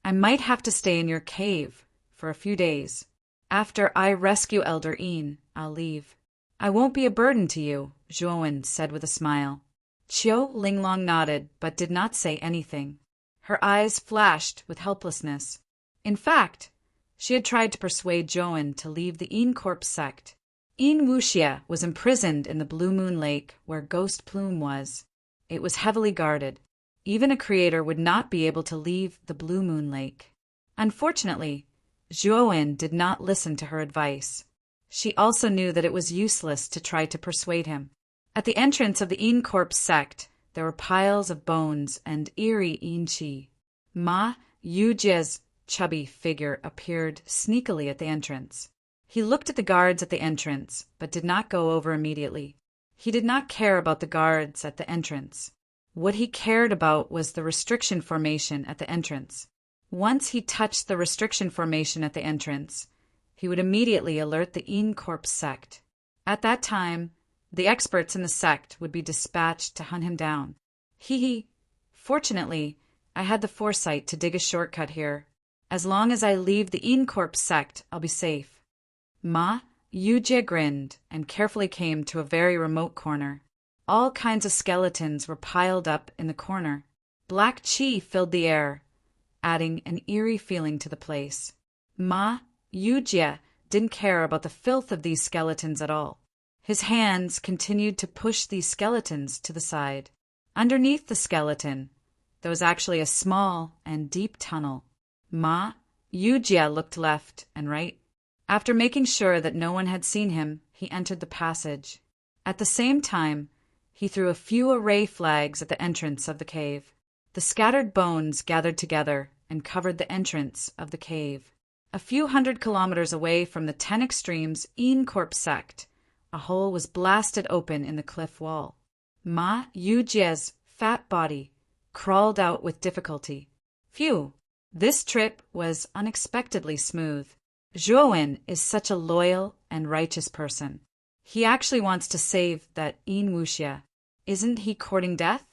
I might have to stay in your cave for a few days. After I rescue Elder Een, I'll leave. I won't be a burden to you, Zhuowen said with a smile. Qiu Linglong nodded but did not say anything. Her eyes flashed with helplessness. In fact, she had tried to persuade Zhuowen to leave the Yin Corp sect. Yin Wuxia was imprisoned in the Blue Moon Lake where Ghost Plume was. It was heavily guarded. Even a creator would not be able to leave the Blue Moon Lake. Unfortunately, Zhuowen did not listen to her advice. She also knew that it was useless to try to persuade him. At the entrance of the Yin Corp sect, there were piles of bones and eerie Yin Qi. Ma Yujie's chubby figure appeared sneakily at the entrance. He looked at the guards at the entrance, but did not go over immediately. He did not care about the guards at the entrance. What he cared about was the restriction formation at the entrance. Once he touched the restriction formation at the entrance, he would immediately alert the Yin Corp sect. At that time, the experts in the sect would be dispatched to hunt him down. Fortunately, I had the foresight to dig a shortcut here. As long as I leave the Yin Corp sect, I'll be safe. Ma Yujie grinned and carefully came to a very remote corner. All kinds of skeletons were piled up in the corner. Black qi filled the air, adding an eerie feeling to the place. Ma Yujie didn't care about the filth of these skeletons at all. His hands continued to push these skeletons to the side. Underneath the skeleton, there was actually a small and deep tunnel. Ma Yujie looked left and right. After making sure that no one had seen him, he entered the passage. At the same time, he threw a few array flags at the entrance of the cave. The scattered bones gathered together and covered the entrance of the cave. A few 100 kilometers away from the 10 Extremes Yin Corp sect, a hole was blasted open in the cliff wall. Ma Yujie's fat body crawled out with difficulty. Phew! This trip was unexpectedly smooth. Zhuowen is such a loyal and righteous person. He actually wants to save that Yin Wuxia. Isn't he courting death?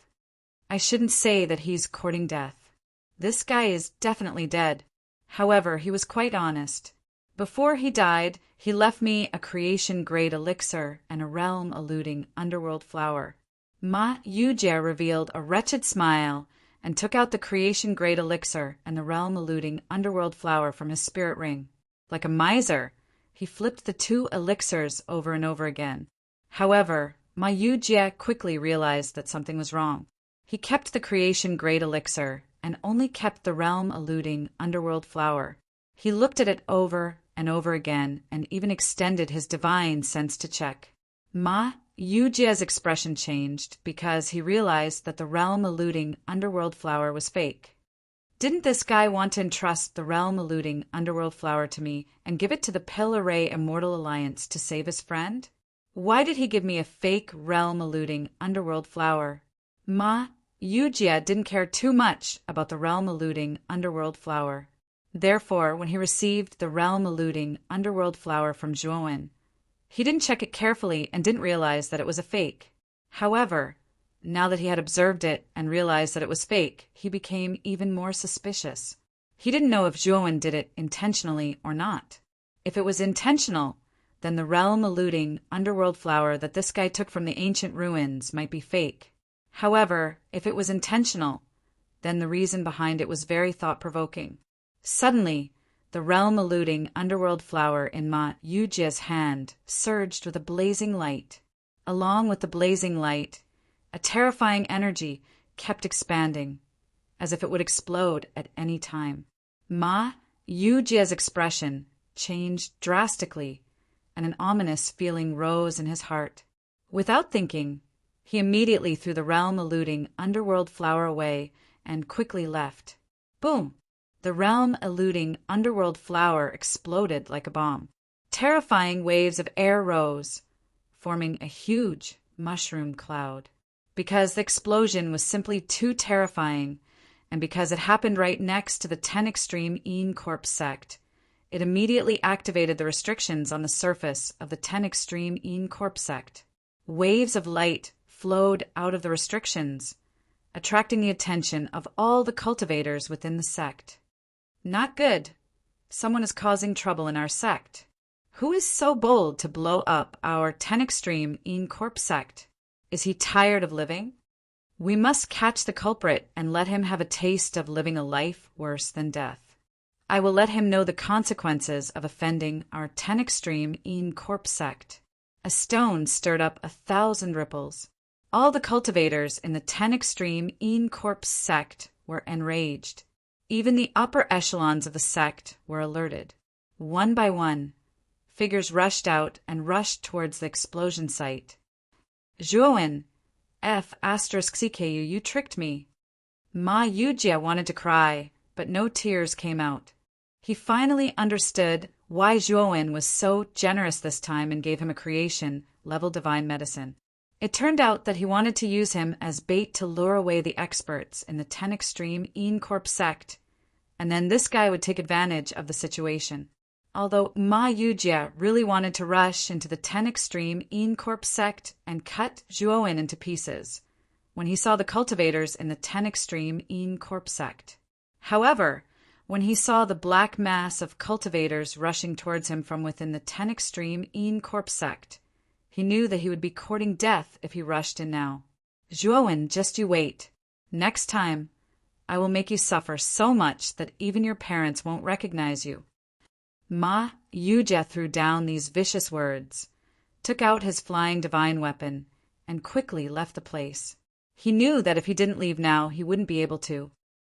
I shouldn't say that he's courting death. This guy is definitely dead. However, he was quite honest. Before he died, he left me a creation-grade elixir and a realm-eluding underworld flower. Ma Yujie revealed a wretched smile and took out the creation-grade elixir and the realm-eluding underworld flower from his spirit ring. Like a miser, he flipped the two elixirs over and over again. However, Ma Yujie quickly realized that something was wrong. He kept the creation-grade elixir and only kept the realm-eluding underworld flower. He looked at it over and over again and even extended his divine sense to check. Ma Yujie's expression changed because he realized that the realm-eluding underworld flower was fake. Didn't this guy want to entrust the realm-eluding underworld flower to me and give it to the Pill Array Immortal Alliance to save his friend? Why did he give me a fake realm-eluding underworld flower? Ma Yujie didn't care too much about the realm-eluding underworld flower. Therefore, when he received the realm-eluding underworld flower from Zhuowen, he didn't check it carefully and didn't realize that it was a fake. However, now that he had observed it and realized that it was fake, he became even more suspicious. He didn't know if Zhuowen did it intentionally or not. If it was intentional, then the realm-eluding underworld flower that this guy took from the ancient ruins might be fake. However, if it was intentional, then the reason behind it was very thought-provoking. Suddenly, the realm-eluding underworld flower in Ma Yujie's hand surged with a blazing light. Along with the blazing light, a terrifying energy kept expanding, as if it would explode at any time. Ma Yujie's expression changed drastically, and an ominous feeling rose in his heart. Without thinking, he immediately threw the realm-eluding underworld flower away and quickly left. Boom! The realm-eluding underworld flower exploded like a bomb. Terrifying waves of air rose, forming a huge mushroom cloud. Because the explosion was simply too terrifying, and because it happened right next to the 10 Extreme Yin Corp sect, it immediately activated the restrictions on the surface of the 10 Extreme Yin Corp sect. Waves of light flowed out of the restrictions, attracting the attention of all the cultivators within the sect. Not good. Someone is causing trouble in our sect. Who is so bold to blow up our 10 Extreme in Corp sect? Is he tired of living? We must catch the culprit and let him have a taste of living a life worse than death. I will let him know the consequences of offending our 10 Extreme in Corp sect. A stone stirred up 1,000 ripples. All the cultivators in the 10 Extreme in Corp sect were enraged. Even the upper echelons of the sect were alerted. One by one, figures rushed out and rushed towards the explosion site. Zhuowen, you tricked me. Ma Yujia wanted to cry, but no tears came out. He finally understood why Zhuowen was so generous this time and gave him a creation-level divine medicine. It turned out that he wanted to use him as bait to lure away the experts in the 10 Extreme in Corp sect, and then this guy would take advantage of the situation. Although Ma Yujia really wanted to rush into the 10 Extreme in Corp sect and cut Zhuowen into pieces when he saw the cultivators in the 10 Extreme in Corp sect. However, when he saw the black mass of cultivators rushing towards him from within the 10 Extreme in Corp sect, he knew that he would be courting death if he rushed in now. Zhuowen, just you wait. Next time, I will make you suffer so much that even your parents won't recognize you. Ma Yujia threw down these vicious words, took out his flying divine weapon, and quickly left the place. He knew that if he didn't leave now, he wouldn't be able to.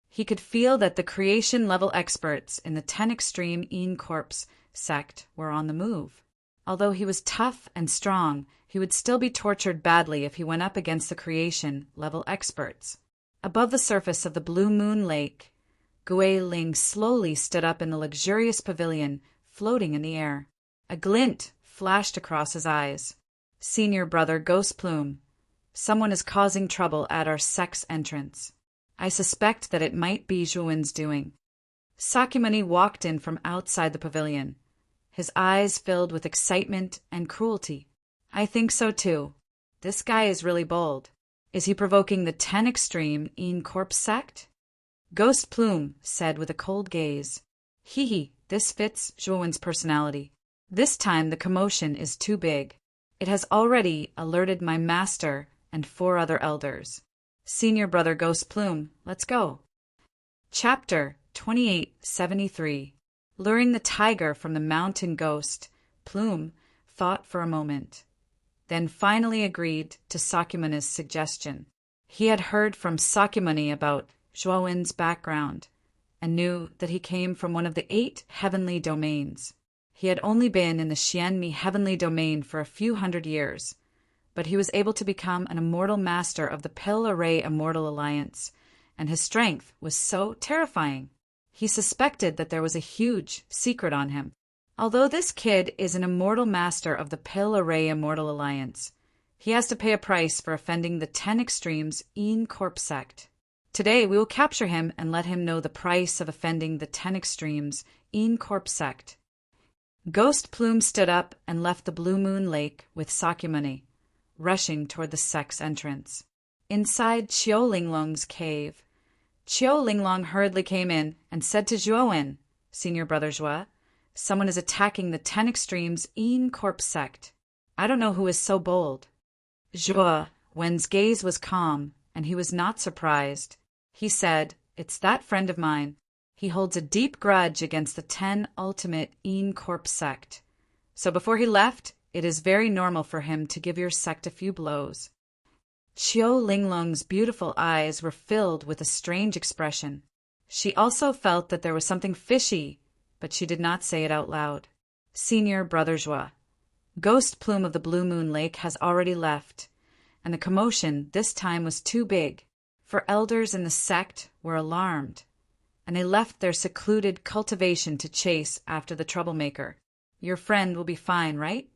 He could feel that the creation-level experts in the 10 Extreme in Corp sect were on the move. Although he was tough and strong, he would still be tortured badly if he went up against the creation-level experts. Above the surface of the Blue Moon Lake, Gui Ling slowly stood up in the luxurious pavilion, floating in the air. A glint flashed across his eyes. Senior brother Ghost Plume, someone is causing trouble at our sect's entrance. I suspect that it might be Zhuowen's doing. Sakyamuni walked in from outside the pavilion, his eyes filled with excitement and cruelty. I think so too. This guy is really bold. Is he provoking the 10 Extreme in Corp sect? Ghost Plume said with a cold gaze. Hee, this fits Zhuowen's personality. This time the commotion is too big. It has already alerted my master and 4 other elders. Senior brother Ghost Plume, let's go. Chapter 2873. Luring the tiger from the mountain ghost, Plume thought for a moment, then finally agreed to Sakyamuni's suggestion. He had heard from Sakyamuni about Zhuowen's background and knew that he came from one of the 8 heavenly domains. He had only been in the Xianmi heavenly domain for a few hundred years, but he was able to become an immortal master of the Pale Array Immortal Alliance, and his strength was so terrifying. He suspected that there was a huge secret on him. Although this kid is an immortal master of the Pale Array Immortal Alliance, he has to pay a price for offending the 10 Extremes in Corp sect. Today we will capture him and let him know the price of offending the 10 Extremes in Corp sect. Ghost Plume stood up and left the Blue Moon Lake with Sakyamuni, rushing toward the sect's entrance. Inside Qiu Linglong's cave, Qiu Linglong hurriedly came in and said to Zhuowen, Senior brother Zhua, someone is attacking the 10 Extremes in Corp sect. I don't know who is so bold. Zhuowen's gaze was calm, and he was not surprised. He said, it's that friend of mine. He holds a deep grudge against the 10 Ultimate in Corp sect. So before he left, it is very normal for him to give your sect a few blows. Qiu Linglong's beautiful eyes were filled with a strange expression. She also felt that there was something fishy, but she did not say it out loud. Senior brother Zhua, Ghost Plume of the Blue Moon Lake has already left, and the commotion this time was too big, for elders in the sect were alarmed, and they left their secluded cultivation to chase after the troublemaker. Your friend will be fine, right?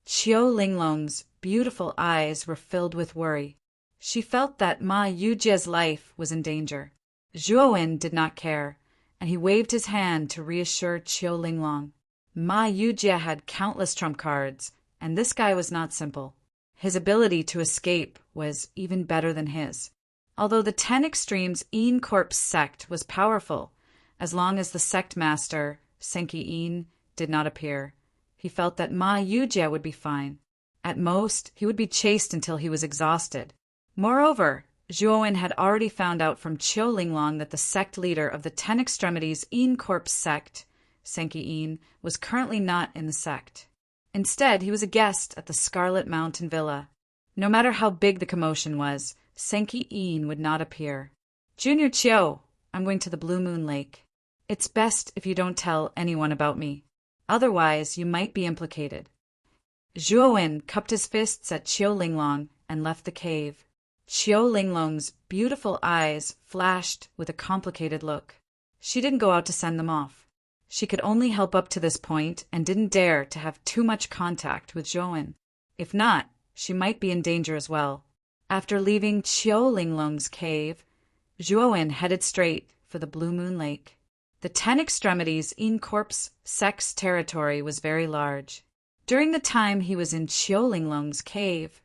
Qiu Linglong's beautiful eyes were filled with worry. She felt that Ma Yujia's life was in danger. Zhuowen did not care, and he waved his hand to reassure Qiu Linglong. Ma Yujia had countless trump cards, and this guy was not simple. His ability to escape was even better than his. Although the 10 Extremes in Corp sect was powerful, as long as the sect master, Senki In, did not appear, He felt that Ma Yujie would be fine. At most, he would be chased until he was exhausted. Moreover, Zhuowen had already found out from Qiu Linglong that the sect leader of the Ten Extremities Yin Corpse sect, Senki Yin, was currently not in the sect. Instead, he was a guest at the Scarlet Mountain Villa. No matter how big the commotion was, Senki Yin would not appear. Junior Qiu, I'm going to the Blue Moon Lake. It's best if you don't tell anyone about me. Otherwise, you might be implicated. Zhuowen cupped his fists at Qiu Linglong and left the cave. Qiu Linglong's beautiful eyes flashed with a complicated look. She didn't go out to send them off. She could only help up to this point and didn't dare to have too much contact with Zhuowen. If not, she might be in danger as well. After leaving Qiu Linglong's cave, Zhuowen headed straight for the Blue Moon Lake. The Ten Extremities Yin Corpse sect's territory was very large. During the time he was in Qiu Linglong's cave,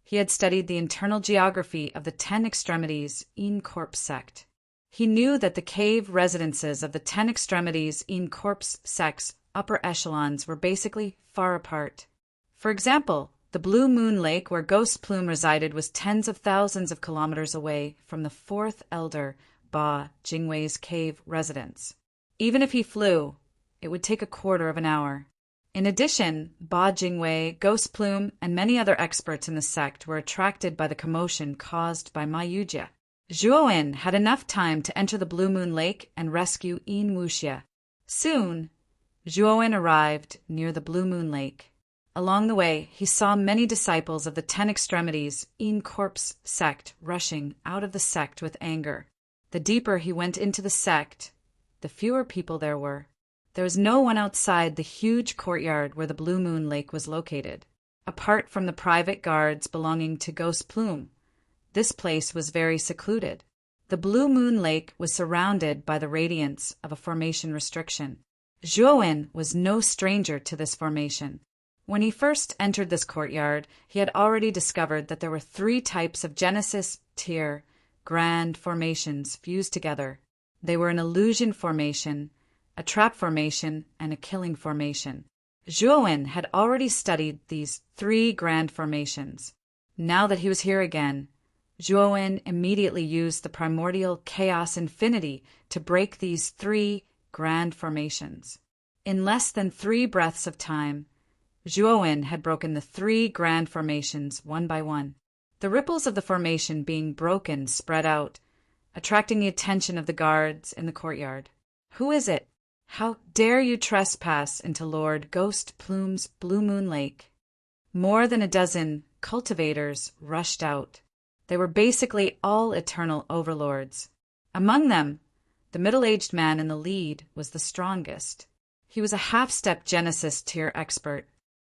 he had studied the internal geography of the Ten Extremities Yin Corpse sect. He knew that the cave residences of the Ten Extremities Yin Corpse sect's upper echelons were basically far apart. For example, the Blue Moon Lake where Ghost Plume resided was tens of thousands of kilometers away from the fourth elder, Ba Jingwei's cave residence. Even if he flew, it would take a quarter of an hour. In addition, Ba Jingwei, Ghost Plume, and many other experts in the sect were attracted by the commotion caused by Ma Yujie. Zhuowen had enough time to enter the Blue Moon Lake and rescue Yin Wuxie. Soon, Zhuowen arrived near the Blue Moon Lake. Along the way, he saw many disciples of the Ten Extremities Yin Corpse sect rushing out of the sect with anger. The deeper he went into the sect, the fewer people there were. There was no one outside the huge courtyard where the Blue Moon Lake was located. Apart from the private guards belonging to Ghost Plume, this place was very secluded. The Blue Moon Lake was surrounded by the radiance of a formation restriction. Zhuowen was no stranger to this formation. When he first entered this courtyard, he had already discovered that there were 3 types of Genesis tier grand formations fused together. They were an illusion formation, a trap formation, and a killing formation. Zhuowen had already studied these 3 grand formations. Now that he was here again, Zhuowen immediately used the primordial chaos infinity to break these 3 grand formations. In less than 3 breaths of time, Zhuowen had broken the 3 grand formations one by one. The ripples of the formation being broken spread out, attracting the attention of the guards in the courtyard. Who is it? How dare you trespass into Lord Ghost Plume's Blue Moon Lake? More than a dozen cultivators rushed out. They were basically all eternal overlords. Among them, the middle-aged man in the lead was the strongest. He was a half-step Genesis tier expert.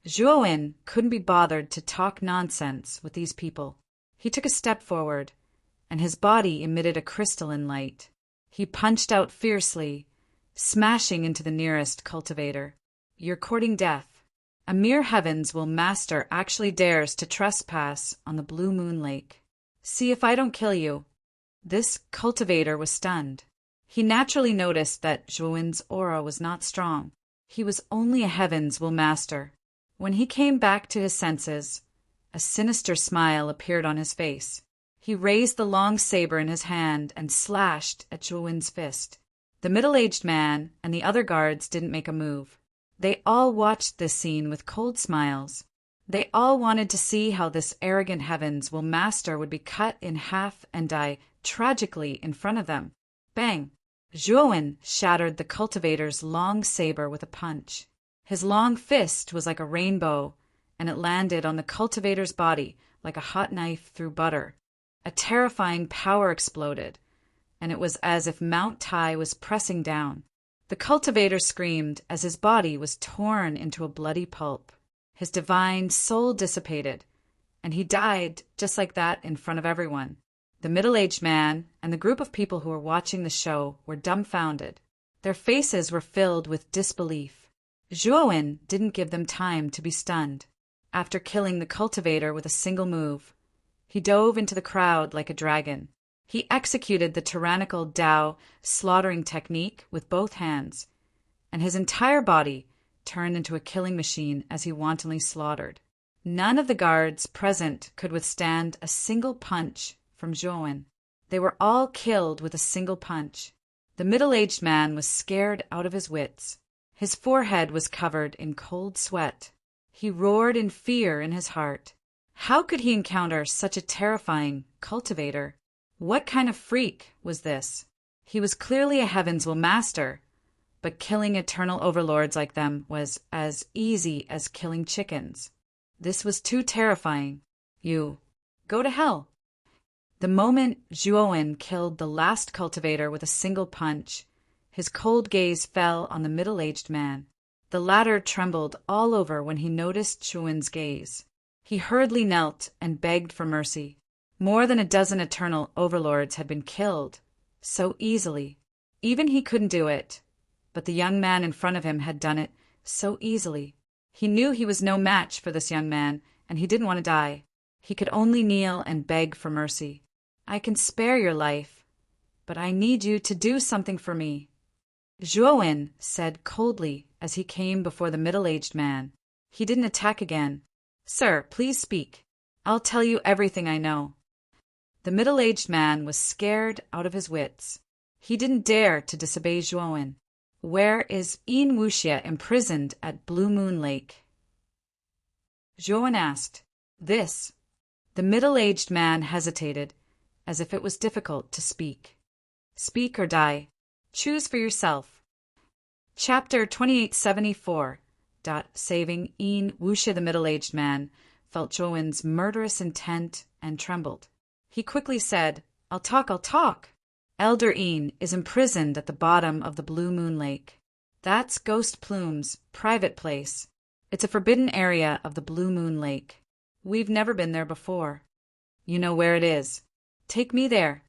Zhuowen couldn't be bothered to talk nonsense with these people. He took a step forward, and his body emitted a crystalline light. He punched out fiercely, smashing into the nearest cultivator. You're courting death. A mere heavens will master actually dares to trespass on the Blue Moon Lake. See if I don't kill you. This cultivator was stunned. He naturally noticed that Zhuowen's aura was not strong. He was only a heavens will master. When he came back to his senses, a sinister smile appeared on his face. He raised the long saber in his hand and slashed at Zhuowen's fist. The middle-aged man and the other guards didn't make a move. They all watched this scene with cold smiles. They all wanted to see how this arrogant heavens will master would be cut in half and die tragically in front of them. Bang! Zhuowen shattered the cultivator's long saber with a punch. His long fist was like a rainbow, and it landed on the cultivator's body like a hot knife through butter. A terrifying power exploded, and it was as if Mount Tai was pressing down. The cultivator screamed as his body was torn into a bloody pulp. His divine soul dissipated, and he died just like that in front of everyone. The middle-aged man and the group of people who were watching the show were dumbfounded. Their faces were filled with disbelief. Zhuowen didn't give them time to be stunned. After killing the cultivator with a single move, he dove into the crowd like a dragon. He executed the tyrannical Dao slaughtering technique with both hands, and his entire body turned into a killing machine as he wantonly slaughtered. None of the guards present could withstand a single punch from Zhuowen. They were all killed with a single punch. The middle-aged man was scared out of his wits. His forehead was covered in cold sweat. He roared in fear in his heart. How could he encounter such a terrifying cultivator? What kind of freak was this? He was clearly a Heavenswell master, but killing eternal overlords like them was as easy as killing chickens. This was too terrifying. You go to hell. The moment Zhuowen killed the last cultivator with a single punch, his cold gaze fell on the middle-aged man. The latter trembled all over when he noticed Zhuowen's gaze. He hurriedly knelt and begged for mercy. More than a dozen eternal overlords had been killed so easily. Even he couldn't do it, but the young man in front of him had done it so easily. He knew he was no match for this young man, and he didn't want to die. He could only kneel and beg for mercy. I can spare your life, but I need you to do something for me. Zhuowen said coldly as he came before the middle-aged man. He didn't attack again. Sir, please speak. I'll tell you everything I know. The middle-aged man was scared out of his wits. He didn't dare to disobey Zhuowen. Where is Yin Wuxia imprisoned at Blue Moon Lake? Zhuowen asked. This. The middle-aged man hesitated, as if it was difficult to speak. Speak or die. Choose for yourself. Chapter 2874. Saving Yin Wuxia. The middle-aged man felt Zhuowen's murderous intent and trembled. He quickly said, I'll talk. Elder Yin is imprisoned at the bottom of the Blue Moon Lake. That's Ghost Plume's private place. It's a forbidden area of the Blue Moon Lake. We've never been there before. You know where it is. Take me there.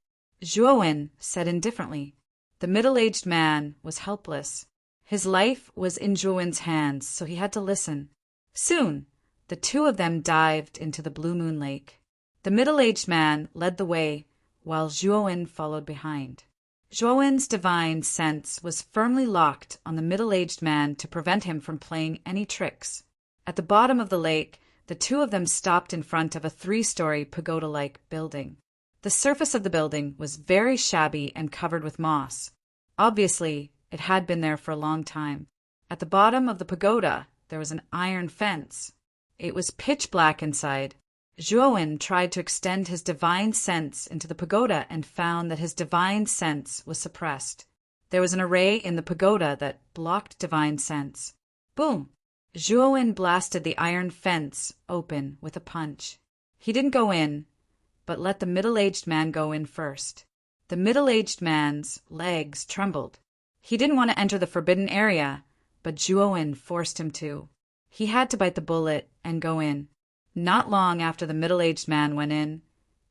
Zhuowen said indifferently. The middle-aged man was helpless. His life was in Zhuowen's hands, so he had to listen. Soon, the two of them dived into the Blue Moon Lake. The middle-aged man led the way, while Zhuowen followed behind. Zhuowen's divine sense was firmly locked on the middle-aged man to prevent him from playing any tricks. At the bottom of the lake, the two of them stopped in front of a 3-story pagoda-like building. The surface of the building was very shabby and covered with moss. Obviously, it had been there for a long time. At the bottom of the pagoda, there was an iron fence. It was pitch black inside. Zhuowen tried to extend his divine sense into the pagoda and found that his divine sense was suppressed. There was an array in the pagoda that blocked divine sense. Boom! Zhuowen blasted the iron fence open with a punch. He didn't go in, but let the middle-aged man go in first. The middle-aged man's legs trembled. He didn't want to enter the forbidden area, but Zhuowen forced him to. He had to bite the bullet and go in. Not long after the middle-aged man went in,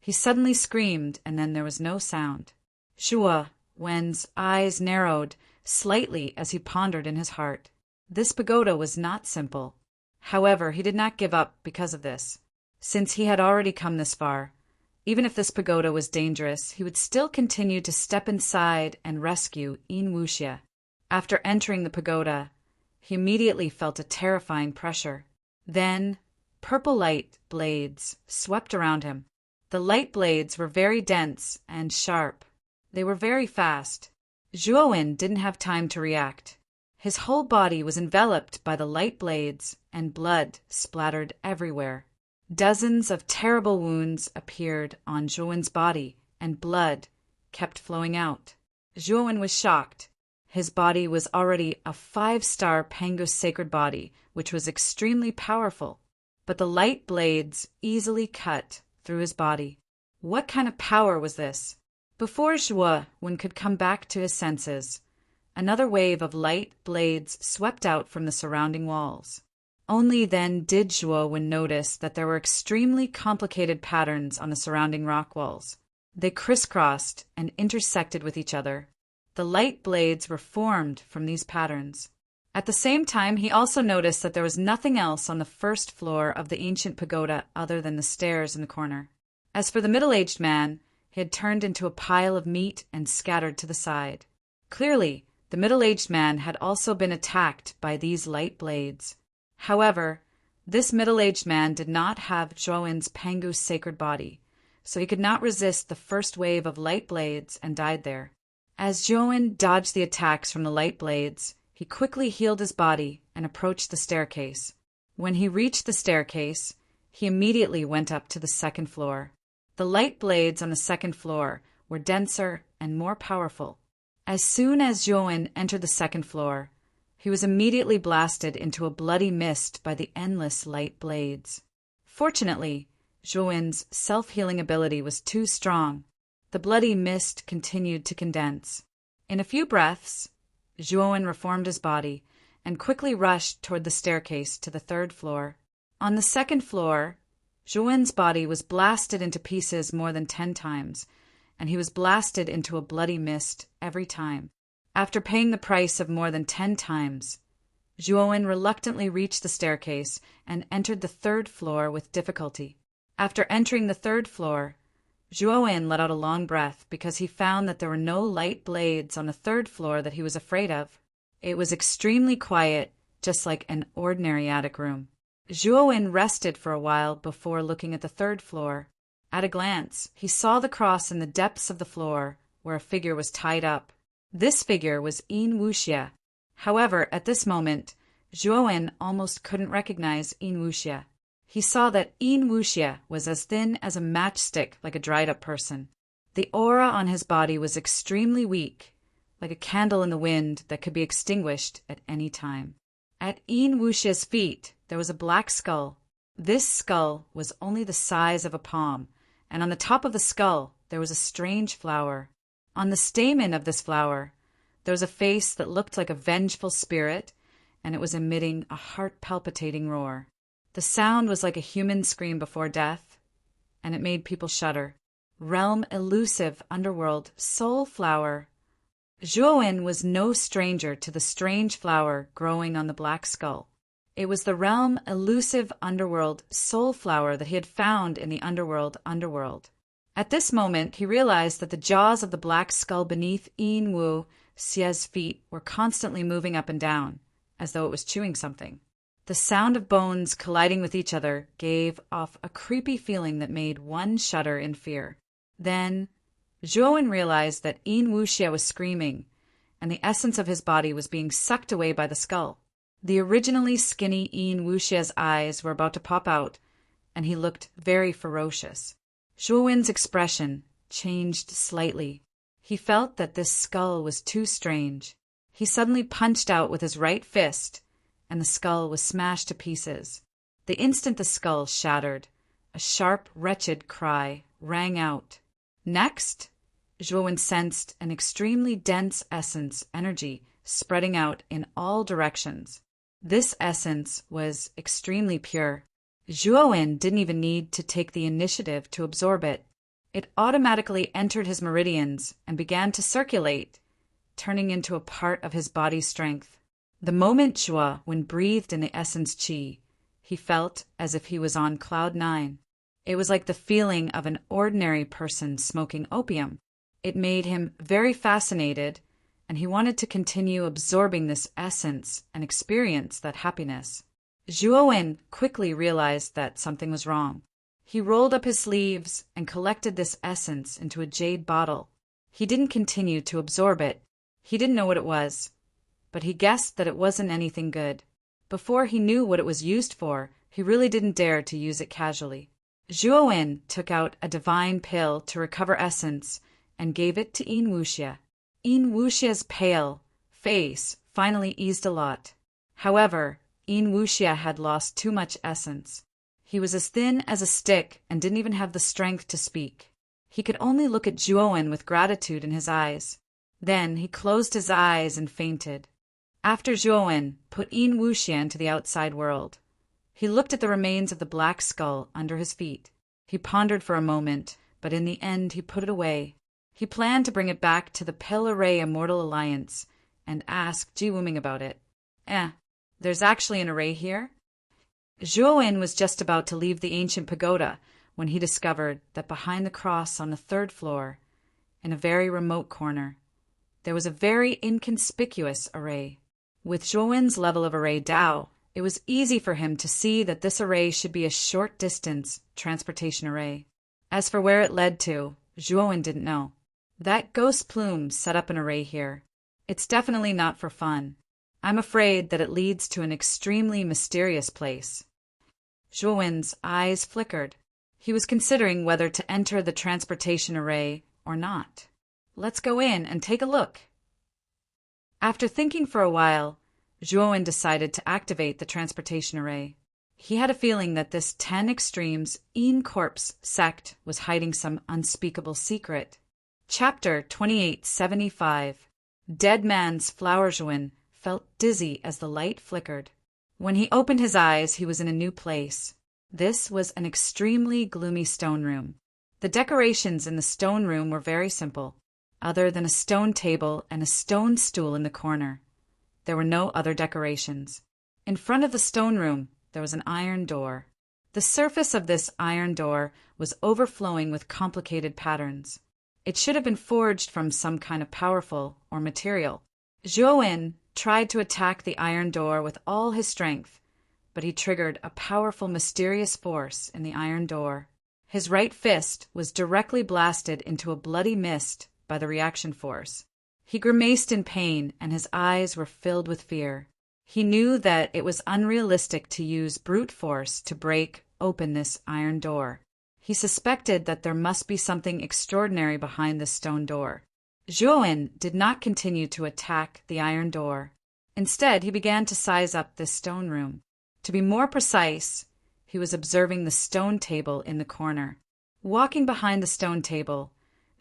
he suddenly screamed, and then there was no sound. Zhuowen's eyes narrowed slightly as he pondered in his heart. This pagoda was not simple. However, he did not give up because of this. Since he had already come this far, even if this pagoda was dangerous, he would still continue to step inside and rescue Yin Wuxia. After entering the pagoda, he immediately felt a terrifying pressure. Then, purple light blades swept around him. The light blades were very dense and sharp. They were very fast. Zhuowen didn't have time to react. His whole body was enveloped by the light blades, and blood splattered everywhere. Dozens of terrible wounds appeared on Zhuowen's body, and blood kept flowing out. Zhuowen was shocked. His body was already a 5-star Pangus sacred body, which was extremely powerful. But the light blades easily cut through his body. What kind of power was this? Before Zhuowen could come back to his senses, another wave of light blades swept out from the surrounding walls. Only then did Zhuowen notice that there were extremely complicated patterns on the surrounding rock walls. They crisscrossed and intersected with each other. The light blades were formed from these patterns. At the same time, he also noticed that there was nothing else on the first floor of the ancient pagoda other than the stairs in the corner. As for the middle-aged man, he had turned into a pile of meat and scattered to the side. Clearly, The middle-aged man had also been attacked by these light blades. However, this middle-aged man did not have Zhuowen's Pangu's sacred body, so he could not resist the first wave of light blades and died there. As Zhuowen dodged the attacks from the light blades, he quickly healed his body and approached the staircase. When he reached the staircase, he immediately went up to the second floor. The light blades on the second floor were denser and more powerful. As soon as Zhuowen entered the second floor, he was immediately blasted into a bloody mist by the endless light blades. Fortunately, Zhuowen's self-healing ability was too strong. The bloody mist continued to condense. In a few breaths, Zhuowen reformed his body and quickly rushed toward the staircase to the third floor. On the second floor, Zhuowen's body was blasted into pieces more than 10 times, and he was blasted into a bloody mist every time. After paying the price of more than 10 times, Zhuowen reluctantly reached the staircase and entered the third floor with difficulty. After entering the third floor, Zhuowen let out a long breath because he found that there were no light blades on the third floor that he was afraid of. It was extremely quiet, just like an ordinary attic room. Zhuowen rested for a while before looking at the third floor. At a glance, he saw the cross in the depths of the floor where a figure was tied up. This figure was Yin Wuxia. However, at this moment, Zhuowen almost couldn't recognize Yin Wuxia. He saw that Yin Wuxia was as thin as a matchstick, like a dried-up person. The aura on his body was extremely weak, like a candle in the wind that could be extinguished at any time. At Yin Wuxia's feet, there was a black skull. This skull was only the size of a palm, and on the top of the skull there was a strange flower. On the stamen of this flower, there was a face that looked like a vengeful spirit, and it was emitting a heart-palpitating roar. The sound was like a human scream before death, and it made people shudder. Realm elusive underworld soul flower. Zhuowen was no stranger to the strange flower growing on the black skull. It was the realm elusive underworld soul flower that he had found in the underworld. At this moment, he realized that the jaws of the black skull beneath Yin Wuxia's feet were constantly moving up and down, as though it was chewing something. The sound of bones colliding with each other gave off a creepy feeling that made one shudder in fear. Then, Zhuowen realized that Yin Wuxia was screaming, and the essence of his body was being sucked away by the skull. The originally skinny Yin Wuxia's eyes were about to pop out, and he looked very ferocious. Zhuowen's expression changed slightly. He felt that this skull was too strange. He suddenly punched out with his right fist, and the skull was smashed to pieces. The instant the skull shattered, a sharp, wretched cry rang out. Next, Zhuowen sensed an extremely dense essence energy spreading out in all directions. This essence was extremely pure. Zhuowen didn't even need to take the initiative to absorb it. It automatically entered his meridians and began to circulate, turning into a part of his body's strength. The moment Zhuowen breathed in the essence qi, he felt as if he was on cloud 9. It was like the feeling of an ordinary person smoking opium. It made him very fascinated, and he wanted to continue absorbing this essence and experience that happiness. Zhuowen quickly realized that something was wrong. He rolled up his sleeves and collected this essence into a jade bottle. He didn't continue to absorb it. He didn't know what it was, but he guessed that it wasn't anything good. Before he knew what it was used for, he really didn't dare to use it casually. Zhuowen took out a divine pill to recover essence and gave it to Yin Wuxia. Yin Wuxia's pale face finally eased a lot. However, Yin Wuxia had lost too much essence. He was as thin as a stick and didn't even have the strength to speak. He could only look at Zhuowen with gratitude in his eyes. Then he closed his eyes and fainted. After Zhuowen put Yin Wuxia into the outside world, he looked at the remains of the black skull under his feet. He pondered for a moment, but in the end he put it away. He planned to bring it back to the Pale Array Immortal Alliance and ask Ji Wuming about it. There's actually an array here? Zhuowen was just about to leave the ancient pagoda when he discovered that behind the cross on the third floor, in a very remote corner, there was a very inconspicuous array. With Zhuowen's level of array Dao, it was easy for him to see that this array should be a short-distance transportation array. As for where it led to, Zhuowen didn't know. That ghost plume set up an array here. It's definitely not for fun. I'm afraid that it leads to an extremely mysterious place. Zhuowen's eyes flickered. He was considering whether to enter the transportation array or not. Let's go in and take a look. After thinking for a while, Zhuowen decided to activate the transportation array. He had a feeling that this 10 Extremes Een Corpse sect was hiding some unspeakable secret. Chapter 2875. Dead Man's Flower. Zhuowen felt dizzy as the light flickered. When he opened his eyes, he was in a new place. This was an extremely gloomy stone room. The decorations in the stone room were very simple, other than a stone table and a stone stool in the corner. There were no other decorations. In front of the stone room, there was an iron door. The surface of this iron door was overflowing with complicated patterns. It should have been forged from some kind of powerful or material. Zhuowen tried to attack the iron door with all his strength, but he triggered a powerful mysterious force in the iron door. His right fist was directly blasted into a bloody mist by the reaction force. He grimaced in pain and his eyes were filled with fear. He knew that it was unrealistic to use brute force to break open this iron door. He suspected that there must be something extraordinary behind this stone door. Zhuowen did not continue to attack the iron door. Instead, he began to size up this stone room. To be more precise, he was observing the stone table in the corner. Walking behind the stone table,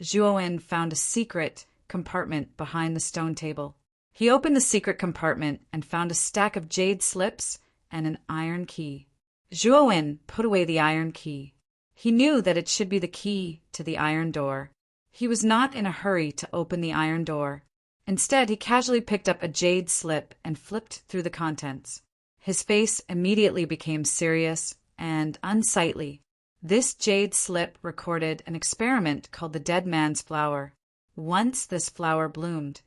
Zhuowen found a secret compartment behind the stone table. He opened the secret compartment and found a stack of jade slips and an iron key. Zhuowen put away the iron key. He knew that it should be the key to the iron door. He was not in a hurry to open the iron door. Instead, he casually picked up a jade slip and flipped through the contents. His face immediately became serious and unsightly. This jade slip recorded an experiment called the Dead Man's Flower. Once this flower bloomed,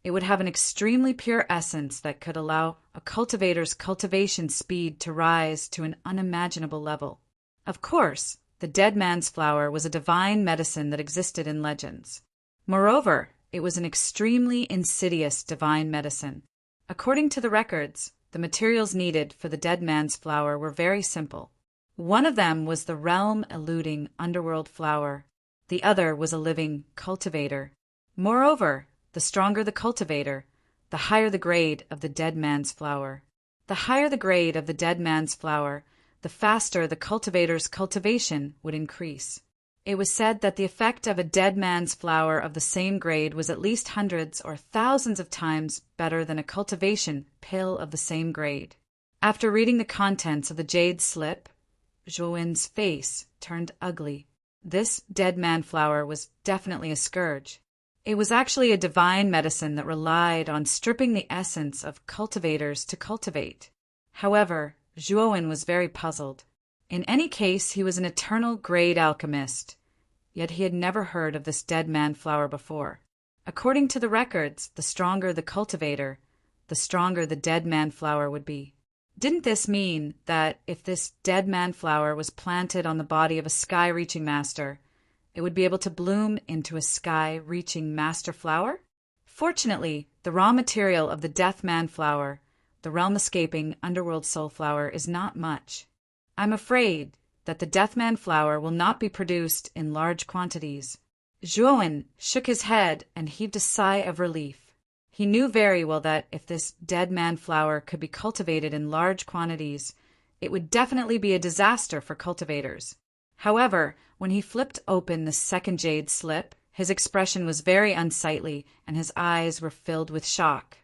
it would have an extremely pure essence that could allow a cultivator's cultivation speed to rise to an unimaginable level. Of course, the Dead Man's Flower was a divine medicine that existed in legends. Moreover, it was an extremely insidious divine medicine. According to the records, the materials needed for the Dead Man's Flower were very simple. One of them was the realm-eluding underworld flower. The other was a living cultivator. Moreover, the stronger the cultivator, the higher the grade of the Dead Man's Flower. The higher the grade of the Dead Man's Flower, the faster the cultivator's cultivation would increase. It was said that the effect of a Dead Man's Flower of the same grade was at least hundreds or thousands of times better than a cultivation pill of the same grade. After reading the contents of the jade slip, Zhuowen's face turned ugly. This Dead Man Flower was definitely a scourge. It was actually a divine medicine that relied on stripping the essence of cultivators to cultivate. However, Zhuowen was very puzzled. In any case, he was an eternal grade alchemist, yet he had never heard of this Dead Man Flower before. According to the records, the stronger the cultivator, the stronger the Dead Man Flower would be. Didn't this mean that if this Dead Man Flower was planted on the body of a sky-reaching master, it would be able to bloom into a sky-reaching master flower? Fortunately, the raw material of the Death Man Flower, the realm-escaping underworld soul flower, is not much. I'm afraid that the Death Man Flower will not be produced in large quantities. Zhuowen shook his head and heaved a sigh of relief. He knew very well that if this Dead Man Flower could be cultivated in large quantities, it would definitely be a disaster for cultivators. However, when he flipped open the second jade slip, his expression was very unsightly and his eyes were filled with shock.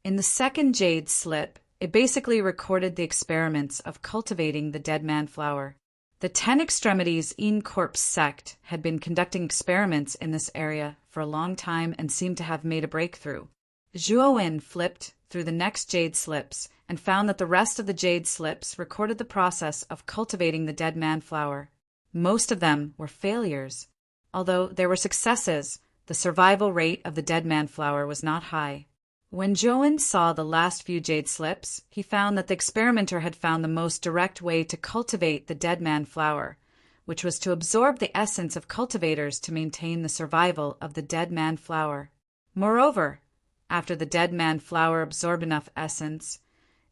In the second jade slip, it basically recorded the experiments of cultivating the Dead Man Flower. The 10 Extremities Een Corpse sect had been conducting experiments in this area for a long time and seemed to have made a breakthrough. Zhuowen flipped through the next jade slips and found that the rest of the jade slips recorded the process of cultivating the Dead Man Flower. Most of them were failures. Although there were successes, The survival rate of the dead man flower was not high. When Zhou saw the last few jade slips, he found that the experimenter had found the most direct way to cultivate the dead man flower, which was to absorb the essence of cultivators to maintain the survival of the dead man flower. Moreover, after the dead man flower absorbed enough essence,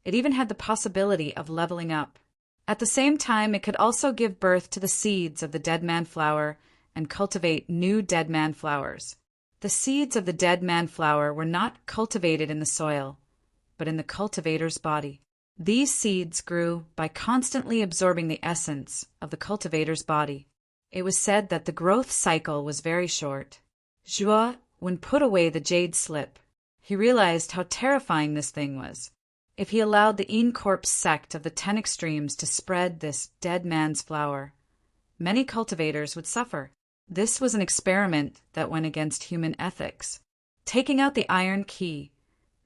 it even had the possibility of leveling up. At the same time, it could also give birth to the seeds of the dead man flower and cultivate new dead man flowers. The seeds of the dead man flower were not cultivated in the soil, but in the cultivator's body. These seeds grew by constantly absorbing the essence of the cultivator's body. It was said that the growth cycle was very short. Zhuo, when put away the jade slip, he realized how terrifying this thing was. If he allowed the Yin Corpse sect of the 10 extremes to spread this dead man's flower, many cultivators would suffer. This was an experiment that went against human ethics. Taking out the iron key,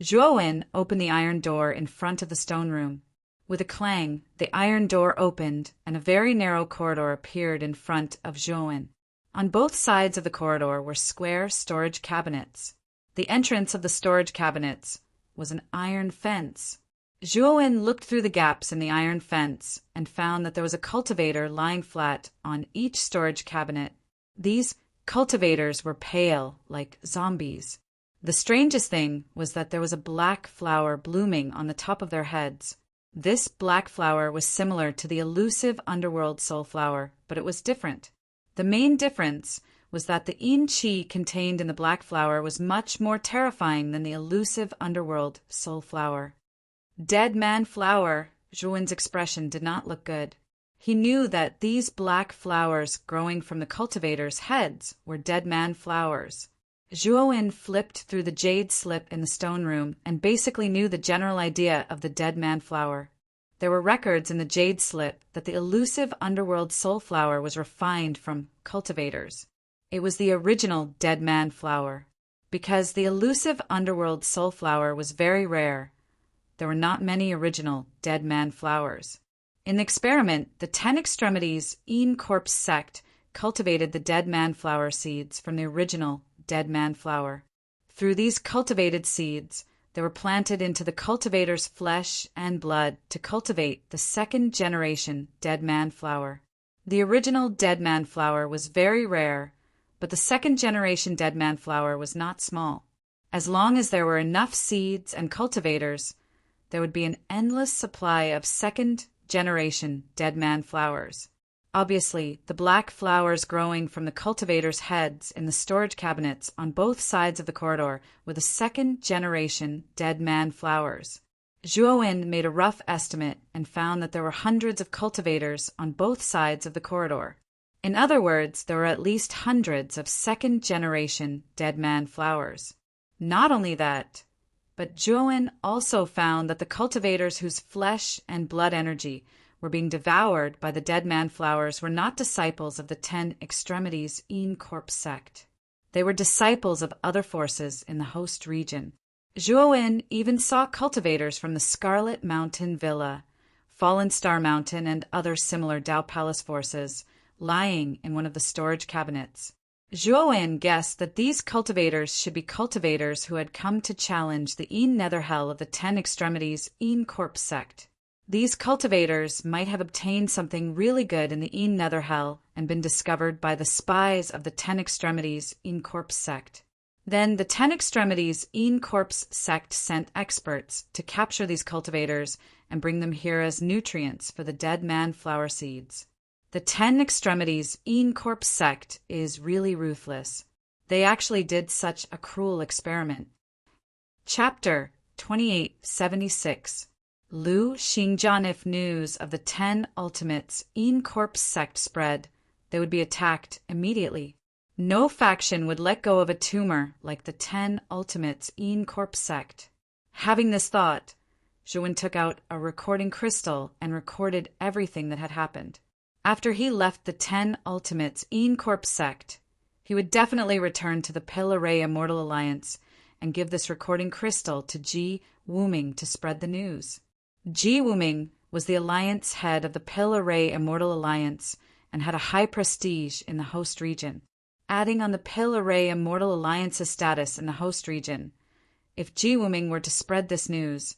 Zhuo opened the iron door in front of the stone room. With a clang, the iron door opened and a very narrow corridor appeared in front of Zhuo. On both sides of the corridor were square storage cabinets. The entrance of the storage cabinets was an iron fence. Zhuo looked through the gaps in the iron fence and found that there was a cultivator lying flat on each storage cabinet. These cultivators were pale, like zombies. The strangest thing was that there was a black flower blooming on the top of their heads. This black flower was similar to the elusive underworld soul flower, but it was different. The main difference was that the Yin Qi contained in the black flower was much more terrifying than the elusive underworld soul flower. Dead man flower, Zhuo's expression did not look good. He knew that these black flowers growing from the cultivators' heads were dead man flowers. Zhuo flipped through the jade slip in the stone room and basically knew the general idea of the dead man flower. There were records in the jade slip that the elusive underworld soul flower was refined from cultivators. It was the original dead man flower. Because the elusive underworld soul flower was very rare, there were not many original dead man flowers. In the experiment, the 10 extremities Yin Corpse sect cultivated the dead man flower seeds from the original dead man flower. Through these cultivated seeds, they were planted into the cultivator's flesh and blood to cultivate the second generation dead man flower. The original dead man flower was very rare, but the second generation dead man flower was not small. As long as there were enough seeds and cultivators, there would be an endless supply of second generation dead man flowers. Obviously, the black flowers growing from the cultivators' heads in the storage cabinets on both sides of the corridor were the second generation dead man flowers. Zhuo made a rough estimate and found that there were hundreds of cultivators on both sides of the corridor. In other words, there were at least hundreds of second generation dead man flowers. Not only that, but Zhuo also found that the cultivators whose flesh and blood energy were being devoured by the dead man flowers were not disciples of the 10 extremities Yin Corpse sect. They were disciples of other forces in the host region. Zhuo even saw cultivators from the Scarlet Mountain Villa, Fallen Star Mountain, and other similar Dao Palace forces lying in one of the storage cabinets. Zhuo guessed that these cultivators should be cultivators who had come to challenge the Yin Nether Hell of the 10 extremities Yin Corpse sect. These cultivators might have obtained something really good in the Yin Nether Hell and been discovered by the spies of the 10 extremities Yin Corpse sect. Then the 10 extremities Yin Corpse sect sent experts to capture these cultivators and bring them here as nutrients for the dead man flower seeds. The 10 extremities Yin Corpse sect is really ruthless. They actually did such a cruel experiment. Chapter 2876. Lu Xingjian. If news of the 10 ultimates Yin Corpse sect spread, they would be attacked immediately. No faction would let go of a tumor like the 10 ultimates Yin Corpse sect. Having this thought, Zhuo took out a recording crystal and recorded everything that had happened. After he left the 10 ultimates Yin Corpse sect, he would definitely return to the Pill Array Immortal Alliance and give this recording crystal to Ji Wuming to spread the news. Ji Wuming was the alliance head of the Pill Array Immortal Alliance and had a high prestige in the host region. adding on the Pil Array Immortal Alliance's status in the host region. If Jiwuming were to spread this news,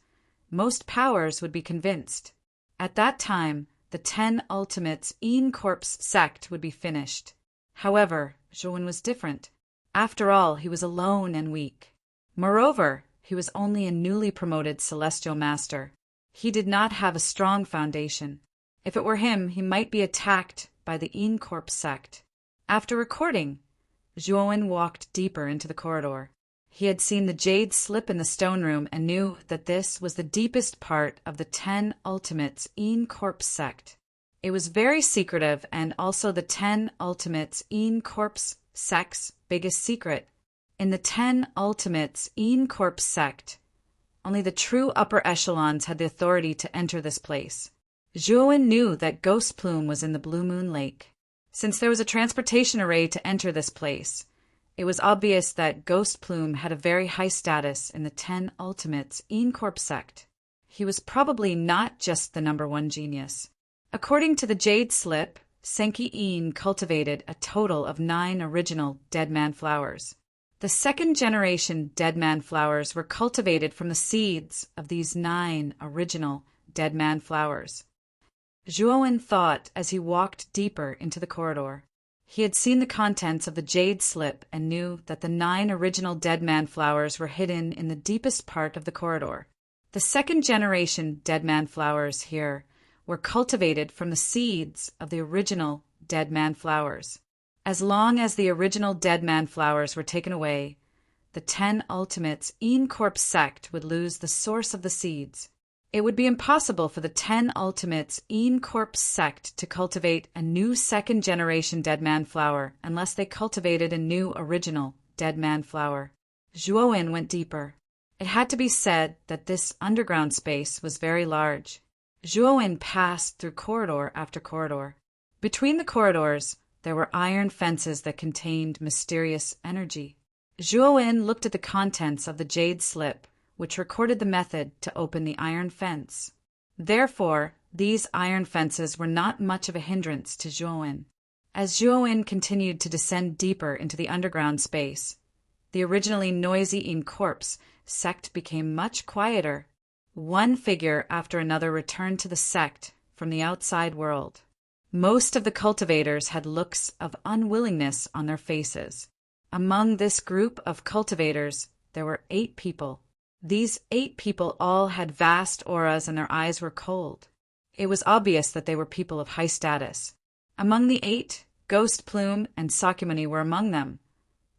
most powers would be convinced. At that time, the 10 Ultimates Een Corps sect would be finished. However, Zhuowen was different. After all, he was alone and weak. Moreover, he was only a newly promoted Celestial Master. He did not have a strong foundation. If it were him, he might be attacked by the Een Corps sect. After recording, Zhuowen walked deeper into the corridor. He had seen the jade slip in the stone room and knew that this was the deepest part of the 10 Ultimates Een Corps sect. It was very secretive and also the 10 Ultimates Een Corps sect's biggest secret. In the 10 Ultimates Een Corps sect, only the true upper echelons had the authority to enter this place. Zhuowen knew that Ghost Plume was in the Blue Moon Lake. Since there was a transportation array to enter this place, it was obvious that Ghost Plume had a very high status in the 10 Ultimates Een Corps sect. He was probably not just the #1 genius. According to the Jade Slip, Senki Een cultivated a total of 9 original Dead Man flowers. The second-generation Dead Man flowers were cultivated from the seeds of these 9 original Dead Man flowers. Zhuowen thought as he walked deeper into the corridor. He had seen the contents of the Jade Slip and knew that the 9 original Dead Man flowers were hidden in the deepest part of the corridor. The second-generation Dead Man flowers here were cultivated from the seeds of the original Dead Man flowers. As long as the original Dead Man flowers were taken away, the 10 Ultimates Een Corps sect would lose the source of the seeds. It would be impossible for the 10 Ultimates Een Corps sect to cultivate a new second-generation Dead Man flower unless they cultivated a new original Dead Man flower. Zhuowen went deeper. It had to be said that this underground space was very large. Zhuowen passed through corridor after corridor. Between the corridors, there were iron fences that contained mysterious energy. Zhuowen looked at the contents of the Jade Slip, which recorded the method to open the iron fence. Therefore, these iron fences were not much of a hindrance to Zhuowen. As Zhuowen continued to descend deeper into the underground space, the originally noisy Een Corps sect became much quieter. One figure after another returned to the sect from the outside world. Most of the cultivators had looks of unwillingness on their faces. Among this group of cultivators, there were 8 people. These 8 people all had vast auras and their eyes were cold. It was obvious that they were people of high status. Among the 8, Ghost Plume and Sakyamuni were among them,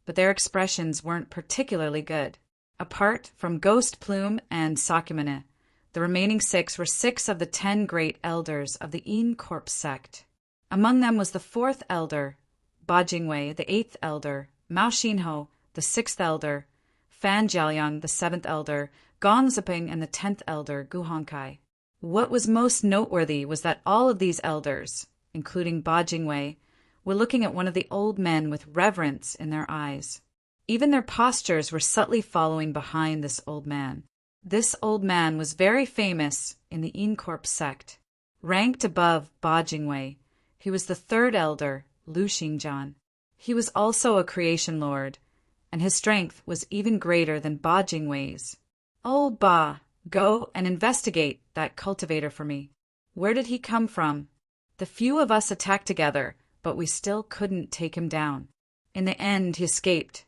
but their expressions weren't particularly good. Apart from Ghost Plume and Sakyamuni, the remaining 6 were 6 of the 10 great elders of the Een Corps sect. Among them was the 4th elder, Ba Jingwei, the 8th elder, Mao Xinho, the 6th elder, Fan Jiaoyang, the 7th elder, Gong Ziping, and the 10th elder, Gu Hongkai. What was most noteworthy was that all of these elders, including Ba Jingwei, were looking at one of the old men with reverence in their eyes. Even their postures were subtly following behind this old man. This old man was very famous in the Een Corps sect. Ranked above Ba Jingwei, he was the 3rd elder, Lu Xingjian. He was also a creation lord, and his strength was even greater than Ba Jingwei's. "Oh, Ba, go and investigate that cultivator for me. Where did he come from? The few of us attacked together, but we still couldn't take him down. In the end, he escaped."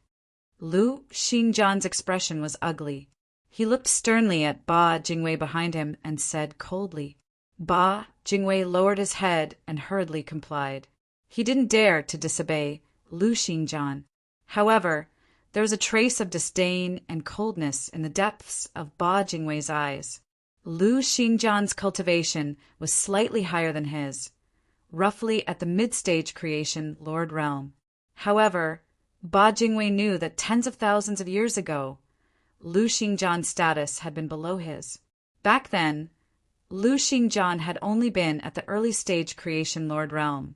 Lu Xingjian's expression was ugly. He looked sternly at Ba Jingwei behind him and said coldly. Ba Jingwei lowered his head and hurriedly complied. He didn't dare to disobey Lu Xingjian. However, there was a trace of disdain and coldness in the depths of Ba Jingwei's eyes. Lu Xingjian's cultivation was slightly higher than his, roughly at the mid-stage creation Lord Realm. However, Ba Jingwei knew that tens of thousands of years ago, Lu Xingjian's status had been below his. Back then, Lu Xingjian had only been at the early stage creation Lord Realm,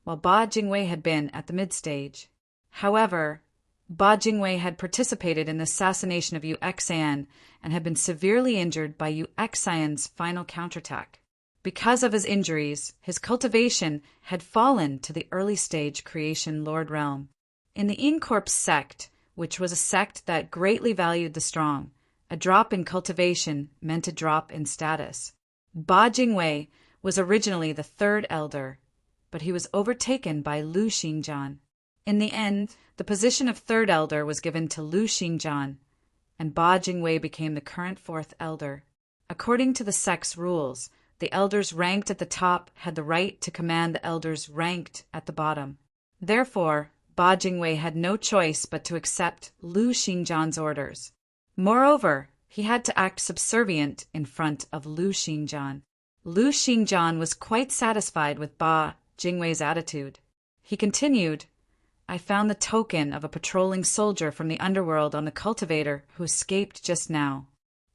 while Ba Jingwei had been at the mid-stage. However, Ba Jingwei had participated in the assassination of Yu Xian and had been severely injured by Yu Xian's final counterattack. Because of his injuries, his cultivation had fallen to the early stage creation Lord Realm. In the Incorp sect, which was a sect that greatly valued the strong, a drop in cultivation meant a drop in status. Ba Jingwei was originally the third elder, but he was overtaken by Lu Xingjian. In the end, the position of third elder was given to Lu Xingjian, and Ba Jingwei became the current fourth elder. According to the sect's rules, the elders ranked at the top had the right to command the elders ranked at the bottom. Therefore, Ba Jingwei had no choice but to accept Lu Xingjian's orders. Moreover, he had to act subservient in front of Lu Xingjian. Lu Xingjian was quite satisfied with Ba Jingwei's attitude. He continued, "I found the token of a patrolling soldier from the underworld on the cultivator who escaped just now.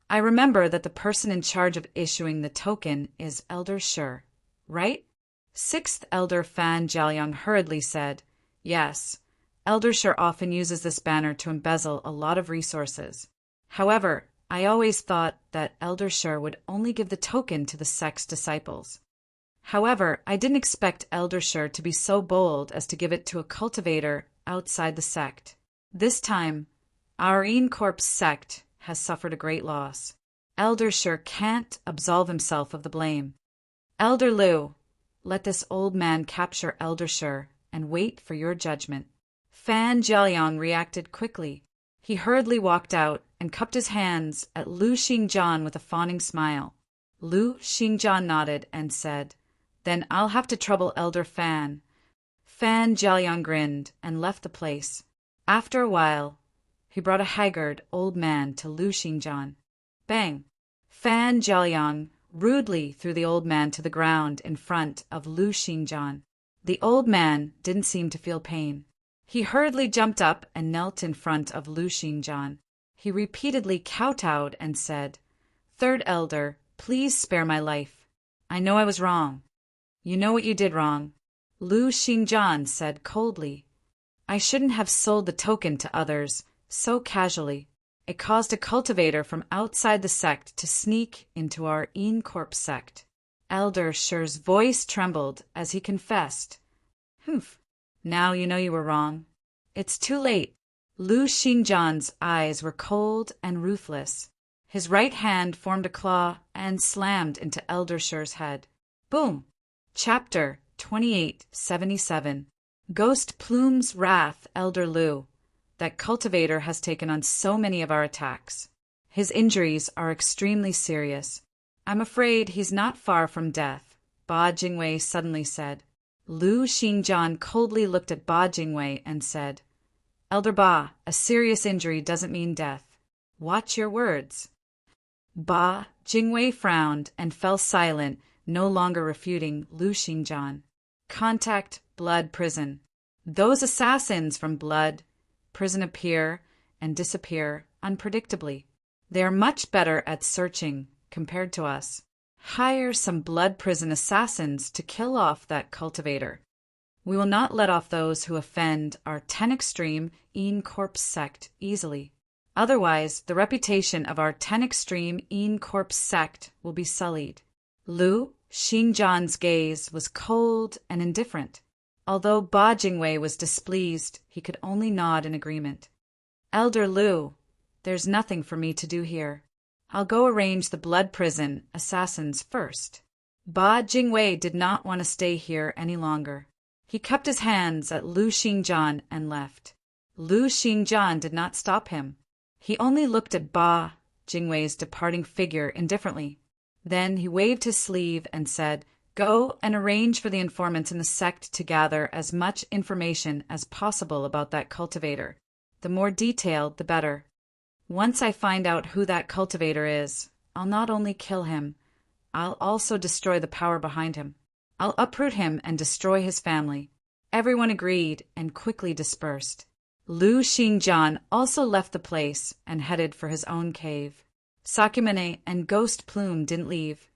I remember that the person in charge of issuing the token is Elder Shi, right?" Sixth Elder Fan Jiaoyang hurriedly said, "Yes, Elder Shi often uses this banner to embezzle a lot of resources. However, I always thought that Elder Shi would only give the token to the sect's disciples. However, I didn't expect Elder Shi to be so bold as to give it to a cultivator outside the sect. This time, our Incorp sect has suffered a great loss. Elder Shi can't absolve himself of the blame. Elder Lu, let this old man capture Elder Shi and wait for your judgment." Fan Jiaoyang reacted quickly. He hurriedly walked out and cupped his hands at Lu Xingjian with a fawning smile. Lu Xingjian nodded and said, "Then I'll have to trouble Elder Fan." Fan Jiaoyang grinned and left the place. After a while, he brought a haggard old man to Lu Xingjian. Bang! Fan Jiaoyang rudely threw the old man to the ground in front of Lu Xingjian. The old man didn't seem to feel pain. He hurriedly jumped up and knelt in front of Lu Xingjian. He repeatedly kowtowed and said, "Third elder, please spare my life. I know I was wrong." "You know what you did wrong," Lu Xingjian said coldly. "I shouldn't have sold the token to others so casually. It caused a cultivator from outside the sect to sneak into our Incorp sect." Elder Shi's voice trembled as he confessed, "Humph, now you know you were wrong." "It's too late." Lu Xingjian's eyes were cold and ruthless. His right hand formed a claw and slammed into Elder Shi's head. Boom! Chapter 2877. Ghost Plume's Wrath. Elder Lu. That cultivator has taken on so many of our attacks. His injuries are extremely serious. I'm afraid he's not far from death, Ba Jingwei suddenly said. Lu Xingjian coldly looked at Ba Jingwei and said, "Elder Ba, a serious injury doesn't mean death. Watch your words." Ba Jingwei frowned and fell silent, no longer refuting Lu Xingjian. Contact Blood Prison. Those assassins from Blood Prison appear and disappear unpredictably. They are much better at searching compared to us. Hire some Blood Prison assassins to kill off that cultivator. We will not let off those who offend our 10 Extreme Incorp sect easily. Otherwise, the reputation of our 10 Extreme Incorp sect will be sullied. Lu Xingjian's gaze was cold and indifferent. Although Ba Jingwei was displeased, he could only nod in agreement. "Elder Lu, there's nothing for me to do here. I'll go arrange the Blood Prison assassins first." Ba Jingwei did not want to stay here any longer. He cupped his hands at Lu Xingjian and left. Lu Xingjian did not stop him. He only looked at Ba Jingwei's departing figure indifferently. Then he waved his sleeve and said, "Go and arrange for the informants in the sect to gather as much information as possible about that cultivator. The more detailed, the better. Once I find out who that cultivator is, I'll not only kill him, I'll also destroy the power behind him. I'll uproot him and destroy his family." Everyone agreed and quickly dispersed. Lu Xingjian also left the place and headed for his own cave. Sakyamune and Ghost Plume didn't leave,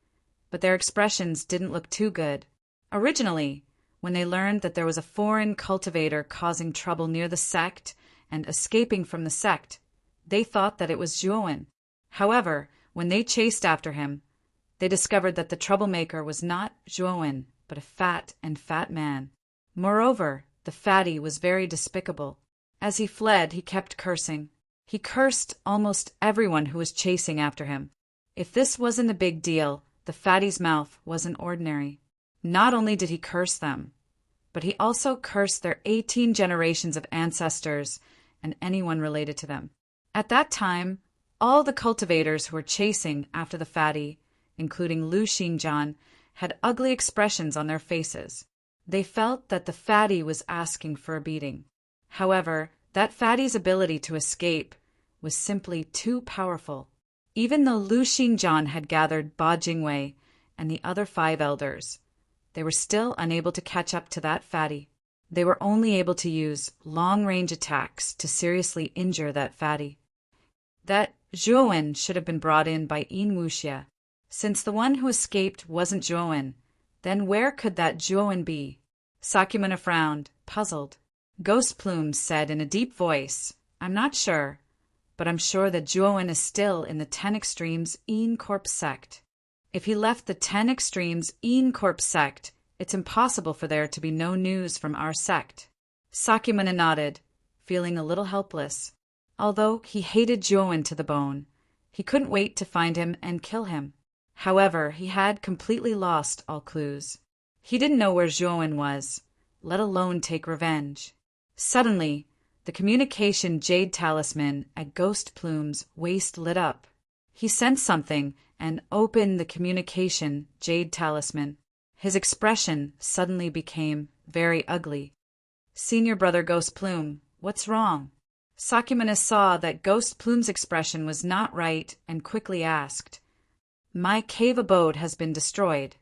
but their expressions didn't look too good. Originally, when they learned that there was a foreign cultivator causing trouble near the sect and escaping from the sect, they thought that it was Zhuowen. However, when they chased after him, they discovered that the troublemaker was not Zhuowen, but a fat man. Moreover, the fatty was very despicable. As he fled, he kept cursing. He cursed almost everyone who was chasing after him. If this wasn't a big deal, the fatty's mouth wasn't ordinary. Not only did he curse them, but he also cursed their 18 generations of ancestors and anyone related to them. At that time, all the cultivators who were chasing after the fatty, including Lu Xingjian, had ugly expressions on their faces. They felt that the fatty was asking for a beating. However, that fatty's ability to escape was simply too powerful. Even though Lu Xingjian had gathered Ba Jingwei and the other 5 elders, they were still unable to catch up to that fatty. They were only able to use long-range attacks to seriously injure that fatty. That Zhuowen should have been brought in by Yin Wuxia. Since the one who escaped wasn't Zhuowen, then where could that Zhuowen be? Sakyamuni frowned, puzzled. Ghost Plume said in a deep voice, "I'm not sure, but I'm sure that Zhuowen is still in the 10 Extremes Yin Corp sect. If he left the 10 Extremes Yin Corp sect, it's impossible for there to be no news from our sect." Sakyamuni nodded, feeling a little helpless. Although he hated Zhuowen to the bone, he couldn't wait to find him and kill him. However, he had completely lost all clues. He didn't know where Zhuowen was, let alone take revenge. Suddenly, the communication jade talisman at Ghost Plume's waist lit up. He sensed something and opened the communication jade talisman. His expression suddenly became very ugly. "Senior brother Ghost Plume, what's wrong?" Sakyamuni saw that Ghost Plume's expression was not right and quickly asked, "My cave abode has been destroyed.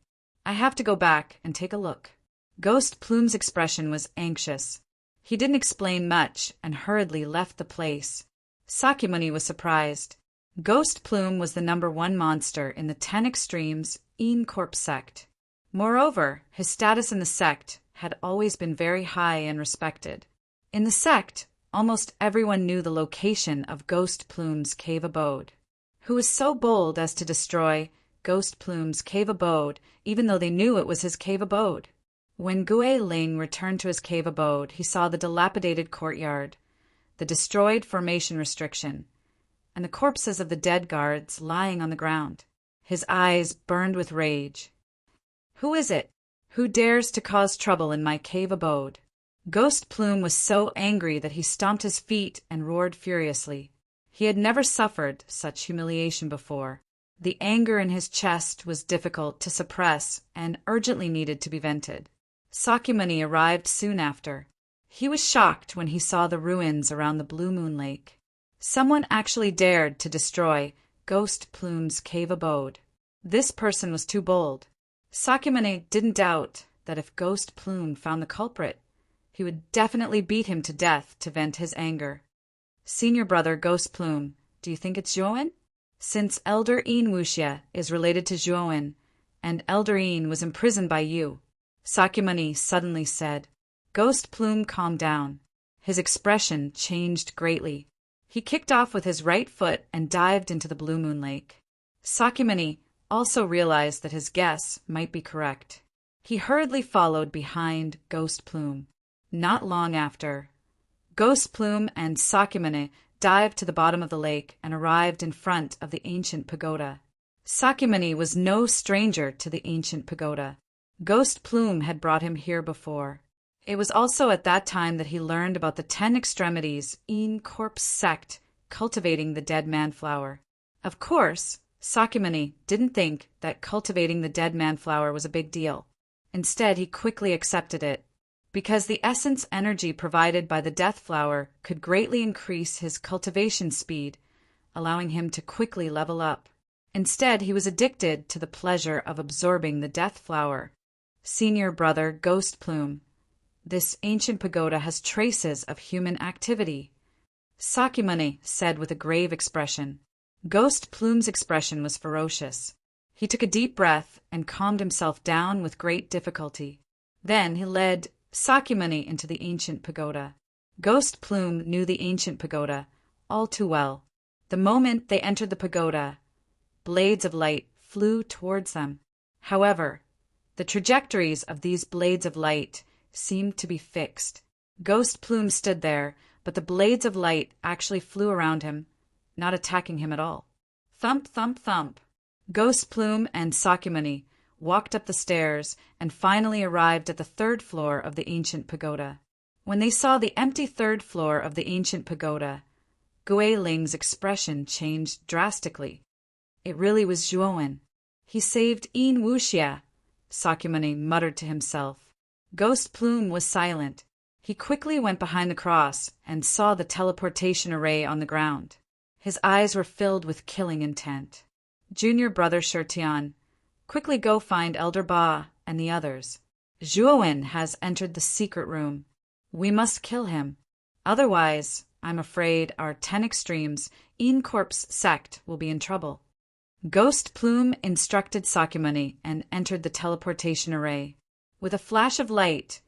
I have to go back and take a look." Ghost Plume's expression was anxious. He didn't explain much and hurriedly left the place. Sakyamuni was surprised. Ghost Plume was the #1 monster in the 10 Extremes Yin Corp sect. Moreover, his status in the sect had always been very high and respected. In the sect, almost everyone knew the location of Ghost Plume's cave abode. Who was so bold as to destroy Ghost Plume's cave abode even though they knew it was his cave abode? When Gue Ling returned to his cave abode, he saw the dilapidated courtyard, the destroyed formation restriction, and the corpses of the dead guards lying on the ground. His eyes burned with rage. "Who is it? Who dares to cause trouble in my cave abode?" Ghost Plume was so angry that he stomped his feet and roared furiously. He had never suffered such humiliation before. The anger in his chest was difficult to suppress and urgently needed to be vented. Sakyamuni arrived soon after. He was shocked when he saw the ruins around the Blue Moon Lake. Someone actually dared to destroy Ghost Plume's cave abode. This person was too bold. Sakyamuni didn't doubt that if Ghost Plume found the culprit, he would definitely beat him to death to vent his anger. "Senior brother Ghost Plume, do you think it's Zhuowen? Since Elder Yin Wuxia is related to Zhuowen, and Elder Yin was imprisoned by you," Sakyamuni suddenly said. Ghost Plume calmed down. His expression changed greatly. He kicked off with his right foot and dived into the Blue Moon Lake. Sakyamuni also realized that his guess might be correct. He hurriedly followed behind Ghost Plume. Not long after, Ghost Plume and Sakyamuni dived to the bottom of the lake and arrived in front of the ancient pagoda. Sakyamuni was no stranger to the ancient pagoda. Ghost Plume had brought him here before. It was also at that time that he learned about the 10 Extremities Yin Corp sect cultivating the dead man flower. Of course, Sakyamuni didn't think that cultivating the dead man flower was a big deal. Instead, he quickly accepted it, because the essence energy provided by the death flower could greatly increase his cultivation speed, allowing him to quickly level up. Instead, he was addicted to the pleasure of absorbing the death flower. "Senior brother Ghost Plume, this ancient pagoda has traces of human activity," Sakyamuni said with a grave expression. Ghost Plume's expression was ferocious. He took a deep breath and calmed himself down with great difficulty. Then he led Sakyamuni into the ancient pagoda. Ghost Plume knew the ancient pagoda all too well. The moment they entered the pagoda, blades of light flew towards them. However, the trajectories of these blades of light seemed to be fixed. Ghost Plume stood there, but the blades of light actually flew around him, not attacking him at all. Thump, thump, thump. Ghost Plume and Sakyamuni walked up the stairs and finally arrived at the third floor of the ancient pagoda. When they saw the empty third floor of the ancient pagoda, Gui Ling's expression changed drastically. It really was Zhuowen. He saved Yin Wuxia, Sakyamuni muttered to himself. Ghost Plume was silent. He quickly went behind the cross and saw the teleportation array on the ground. His eyes were filled with killing intent. Junior brother Shirtian, quickly go find Elder Ba and the others. Zhuowen has entered the secret room. We must kill him. Otherwise, I'm afraid our 10 Extremes Yin Corpse sect will be in trouble. Ghost Plume instructed Sakyamuni and entered the teleportation array. With a flash of light,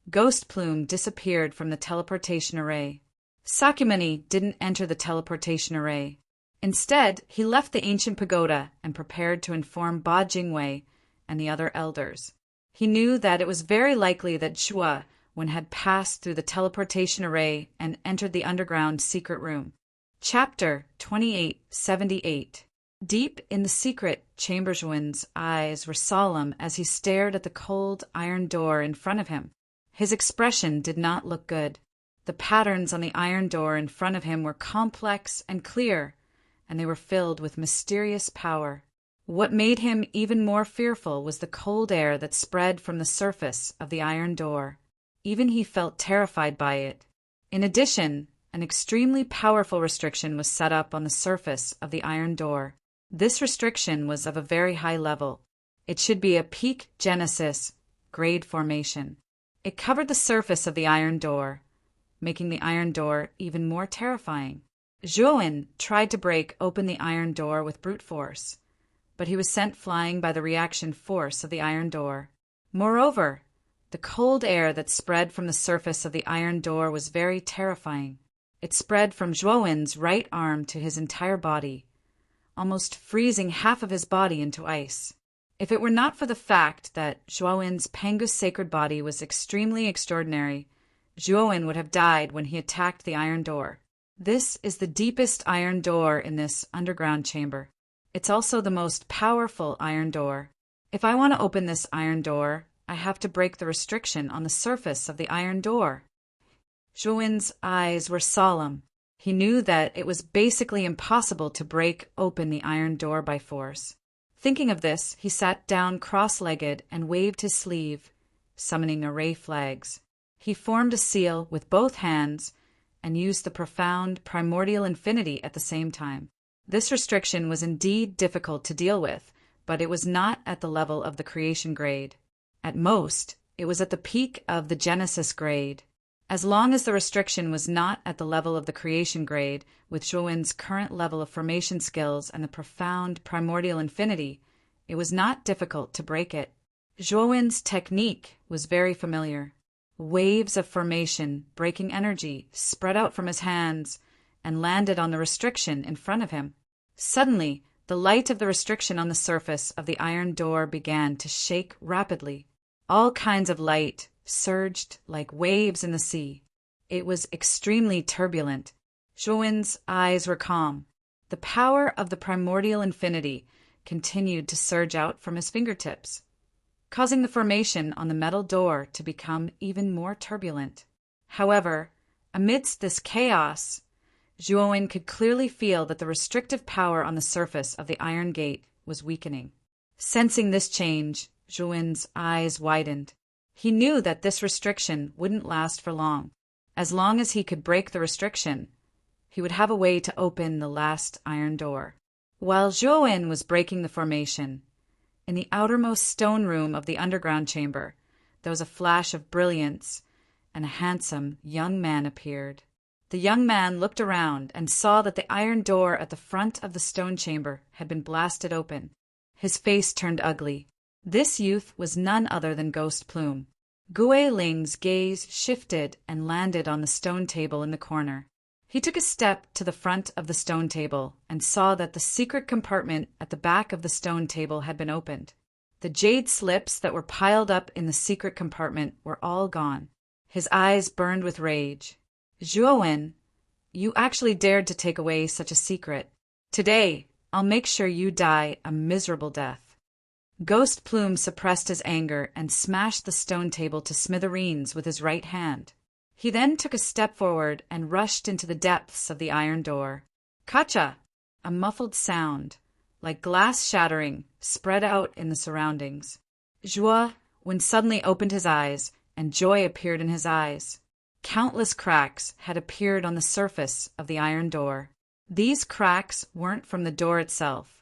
Ghost Plume disappeared from the teleportation array. Sakyamuni didn't enter the teleportation array. Instead, he left the ancient pagoda and prepared to inform Ba Jingwei and the other elders. He knew that it was very likely that Zhuowen had passed through the teleportation array and entered the underground secret room. Chapter 2878. Deep in the secret chamber, Zhuowen's eyes were solemn as he stared at the cold iron door in front of him. His expression did not look good. The patterns on the iron door in front of him were complex and clear, and they were filled with mysterious power. What made him even more fearful was the cold air that spread from the surface of the iron door. Even he felt terrified by it. In addition, an extremely powerful restriction was set up on the surface of the iron door. This restriction was of a very high level. It should be a peak Genesis grade formation. It covered the surface of the iron door, making the iron door even more terrifying. Zhuowen tried to break open the iron door with brute force, but he was sent flying by the reaction force of the iron door. Moreover, the cold air that spread from the surface of the iron door was very terrifying. It spread from Zhuowen's right arm to his entire body, almost freezing half of his body into ice. If it were not for the fact that Zhuowen's Pangus sacred body was extremely extraordinary, Zhuowen would have died when he attacked the iron door. This is the deepest iron door in this underground chamber. It's also the most powerful iron door. If I want to open this iron door, I have to break the restriction on the surface of the iron door. Zhuowen's eyes were solemn. He knew that it was basically impossible to break open the iron door by force. Thinking of this, he sat down cross-legged and waved his sleeve, summoning array flags. He formed a seal with both hands and used the profound primordial infinity at the same time. This restriction was indeed difficult to deal with, but it was not at the level of the creation grade. At most, it was at the peak of the Genesis grade. As long as the restriction was not at the level of the creation grade, with Zhuowen's current level of formation skills and the profound primordial infinity, it was not difficult to break it. Zhuowen's technique was very familiar. Waves of formation, breaking energy, spread out from his hands and landed on the restriction in front of him. Suddenly, the light of the restriction on the surface of the iron door began to shake rapidly. All kinds of light surged like waves in the sea. It was extremely turbulent. Zhuowen's eyes were calm. The power of the primordial infinity continued to surge out from his fingertips, causing the formation on the metal door to become even more turbulent. However, amidst this chaos, Zhuowen could clearly feel that the restrictive power on the surface of the iron gate was weakening. Sensing this change, Zhuowen's eyes widened. He knew that this restriction wouldn't last for long. As long as he could break the restriction, he would have a way to open the last iron door. While Zhuowen was breaking the formation, in the outermost stone room of the underground chamber, there was a flash of brilliance, and a handsome young man appeared. The young man looked around and saw that the iron door at the front of the stone chamber had been blasted open. His face turned ugly. This youth was none other than Ghost Plume. Gui Ling's gaze shifted and landed on the stone table in the corner. He took a step to the front of the stone table and saw that the secret compartment at the back of the stone table had been opened. The jade slips that were piled up in the secret compartment were all gone. His eyes burned with rage. Zhuowen, you actually dared to take away such a secret. Today, I'll make sure you die a miserable death. Ghost Plume suppressed his anger and smashed the stone table to smithereens with his right hand. He then took a step forward and rushed into the depths of the iron door. Kacha! A muffled sound, like glass shattering, spread out in the surroundings. Zhuowen suddenly opened his eyes, and joy appeared in his eyes. Countless cracks had appeared on the surface of the iron door. These cracks weren't from the door itself,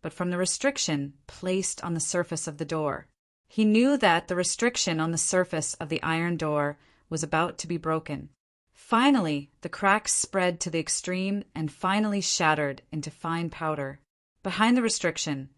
but from the restriction placed on the surface of the door. He knew that the restriction on the surface of the iron door was about to be broken. Finally, the cracks spread to the extreme and finally shattered into fine powder. Behind the restriction,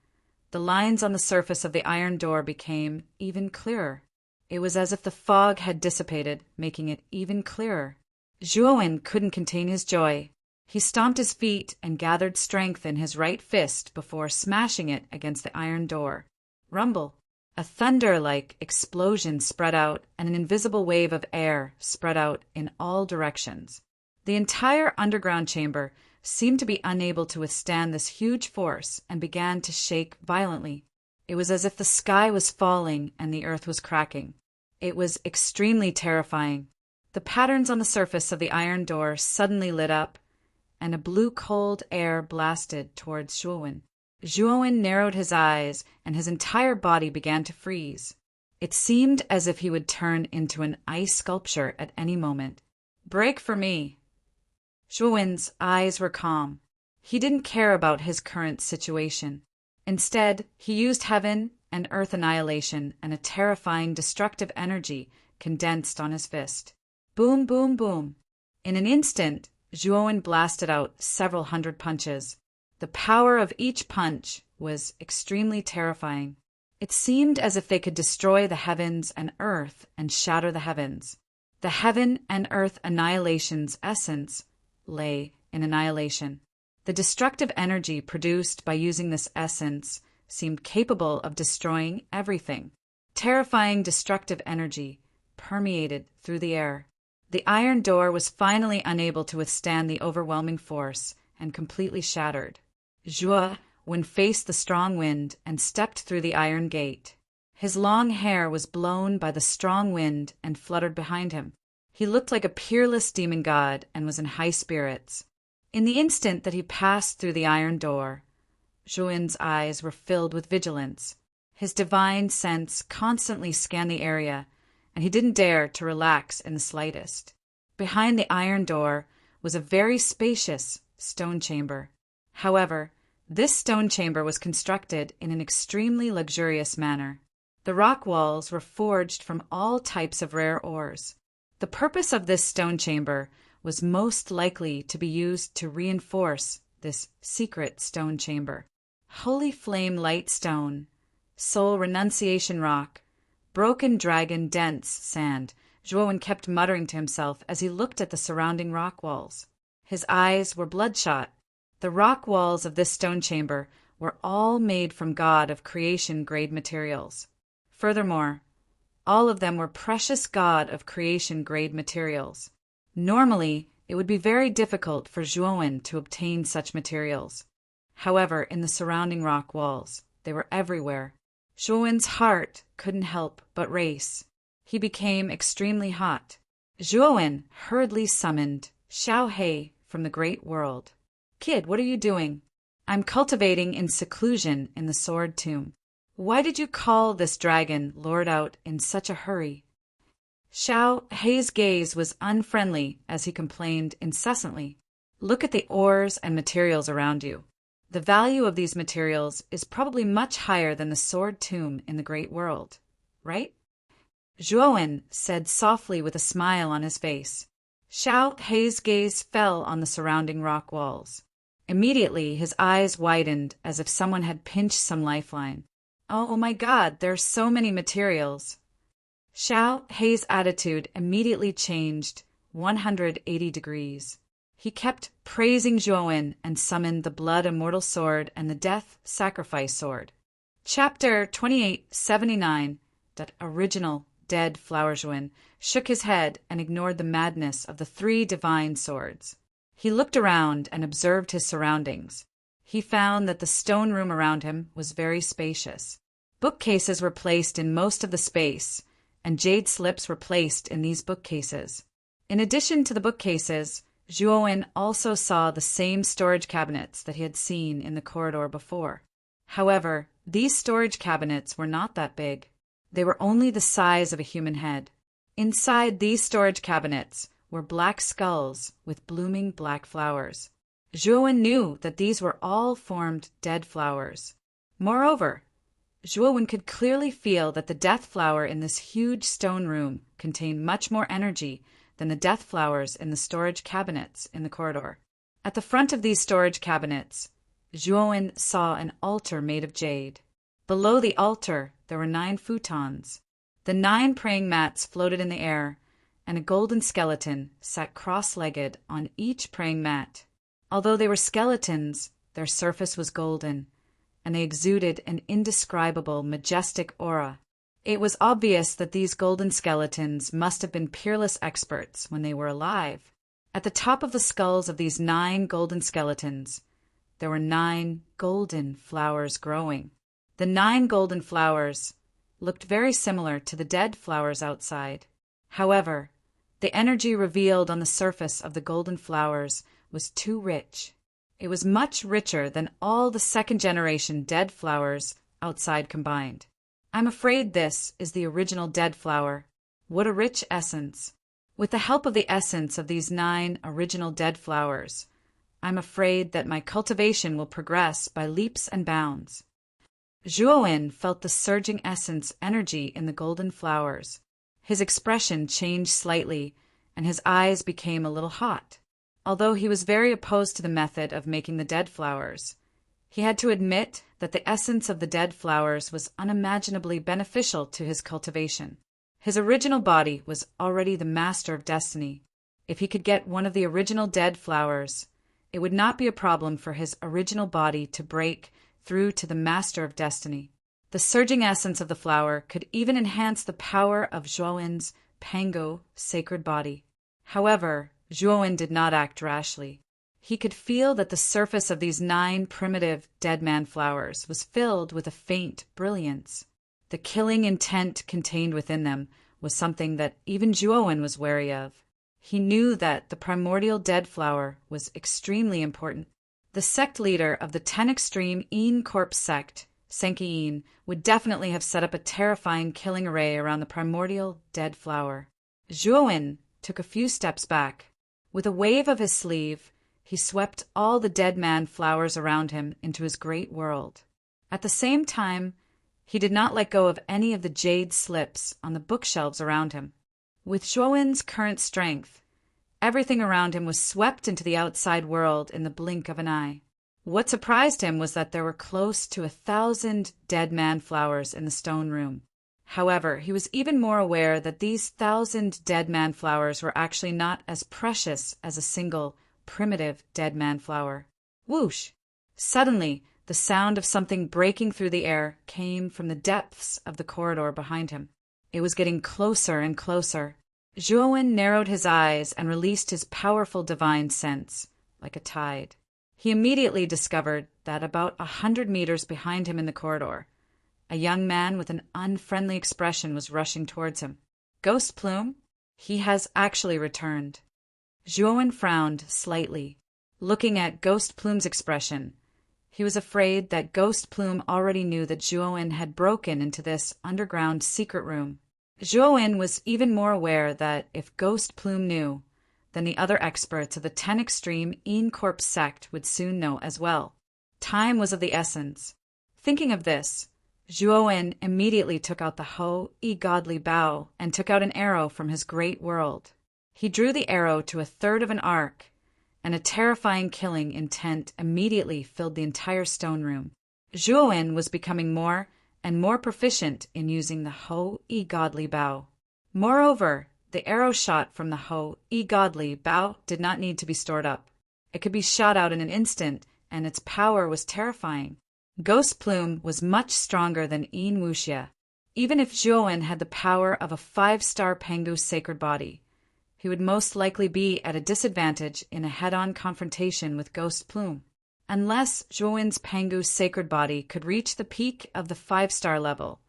the lines on the surface of the iron door became even clearer. It was as if the fog had dissipated, making it even clearer. Zhuowen couldn't contain his joy. He stomped his feet and gathered strength in his right fist before smashing it against the iron door. Rumble! A thunder-like explosion spread out, and an invisible wave of air spread out in all directions. The entire underground chamber seemed to be unable to withstand this huge force and began to shake violently. It was as if the sky was falling and the earth was cracking. It was extremely terrifying. The patterns on the surface of the iron door suddenly lit up, and a blue cold air blasted towards Zhuowen. Zhuowen narrowed his eyes, and his entire body began to freeze. It seemed as if he would turn into an ice sculpture at any moment. Break for me. Zhuowen's eyes were calm. He didn't care about his current situation. Instead, he used heaven and earth annihilation and a terrifying destructive energy condensed on his fist. Boom, boom, boom. In an instant, Zhuowen blasted out several hundred punches. The power of each punch was extremely terrifying. It seemed as if they could destroy the heavens and earth and shatter the heavens. The heaven and earth annihilation's essence lay in annihilation. The destructive energy produced by using this essence seemed capable of destroying everything. Terrifying destructive energy permeated through the air. The iron door was finally unable to withstand the overwhelming force and completely shattered. Zhuowen faced the strong wind and stepped through the iron gate. His long hair was blown by the strong wind and fluttered behind him. He looked like a peerless demon god and was in high spirits. In the instant that he passed through the iron door, Zhuowen's eyes were filled with vigilance. His divine sense constantly scanned the area, and he didn't dare to relax in the slightest. Behind the iron door was a very spacious stone chamber. However, this stone chamber was constructed in an extremely luxurious manner. The rock walls were forged from all types of rare ores. The purpose of this stone chamber was most likely to be used to reinforce this secret stone chamber. Holy Flame Light Stone, Soul Renunciation Rock, Broken Dragon Dense Sand, Zhuowen kept muttering to himself as he looked at the surrounding rock walls. His eyes were bloodshot. The rock walls of this stone chamber were all made from God of creation grade materials. Furthermore, all of them were precious God of creation grade materials. Normally, it would be very difficult for Zhuowen to obtain such materials. However, in the surrounding rock walls, they were everywhere. Zhuowen's heart couldn't help but race. He became extremely hot. Zhuowen hurriedly summoned Xiao He from the great world. Kid, what are you doing? I'm cultivating in seclusion in the sword tomb. Why did you call this dragon lured out in such a hurry? Xiao He's gaze was unfriendly as he complained incessantly. Look at the ores and materials around you. The value of these materials is probably much higher than the sword tomb in the great world, right? Zhuowen said softly with a smile on his face. Xiao He's gaze fell on the surrounding rock walls. Immediately, his eyes widened as if someone had pinched some lifeline. Oh my God, there are so many materials. Xiao He's attitude immediately changed 180 degrees. He kept praising Zhuowen and summoned the Blood Immortal Sword and the Death Sacrifice Sword. Chapter 2879. Original dead flower. Zhuan shook his head and ignored the madness of the 3 divine swords. He looked around and observed his surroundings. He found that the stone room around him was very spacious. Bookcases were placed in most of the space, and jade slips were placed in these bookcases. In addition to the bookcases, Zhuo also saw the same storage cabinets that he had seen in the corridor before. However, these storage cabinets were not that big. They were only the size of a human head. Inside these storage cabinets were black skulls with blooming black flowers. Zhuo knew that these were all formed dead flowers. Moreover, Zhuo could clearly feel that the death flower in this huge stone room contained much more energy than the death flowers in the storage cabinets in the corridor. At the front of these storage cabinets, Zhuo saw an altar made of jade. Below the altar, there were 9 futons. The 9 praying mats floated in the air, and a golden skeleton sat cross-legged on each praying mat. Although they were skeletons, their surface was golden, and they exuded an indescribable, majestic aura. It was obvious that these golden skeletons must have been peerless experts when they were alive. At the top of the skulls of these 9 golden skeletons, there were 9 golden flowers growing. The 9 golden flowers looked very similar to the dead flowers outside. However, the energy revealed on the surface of the golden flowers was too rich. It was much richer than all the second-generation dead flowers outside combined. I'm afraid this is the original dead flower. What a rich essence! With the help of the essence of these 9 original dead flowers, I'm afraid that my cultivation will progress by leaps and bounds. Zhuo felt the surging essence energy in the golden flowers. His expression changed slightly, and his eyes became a little hot. Although he was very opposed to the method of making the dead flowers, he had to admit that the essence of the dead flowers was unimaginably beneficial to his cultivation. His original body was already the master of destiny. If he could get one of the original dead flowers, it would not be a problem for his original body to break through to the master of destiny. The surging essence of the flower could even enhance the power of Zhuo's Pango sacred body. However, Zhuo did not act rashly. He could feel that the surface of these 9 primitive dead man flowers was filled with a faint brilliance. The killing intent contained within them was something that even Zhuo was wary of. He knew that the primordial dead flower was extremely important. The sect leader of the 10 extreme Yin Corp sect, Senki Yin, would definitely have set up a terrifying killing array around the primordial dead flower. Zhuo took a few steps back. With a wave of his sleeve, he swept all the dead man flowers around him into his great world. At the same time, he did not let go of any of the jade slips on the bookshelves around him. With Zhuo's current strength, everything around him was swept into the outside world in the blink of an eye. What surprised him was that there were close to 1,000 dead man flowers in the stone room. However, he was even more aware that these 1,000 dead man flowers were actually not as precious as a single, primitive dead man flower. Whoosh! Suddenly, the sound of something breaking through the air came from the depths of the corridor behind him. It was getting closer and closer. Zhuo narrowed his eyes and released his powerful divine sense, like a tide. He immediately discovered that about 100 meters behind him in the corridor, a young man with an unfriendly expression was rushing towards him. Ghost Plume? He has actually returned. Zhuo frowned slightly. Looking at Ghost Plume's expression, he was afraid that Ghost Plume already knew that Zhuo had broken into this underground secret room. Zhuo was even more aware that if Ghost Plume knew, then the other experts of the 10 extreme Yin Corp sect would soon know as well. Time was of the essence. Thinking of this, Zhuo immediately took out the Ho-I godly bow and took out an arrow from his great world. He drew the arrow to a third of an arc, and a terrifying killing intent immediately filled the entire stone room. Zhuo was becoming more and more proficient in using the Ho-I godly bow. Moreover, the arrow shot from the Ho-I godly bow did not need to be stored up. It could be shot out in an instant, and its power was terrifying. Ghost Plume was much stronger than Yin Wuxia. Even if Zhuowen had the power of a 5-star Pengu's sacred body, he would most likely be at a disadvantage in a head-on confrontation with Ghost Plume. Unless Zhuowen's Pengu's sacred body could reach the peak of the 5-star level,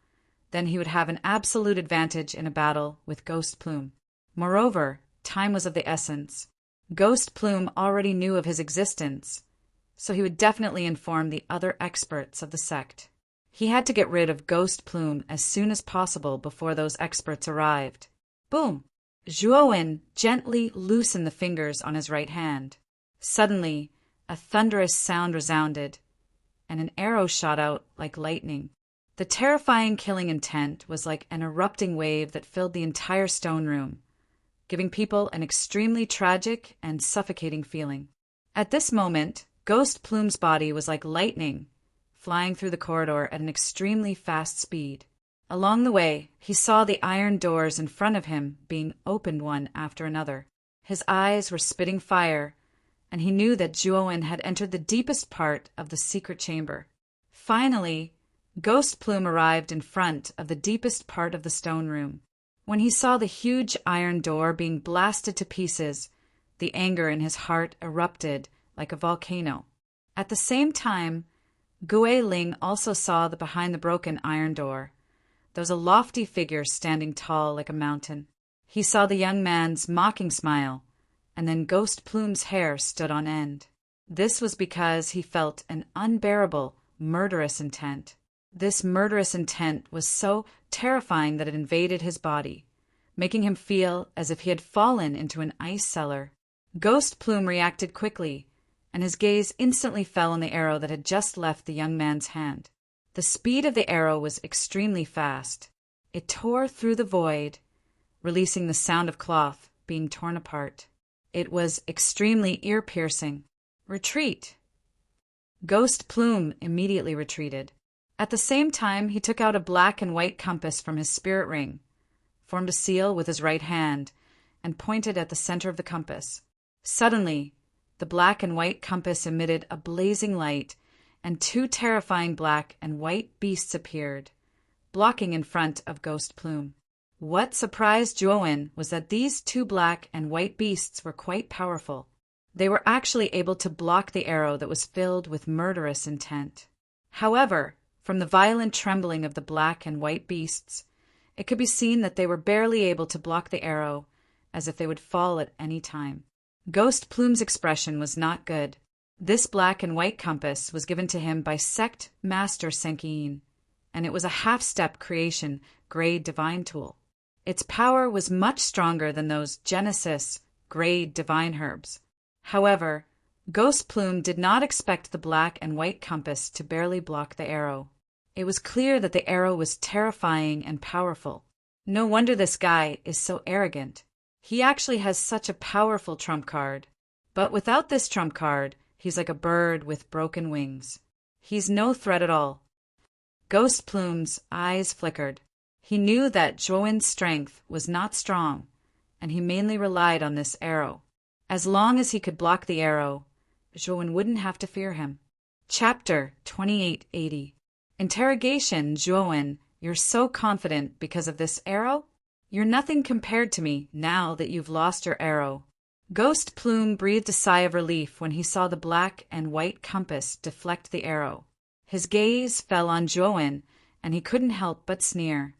then he would have an absolute advantage in a battle with Ghost Plume. Moreover, time was of the essence. Ghost Plume already knew of his existence, so he would definitely inform the other experts of the sect. He had to get rid of Ghost Plume as soon as possible before those experts arrived. Boom! Zhuowen gently loosened the fingers on his right hand. Suddenly, a thunderous sound resounded, and an arrow shot out like lightning. The terrifying killing intent was like an erupting wave that filled the entire stone room, giving people an extremely tragic and suffocating feeling. At this moment, Ghost Plume's body was like lightning, flying through the corridor at an extremely fast speed. Along the way, he saw the iron doors in front of him being opened one after another. His eyes were spitting fire, and he knew that Zhuowen had entered the deepest part of the secret chamber. Finally, Ghost Plume arrived in front of the deepest part of the stone room. When he saw the huge iron door being blasted to pieces, the anger in his heart erupted like a volcano. At the same time, Gue Ling also saw that behind the broken iron door, there was a lofty figure standing tall like a mountain. He saw the young man's mocking smile, and then Ghost Plume's hair stood on end. This was because he felt an unbearable, murderous intent. This murderous intent was so terrifying that it invaded his body, making him feel as if he had fallen into an ice cellar. Ghost Plume reacted quickly, and his gaze instantly fell on the arrow that had just left the young man's hand. The speed of the arrow was extremely fast. It tore through the void, releasing the sound of cloth being torn apart. It was extremely ear-piercing. Retreat! Ghost Plume immediately retreated. At the same time, he took out a black and white compass from his spirit ring, formed a seal with his right hand, and pointed at the center of the compass. Suddenly, the black and white compass emitted a blazing light, and 2 terrifying black and white beasts appeared, blocking in front of Ghost Plume. What surprised Zhuowen was that these 2 black and white beasts were quite powerful. They were actually able to block the arrow that was filled with murderous intent. However, from the violent trembling of the black and white beasts, it could be seen that they were barely able to block the arrow, as if they would fall at any time. Ghost Plume's expression was not good. This black and white compass was given to him by Sect Master Senkiin, and it was a half-step creation grade divine tool. Its power was much stronger than those Genesis grade divine herbs. However, Ghost Plume did not expect the black and white compass to barely block the arrow. It was clear that the arrow was terrifying and powerful. No wonder this guy is so arrogant. He actually has such a powerful trump card. But without this trump card, he's like a bird with broken wings. He's no threat at all. Ghost Plume's eyes flickered. He knew that Zhuowen's strength was not strong, and he mainly relied on this arrow. As long as he could block the arrow, Zhuowen wouldn't have to fear him. Chapter 2880. Interrogation, Zhuowen, you're so confident because of this arrow? You're nothing compared to me now that you've lost your arrow. Ghost Plume breathed a sigh of relief when he saw the black and white compass deflect the arrow. His gaze fell on Zhuowen, and he couldn't help but sneer.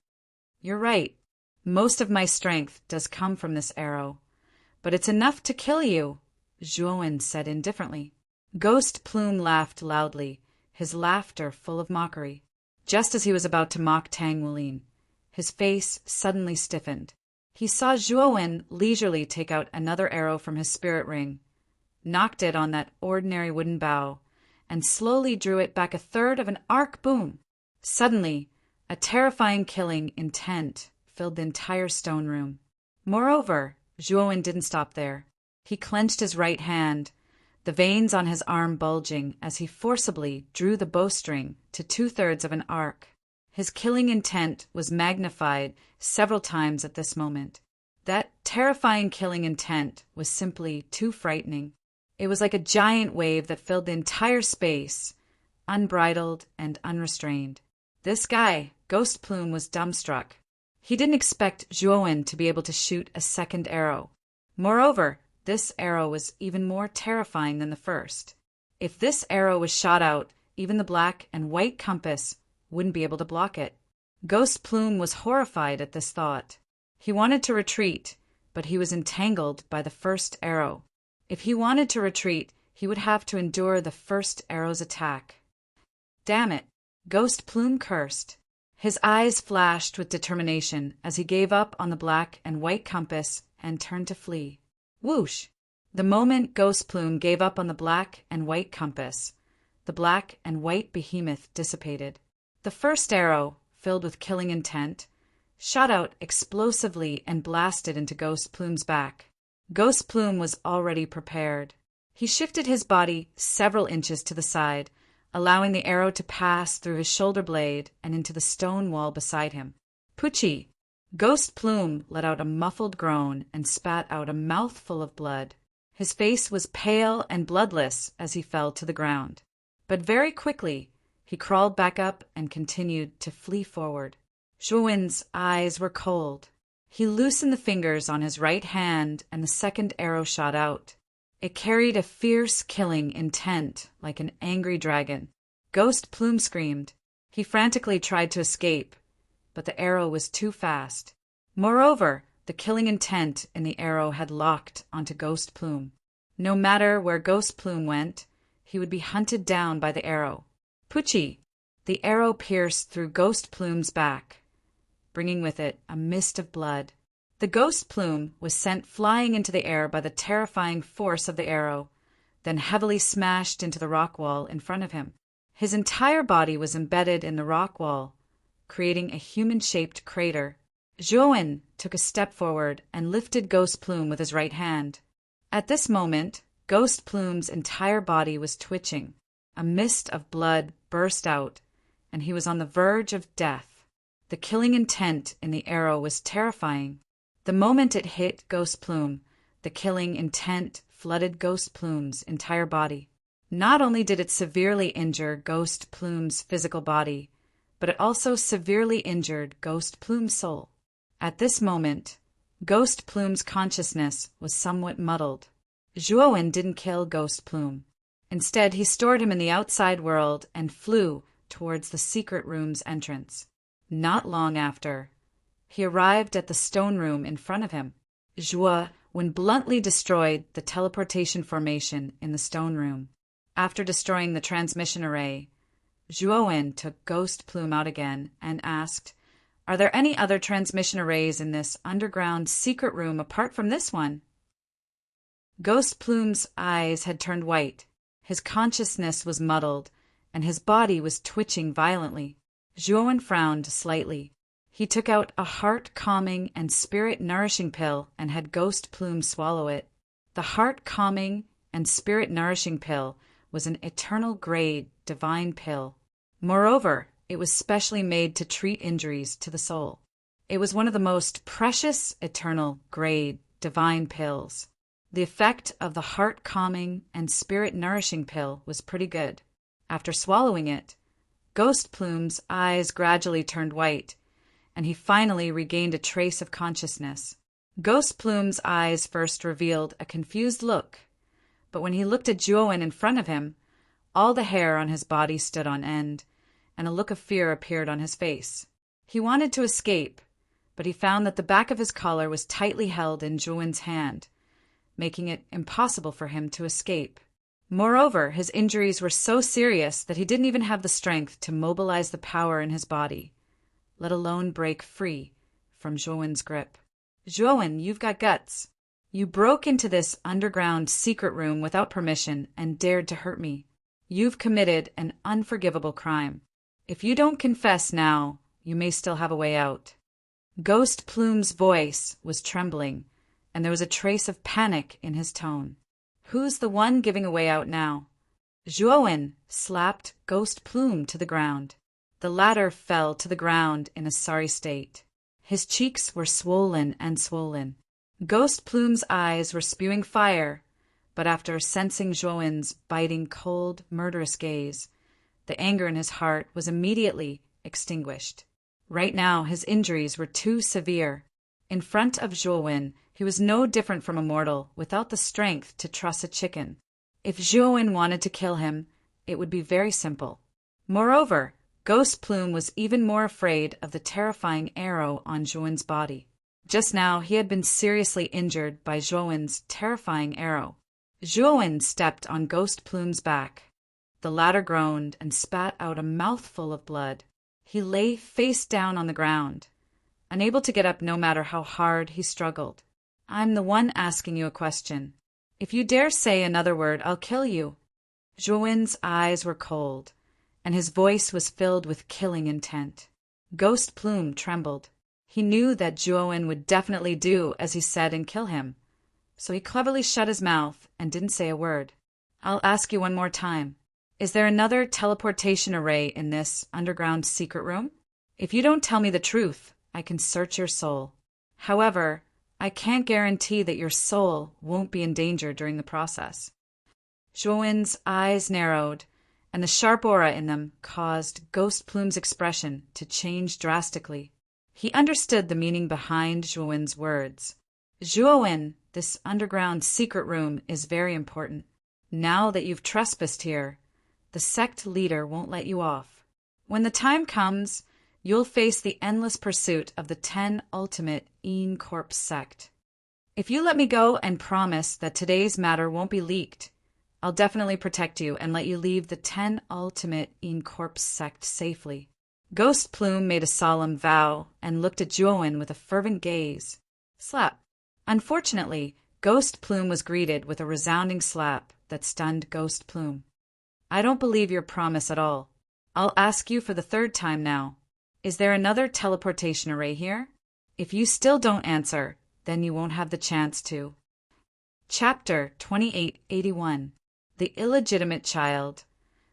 You're right. Most of my strength does come from this arrow. But it's enough to kill you, Zhuowen said indifferently. Ghost Plume laughed loudly, his laughter full of mockery. Just as he was about to mock Tang Wulin, his face suddenly stiffened. He saw Zhuowen leisurely take out another arrow from his spirit ring, knocked it on that ordinary wooden bow, and slowly drew it back a third of an arc. Boom! Suddenly, a terrifying killing intent filled the entire stone room. Moreover, Zhuowen didn't stop there. He clenched his right hand, the veins on his arm bulging as he forcibly drew the bowstring to 2/3 of an arc. His killing intent was magnified several times at this moment. That terrifying killing intent was simply too frightening. It was like a giant wave that filled the entire space, unbridled and unrestrained. This guy, Ghost Plume was dumbstruck. He didn't expect Zhuowen to be able to shoot a second arrow. Moreover, this arrow was even more terrifying than the first. If this arrow was shot out, even the black and white compass wouldn't be able to block it. Ghost Plume was horrified at this thought. He wanted to retreat, but he was entangled by the first arrow. If he wanted to retreat, he would have to endure the first arrow's attack. Damn it! Ghost Plume cursed. His eyes flashed with determination as he gave up on the black and white compass and turned to flee. Whoosh! The moment Ghost Plume gave up on the black and white compass, the black and white behemoth dissipated. The first arrow, filled with killing intent, shot out explosively and blasted into Ghost Plume's back. Ghost Plume was already prepared. He shifted his body several inches to the side, allowing the arrow to pass through his shoulder blade and into the stone wall beside him. Poochie! Ghost Plume let out a muffled groan and spat out a mouthful of blood. His face was pale and bloodless as he fell to the ground. But very quickly, he crawled back up and continued to flee forward. Zhuowen's eyes were cold. He loosened the fingers on his right hand and the second arrow shot out. It carried a fierce killing intent like an angry dragon. Ghost Plume screamed. He frantically tried to escape, but the arrow was too fast. Moreover, the killing intent in the arrow had locked onto Ghost Plume. No matter where Ghost Plume went, he would be hunted down by the arrow. Poochie! The arrow pierced through Ghost Plume's back, bringing with it a mist of blood. The Ghost Plume was sent flying into the air by the terrifying force of the arrow, then heavily smashed into the rock wall in front of him. His entire body was embedded in the rock wall, creating a human-shaped crater. Zhuowen took a step forward and lifted Ghost Plume with his right hand. At this moment, Ghost Plume's entire body was twitching. A mist of blood burst out, and he was on the verge of death. The killing intent in the arrow was terrifying. The moment it hit Ghost Plume, the killing intent flooded Ghost Plume's entire body. Not only did it severely injure Ghost Plume's physical body, but it also severely injured Ghost Plume's soul. At this moment, Ghost Plume's consciousness was somewhat muddled. Zhuowen didn't kill Ghost Plume. Instead, he stored him in the outside world and flew towards the secret room's entrance. Not long after, he arrived at the stone room in front of him. Zhuowen bluntly destroyed the teleportation formation in the stone room. After destroying the transmission array, Zhuowen took Ghost Plume out again and asked, "Are there any other transmission arrays in this underground secret room apart from this one?" Ghost Plume's eyes had turned white. His consciousness was muddled, and his body was twitching violently. Zhuowen frowned slightly. He took out a heart-calming and spirit-nourishing pill and had Ghost Plume swallow it. The heart-calming and spirit-nourishing pill was an eternal grade divine pill. Moreover, it was specially made to treat injuries to the soul. It was one of the most precious eternal grade divine pills. The effect of the heart-calming and spirit-nourishing pill was pretty good. After swallowing it, Ghost Plume's eyes gradually turned white, and he finally regained a trace of consciousness. Ghost Plume's eyes first revealed a confused look, but when he looked at Zhuowen in front of him, all the hair on his body stood on end, and a look of fear appeared on his face. He wanted to escape, but he found that the back of his collar was tightly held in Zhuowen's hand, making it impossible for him to escape. Moreover, his injuries were so serious that he didn't even have the strength to mobilize the power in his body, let alone break free from Zhuowen's grip. "Zhuowen, you've got guts. You broke into this underground secret room without permission and dared to hurt me. You've committed an unforgivable crime. If you don't confess now, you may still have a way out." Ghost Plume's voice was trembling, and there was a trace of panic in his tone. "Who's the one giving a way out now?" Zhuowen slapped Ghost Plume to the ground. The latter fell to the ground in a sorry state. His cheeks were swollen and swollen. Ghost Plume's eyes were spewing fire, but after sensing Zhuowen's biting, cold, murderous gaze, the anger in his heart was immediately extinguished. Right now, his injuries were too severe. In front of Zhuowen, he was no different from a mortal without the strength to truss a chicken. If Zhuowen wanted to kill him, it would be very simple. Moreover, Ghost Plume was even more afraid of the terrifying arrow on Zhuowen's body. Just now, he had been seriously injured by Zhuowen's terrifying arrow. Zhuowen stepped on Ghost Plume's back. The latter groaned and spat out a mouthful of blood. He lay face down on the ground, unable to get up no matter how hard he struggled. "I'm the one asking you a question. If you dare say another word, I'll kill you." Zhuowen's eyes were cold, and his voice was filled with killing intent. Ghost Plume trembled. He knew that Zhuowen would definitely do as he said and kill him, so he cleverly shut his mouth and didn't say a word. "I'll ask you one more time. Is there another teleportation array in this underground secret room? If you don't tell me the truth, I can search your soul. However, I can't guarantee that your soul won't be in danger during the process." Zhuowen's eyes narrowed, and the sharp aura in them caused Ghost Plume's expression to change drastically. He understood the meaning behind Zhuowen's words. "Zhuowen, this underground secret room is very important. Now that you've trespassed here, the sect leader won't let you off. When the time comes, you'll face the endless pursuit of the 10 ultimate Een Corpse sect. If you let me go and promise that today's matter won't be leaked, I'll definitely protect you and let you leave the 10 ultimate Een Corpse sect safely." Ghost Plume made a solemn vow and looked at Zhuowen with a fervent gaze. Slap. Unfortunately, Ghost Plume was greeted with a resounding slap that stunned Ghost Plume. "I don't believe your promise at all. I'll ask you for the third time now. Is there another teleportation array here? If you still don't answer, then you won't have the chance to." Chapter 2881. The Illegitimate Child.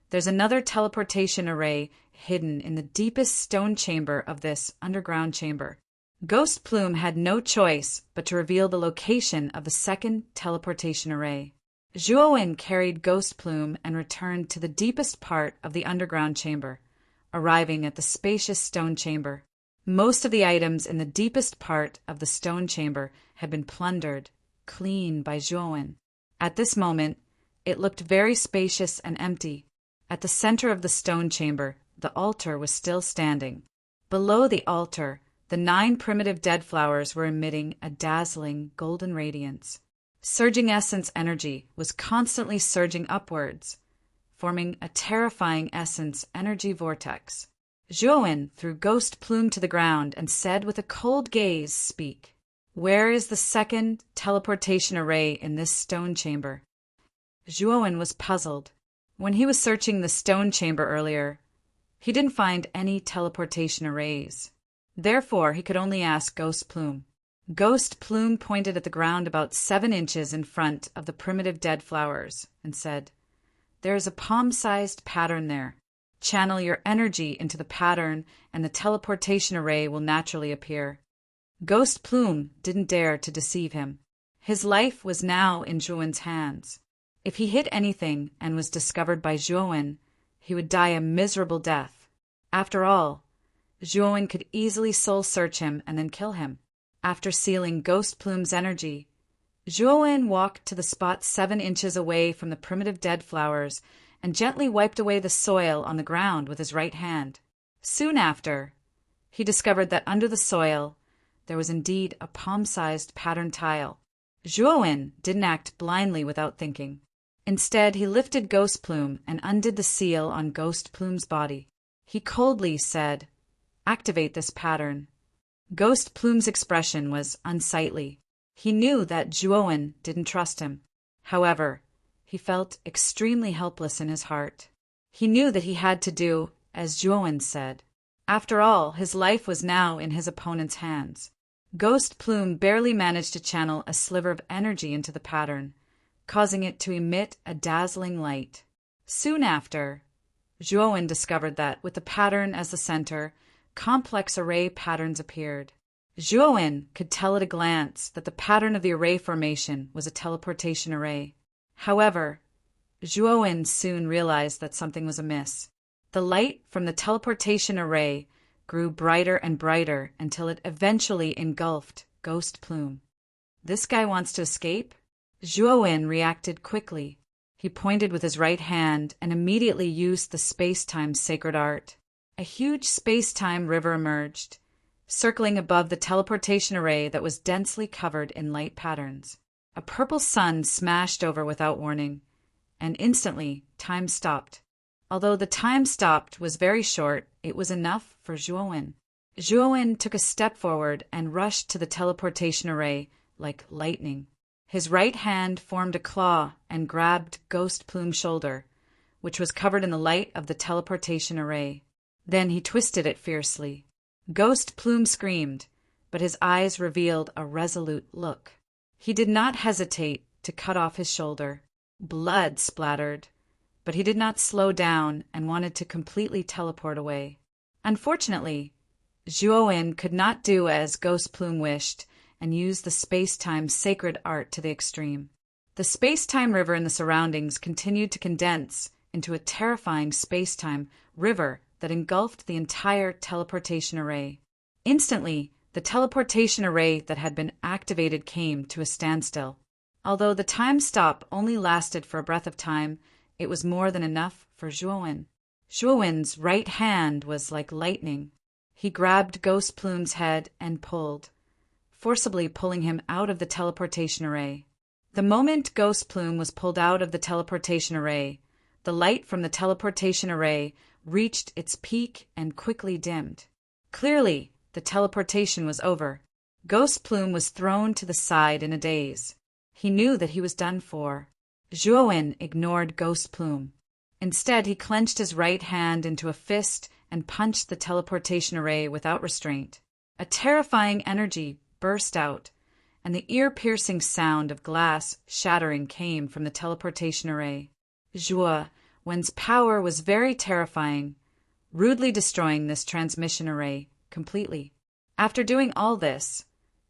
There's another teleportation array hidden in the deepest stone chamber of this underground chamber. Ghost Plume had no choice but to reveal the location of the second teleportation array. Zhuowen carried Ghost Plume and returned to the deepest part of the underground chamber, arriving at the spacious stone chamber. Most of the items in the deepest part of the stone chamber had been plundered clean by Zhuowen. At this moment, it looked very spacious and empty. At the center of the stone chamber, the altar was still standing. Below the altar, the 9 primitive dead flowers were emitting a dazzling golden radiance. Surging essence energy was constantly surging upwards, forming a terrifying essence energy vortex. Zhuowen threw Ghost Plume to the ground and said with a cold gaze, "Speak. Where is the second teleportation array in this stone chamber?" Zhuowen was puzzled. When he was searching the stone chamber earlier, he didn't find any teleportation arrays. Therefore, he could only ask Ghost Plume. Ghost Plume pointed at the ground about 7 inches in front of the primitive dead flowers and said, "There is a palm-sized pattern there. Channel your energy into the pattern and the teleportation array will naturally appear." Ghost Plume didn't dare to deceive him. His life was now in Zhuowen's hands. If he hid anything and was discovered by Zhuowen, he would die a miserable death. After all, Zhuowen could easily soul search him and then kill him. After sealing Ghost Plume's energy, Zhuowen walked to the spot 7 inches away from the primitive dead flowers and gently wiped away the soil on the ground with his right hand. Soon after, he discovered that under the soil there was indeed a palm-sized pattern tile. Zhuowen didn't act blindly without thinking. Instead, he lifted Ghost Plume and undid the seal on Ghost Plume's body. He coldly said, "Activate this pattern." Ghost Plume's expression was unsightly. He knew that Zhuowen didn't trust him. However, he felt extremely helpless in his heart. He knew that he had to do as Zhuowen said. After all, his life was now in his opponent's hands. Ghost Plume barely managed to channel a sliver of energy into the pattern, causing it to emit a dazzling light. Soon after, Zhuowen discovered that, with the pattern as the center, complex array patterns appeared. Zhuowen could tell at a glance that the pattern of the array formation was a teleportation array. However, Zhuowen soon realized that something was amiss. The light from the teleportation array grew brighter and brighter until it eventually engulfed Ghost Plume. This guy wants to escape? Zhuowen reacted quickly. He pointed with his right hand and immediately used the space-time sacred art. A huge space-time river emerged, circling above the teleportation array that was densely covered in light patterns. A purple sun smashed over without warning, and instantly time stopped. Although the time stopped was very short, it was enough for Zhuowen. Zhuowen took a step forward and rushed to the teleportation array like lightning. His right hand formed a claw and grabbed Ghost Plume's shoulder, which was covered in the light of the teleportation array. Then he twisted it fiercely. Ghost Plume screamed, but his eyes revealed a resolute look. He did not hesitate to cut off his shoulder. Blood splattered, but he did not slow down and wanted to completely teleport away. Unfortunately, Zhuowen could not do as Ghost Plume wished and use the space-time sacred art to the extreme. The space-time river in the surroundings continued to condense into a terrifying space-time river that engulfed the entire teleportation array. Instantly, the teleportation array that had been activated came to a standstill. Although the time stop only lasted for a breath of time, it was more than enough for Zhuowen. Zhuowen's right hand was like lightning. He grabbed Ghost Plume's head and pulled, forcibly pulling him out of the teleportation array. The moment Ghost Plume was pulled out of the teleportation array, the light from the teleportation array reached its peak and quickly dimmed. Clearly, the teleportation was over. Ghost Plume was thrown to the side in a daze. He knew that he was done for. Zhuowen ignored Ghost Plume. Instead, he clenched his right hand into a fist and punched the teleportation array without restraint. A terrifying energy burst out, and the ear-piercing sound of glass shattering came from the teleportation array. Zhuowen's power was very terrifying, rudely destroying this transmission array completely. After doing all this,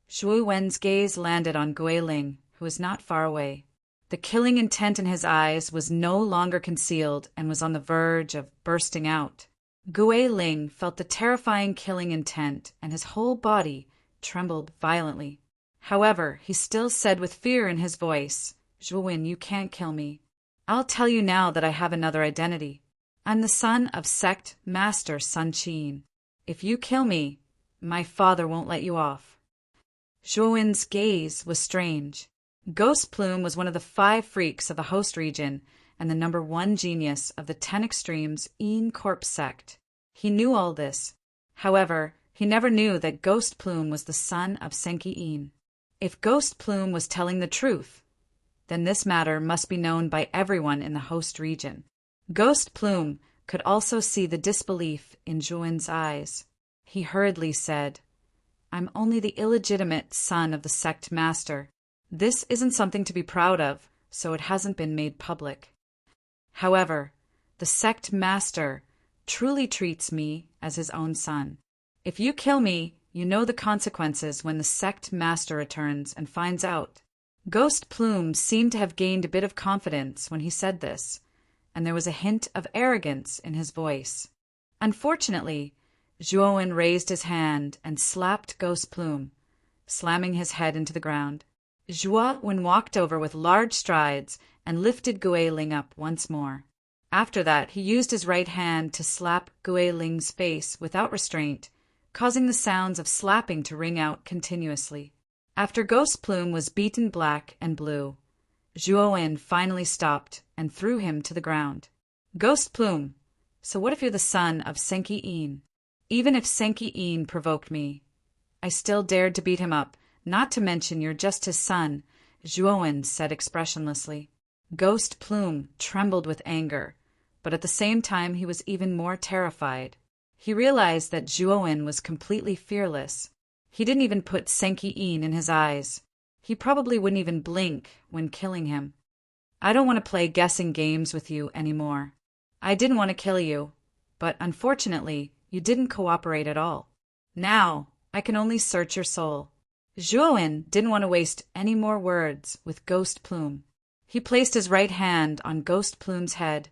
Zhuowen's gaze landed on Guiling, who was not far away. The killing intent in his eyes was no longer concealed and was on the verge of bursting out. Guiling felt the terrifying killing intent, and his whole body trembled violently. However, he still said with fear in his voice, "Zhuowen, you can't kill me. I'll tell you now that I have another identity. I'm the son of Sect Master Sun Qin. If you kill me, my father won't let you off." Zhuowen's gaze was strange. Ghost Plume was one of the 5 freaks of the host region and the #1 genius of the 10 Extremes Yin Corp sect. He knew all this. However, he never knew that Ghost Plume was the son of Senki Yin. If Ghost Plume was telling the truth, then this matter must be known by everyone in the host region. Ghost Plume could also see the disbelief in Zhuowen's eyes. He hurriedly said, "I'm only the illegitimate son of the sect master. This isn't something to be proud of, so it hasn't been made public. However, the sect master truly treats me as his own son. If you kill me, you know the consequences when the sect master returns and finds out." Ghost Plume seemed to have gained a bit of confidence when he said this, and there was a hint of arrogance in his voice. Unfortunately, Zhuowen raised his hand and slapped Ghost Plume, slamming his head into the ground. Zhuowen walked over with large strides and lifted Guiling up once more. After that, he used his right hand to slap Guiling's face without restraint, causing the sounds of slapping to ring out continuously. After Ghost Plume was beaten black and blue, Zhuowen finally stopped and threw him to the ground. "Ghost Plume, so what if you're the son of Senki Yin? Even if Senki Yin provoked me, I still dared to beat him up, not to mention you're just his son," Zhuowen said expressionlessly. Ghost Plume trembled with anger, but at the same time he was even more terrified. He realized that Zhuowen was completely fearless. He didn't even put Senki Yin in his eyes. He probably wouldn't even blink when killing him. "I don't want to play guessing games with you anymore. I didn't want to kill you, but unfortunately, you didn't cooperate at all. Now, I can only search your soul." Zhuowen didn't want to waste any more words with Ghost Plume. He placed his right hand on Ghost Plume's head,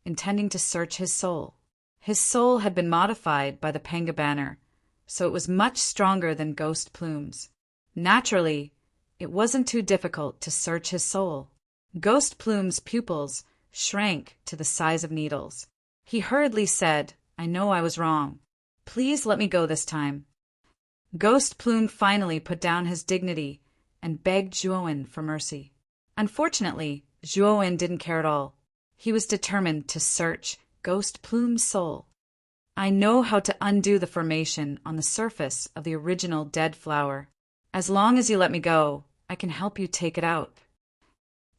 intending to search his soul. His soul had been modified by the Panga banner, so it was much stronger than Ghost Plume's. Naturally, it wasn't too difficult to search his soul. Ghost Plume's pupils shrank to the size of needles. He hurriedly said, "I know I was wrong. Please let me go this time." Ghost Plume finally put down his dignity and begged Zhuowen for mercy. Unfortunately, Zhuowen didn't care at all. He was determined to search Ghost Plume's soul. "I know how to undo the formation on the surface of the original dead flower. As long as you let me go, I can help you take it out."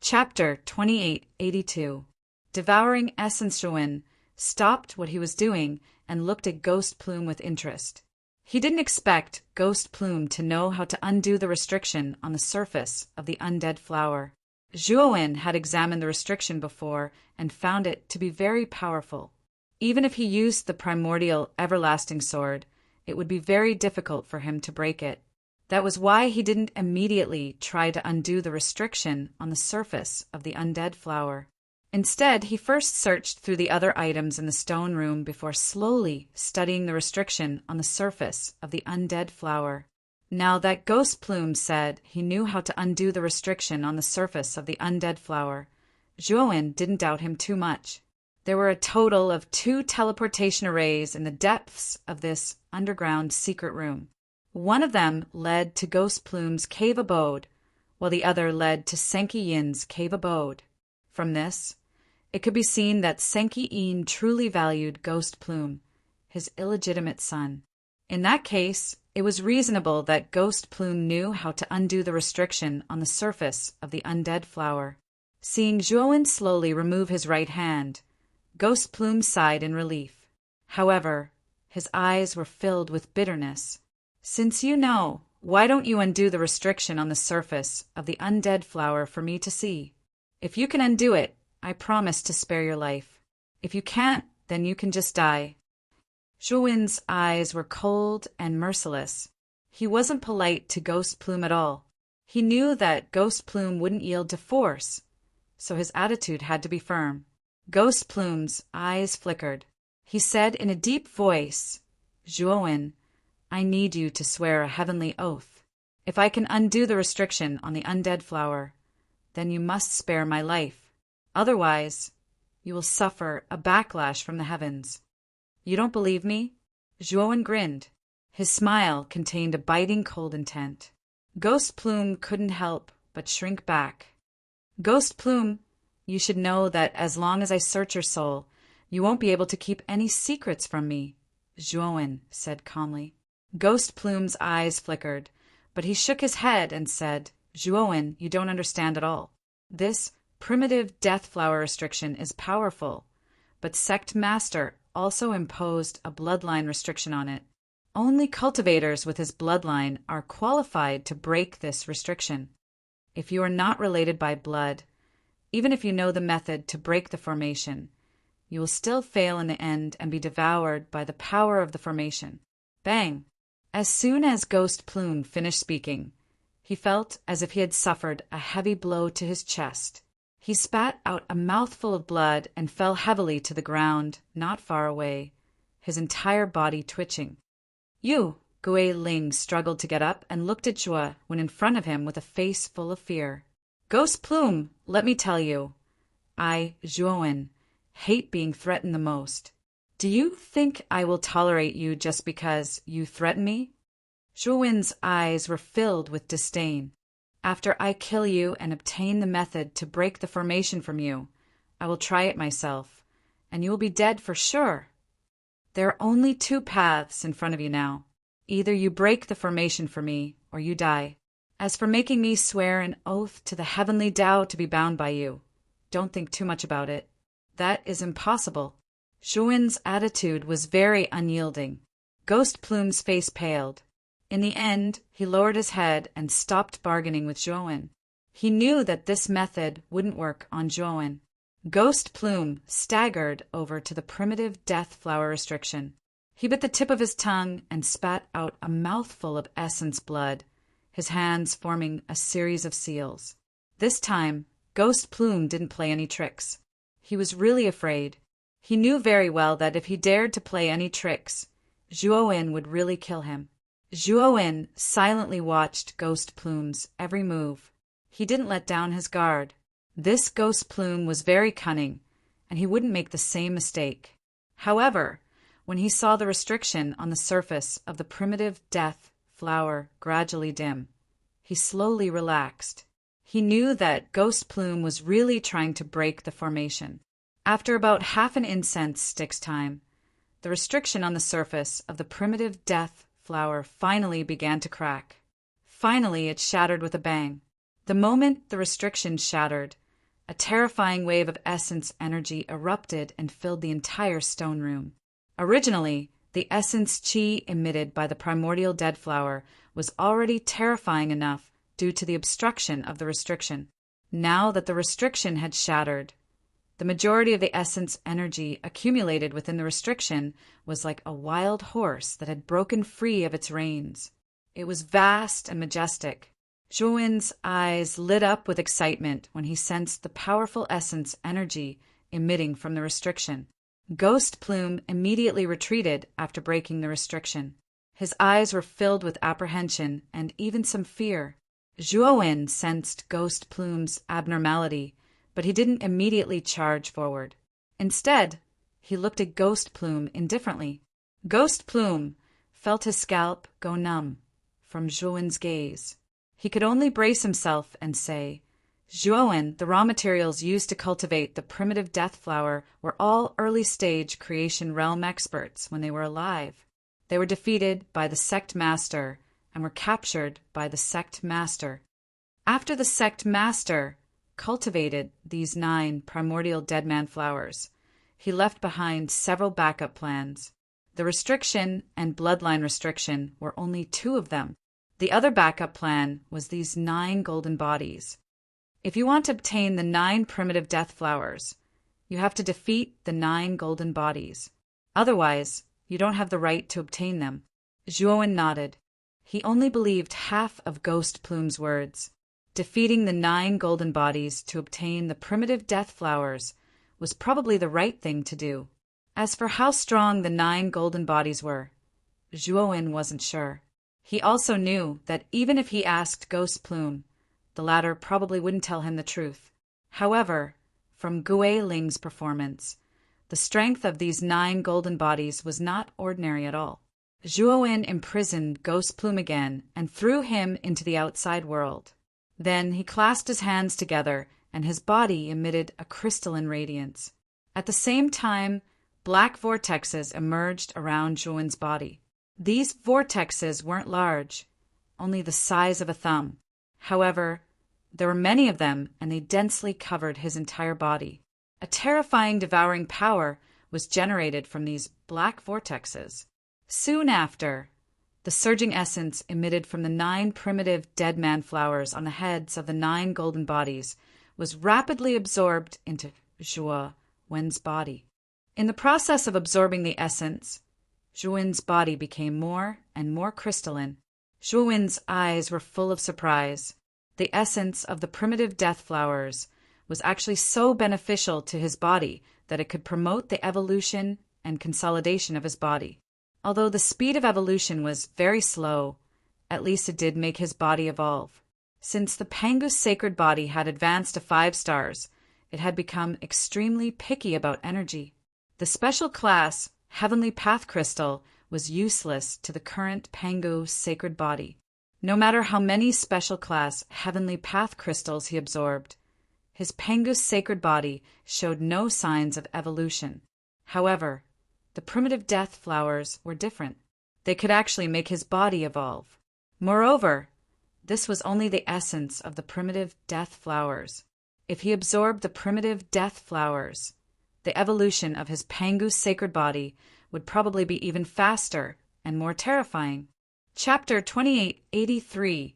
Chapter 2882. Devouring Essence. Zhuowen stopped what he was doing and looked at Ghost Plume with interest. He didn't expect Ghost Plume to know how to undo the restriction on the surface of the undead flower. Zhuowen had examined the restriction before and found it to be very powerful. Even if he used the primordial everlasting sword, it would be very difficult for him to break it. That was why he didn't immediately try to undo the restriction on the surface of the undead flower. Instead, he first searched through the other items in the stone room before slowly studying the restriction on the surface of the undead flower. Now that Ghost Plume said he knew how to undo the restriction on the surface of the undead flower, Zhuowen didn't doubt him too much. There were a total of 2 teleportation arrays in the depths of this underground secret room. One of them led to Ghost Plume's cave abode, while the other led to Senki Yin's cave abode. From this, it could be seen that Senki Yin truly valued Ghost Plume, his illegitimate son. In that case, it was reasonable that Ghost Plume knew how to undo the restriction on the surface of the undead flower. Seeing Zhuowen slowly remove his right hand, Ghost Plume sighed in relief. However, his eyes were filled with bitterness. "Since you know, why don't you undo the restriction on the surface of the undead flower for me to see? If you can undo it, I promise to spare your life. If you can't, then you can just die." Zhuowen's eyes were cold and merciless. He wasn't polite to Ghost Plume at all. He knew that Ghost Plume wouldn't yield to force, so his attitude had to be firm. Ghost Plume's eyes flickered. He said in a deep voice, "Zhuowen, I need you to swear a heavenly oath. If I can undo the restriction on the undead flower, then you must spare my life. Otherwise, you will suffer a backlash from the heavens." "You don't believe me?" Zhuowen grinned. His smile contained a biting cold intent. Ghost Plume couldn't help but shrink back. "Ghost Plume, you should know that as long as I search your soul, you won't be able to keep any secrets from me," Zhuowen said calmly. Ghost Plume's eyes flickered, but he shook his head and said, "Zhuowen, you don't understand at all. This primitive death flower restriction is powerful, but Sect Master also imposed a bloodline restriction on it. Only cultivators with his bloodline are qualified to break this restriction. If you are not related by blood, even if you know the method to break the formation, you will still fail in the end and be devoured by the power of the formation." Bang! As soon as Ghost Plume finished speaking, he felt as if he had suffered a heavy blow to his chest. He spat out a mouthful of blood and fell heavily to the ground, not far away, his entire body twitching. "You!" Gui Ling struggled to get up and looked at Zhuo when in front of him with a face full of fear. "Ghost Plume, let me tell you, I, Zhuowen, hate being threatened the most. Do you think I will tolerate you just because you threaten me?" Zhuowen's eyes were filled with disdain. "After I kill you and obtain the method to break the formation from you, I will try it myself, and you will be dead for sure. There are only 2 paths in front of you now. Either you break the formation for me, or you die. As for making me swear an oath to the heavenly Tao to be bound by you, don't think too much about it. That is impossible." Zhuowen's attitude was very unyielding. Ghost Plume's face paled. In the end, he lowered his head and stopped bargaining with Zhuowen. He knew that this method wouldn't work on Zhuowen. Ghost Plume staggered over to the primitive death flower restriction. He bit the tip of his tongue and spat out a mouthful of essence blood, his hands forming a series of seals. This time, Ghost Plume didn't play any tricks. He was really afraid. He knew very well that if he dared to play any tricks, Zhuowen would really kill him. Zhuowen silently watched Ghost Plume's every move. He didn't let down his guard. This Ghost Plume was very cunning, and he wouldn't make the same mistake. However, when he saw the restriction on the surface of the primitive death flower gradually dim, he slowly relaxed. He knew that Ghost Plume was really trying to break the formation. After about half an incense stick's time, the restriction on the surface of the primitive death flower finally began to crack. Finally, it shattered with a bang. The moment the restriction shattered, a terrifying wave of essence energy erupted and filled the entire stone room. Originally, the essence chi emitted by the primordial dead flower was already terrifying enough due to the obstruction of the restriction. Now that the restriction had shattered, the majority of the essence energy accumulated within the restriction was like a wild horse that had broken free of its reins. It was vast and majestic. Zhuowen's eyes lit up with excitement when he sensed the powerful essence energy emitting from the restriction. Ghost Plume immediately retreated after breaking the restriction. His eyes were filled with apprehension and even some fear. Zhuowen sensed Ghost Plume's abnormality, but he didn't immediately charge forward. Instead, he looked at Ghost Plume indifferently. Ghost Plume felt his scalp go numb from Zhuowen's gaze. He could only brace himself and say, "Zhuowen, the raw materials used to cultivate the primitive death flower were all early-stage creation realm experts when they were alive. They were defeated by the sect master and were captured by the sect master. After the sect master cultivated these 9 primordial deadman flowers, he left behind several backup plans. The restriction and bloodline restriction were only 2 of them. The other backup plan was these 9 golden bodies. If you want to obtain the 9 primitive death flowers, you have to defeat the 9 golden bodies. Otherwise, you don't have the right to obtain them." Zhuowen nodded. He only believed half of Ghost Plume's words. Defeating the 9 golden bodies to obtain the primitive death flowers was probably the right thing to do. As for how strong the 9 golden bodies were, Zhuowen wasn't sure. He also knew that even if he asked Ghost Plume, the latter probably wouldn't tell him the truth. However, from Gui Ling's performance, the strength of these 9 golden bodies was not ordinary at all. Zhuowen imprisoned Ghost Plume again and threw him into the outside world. Then he clasped his hands together and his body emitted a crystalline radiance. At the same time, black vortexes emerged around Zhuowen's body. These vortexes weren't large, only the size of a thumb. However, there were many of them and they densely covered his entire body. A terrifying devouring power was generated from these black vortexes. Soon after, the surging essence emitted from the 9 primitive dead man flowers on the heads of the 9 golden bodies was rapidly absorbed into Zhuowen's body. In the process of absorbing the essence, Zhuowen's body became more and more crystalline. Zhuowen's eyes were full of surprise. The essence of the primitive death flowers was actually so beneficial to his body that it could promote the evolution and consolidation of his body. Although the speed of evolution was very slow, at least it did make his body evolve. Since the Pangu's sacred body had advanced to 5 stars, it had become extremely picky about energy. The special class Heavenly Path Crystal was useless to the current Pangu sacred body. No matter how many special class Heavenly Path Crystals he absorbed, his Pangu sacred body showed no signs of evolution. However, the primitive death flowers were different. They could actually make his body evolve. Moreover, this was only the essence of the primitive death flowers. If he absorbed the primitive death flowers, the evolution of his Pangu sacred body would probably be even faster and more terrifying. Chapter 2883.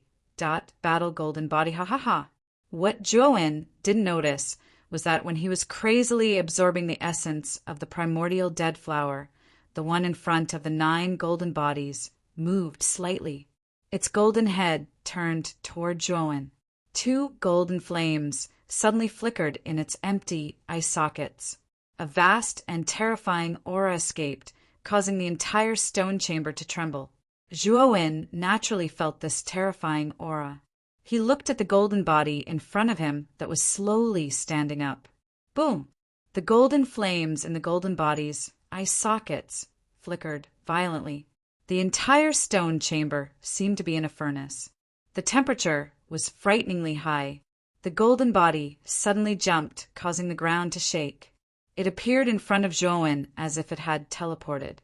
Battle Golden Body. Ha ha ha. What Zhuowen didn't notice was that when he was crazily absorbing the essence of the primordial dead flower, the one in front of the 9 golden bodies moved slightly. Its golden head turned toward Zhuowen. 2 golden flames suddenly flickered in its empty eye sockets. A vast and terrifying aura escaped, causing the entire stone chamber to tremble. Zhuo naturally felt this terrifying aura. He looked at the golden body in front of him that was slowly standing up. Boom! The golden flames in the golden body's eye sockets flickered violently. The entire stone chamber seemed to be in a furnace. The temperature was frighteningly high. The golden body suddenly jumped, causing the ground to shake. It appeared in front of Zhuo as if it had teleported.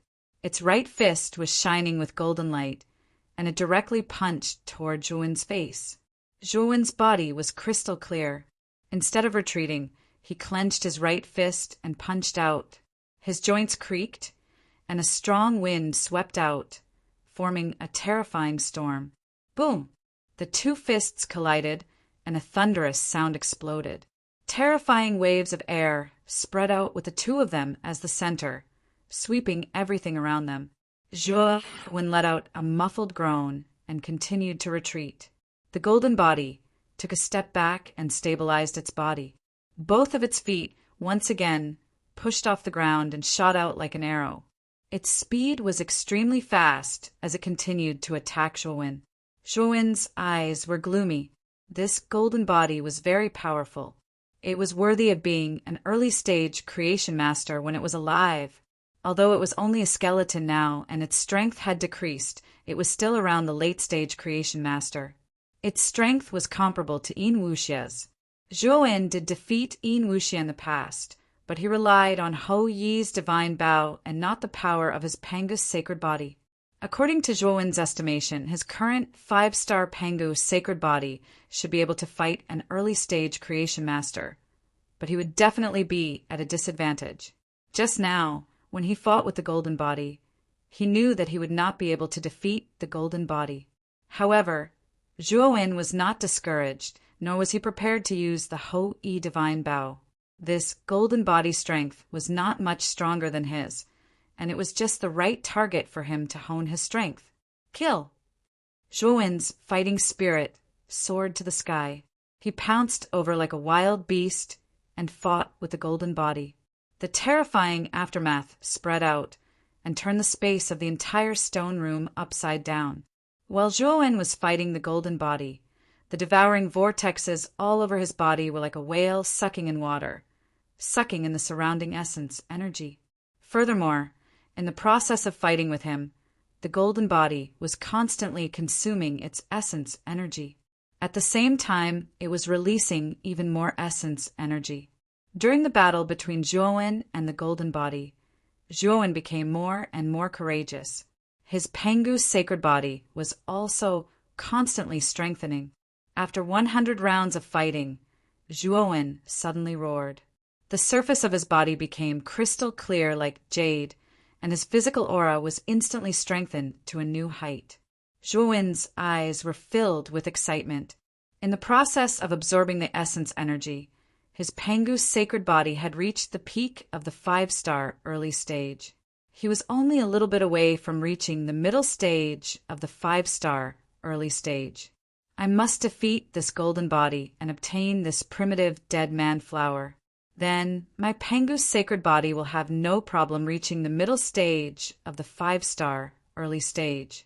Its right fist was shining with golden light, and it directly punched toward Zhuo's face. Zhuo's body was crystal clear. Instead of retreating, he clenched his right fist and punched out. His joints creaked, and a strong wind swept out, forming a terrifying storm. Boom! The two fists collided, and a thunderous sound exploded. Terrifying waves of air spread out with the two of them as the center, sweeping everything around them. Zhuo let out a muffled groan and continued to retreat. The golden body took a step back and stabilized its body. Both of its feet once again pushed off the ground and shot out like an arrow. Its speed was extremely fast as it continued to attack Zhuo. Zhuo's eyes were gloomy. This golden body was very powerful. It was worthy of being an early-stage creation master when it was alive. Although it was only a skeleton now and its strength had decreased, it was still around the late-stage creation master. Its strength was comparable to Yin Wuxia's. Zhuo did defeat Yin Wuxia in the past, but he relied on Hou Yi's divine bow and not the power of his Pangu's sacred body. According to Zhuo's estimation, his current 5-star Pangu sacred body should be able to fight an early-stage creation master, but he would definitely be at a disadvantage. Just now, when he fought with the golden body, he knew that he would not be able to defeat the golden body. However, Zhuo was not discouraged, nor was he prepared to use the Hou Yi divine bow. This golden body strength was not much stronger than his, and it was just the right target for him to hone his strength. Kill! Zhuo's fighting spirit soared to the sky. He pounced over like a wild beast and fought with the golden body. The terrifying aftermath spread out and turned the space of the entire stone room upside down. While Zhuo was fighting the golden body, the devouring vortexes all over his body were like a whale sucking in water, sucking in the surrounding essence energy. Furthermore, in the process of fighting with him, the golden body was constantly consuming its essence energy. At the same time, it was releasing even more essence energy. During the battle between Zhuo and the golden body, Zhuo became more and more courageous. His Pangu sacred body was also constantly strengthening. After 100 rounds of fighting, Zhuo suddenly roared. The surface of his body became crystal clear like jade, and his physical aura was instantly strengthened to a new height. Zhuo's eyes were filled with excitement. In the process of absorbing the essence energy, his Pangu sacred body had reached the peak of the 5-star early stage. He was only a little bit away from reaching the middle stage of the 5-star early stage. I must defeat this golden body and obtain this primitive dead man flower. Then my Pangu's sacred body will have no problem reaching the middle stage of the 5-star early stage.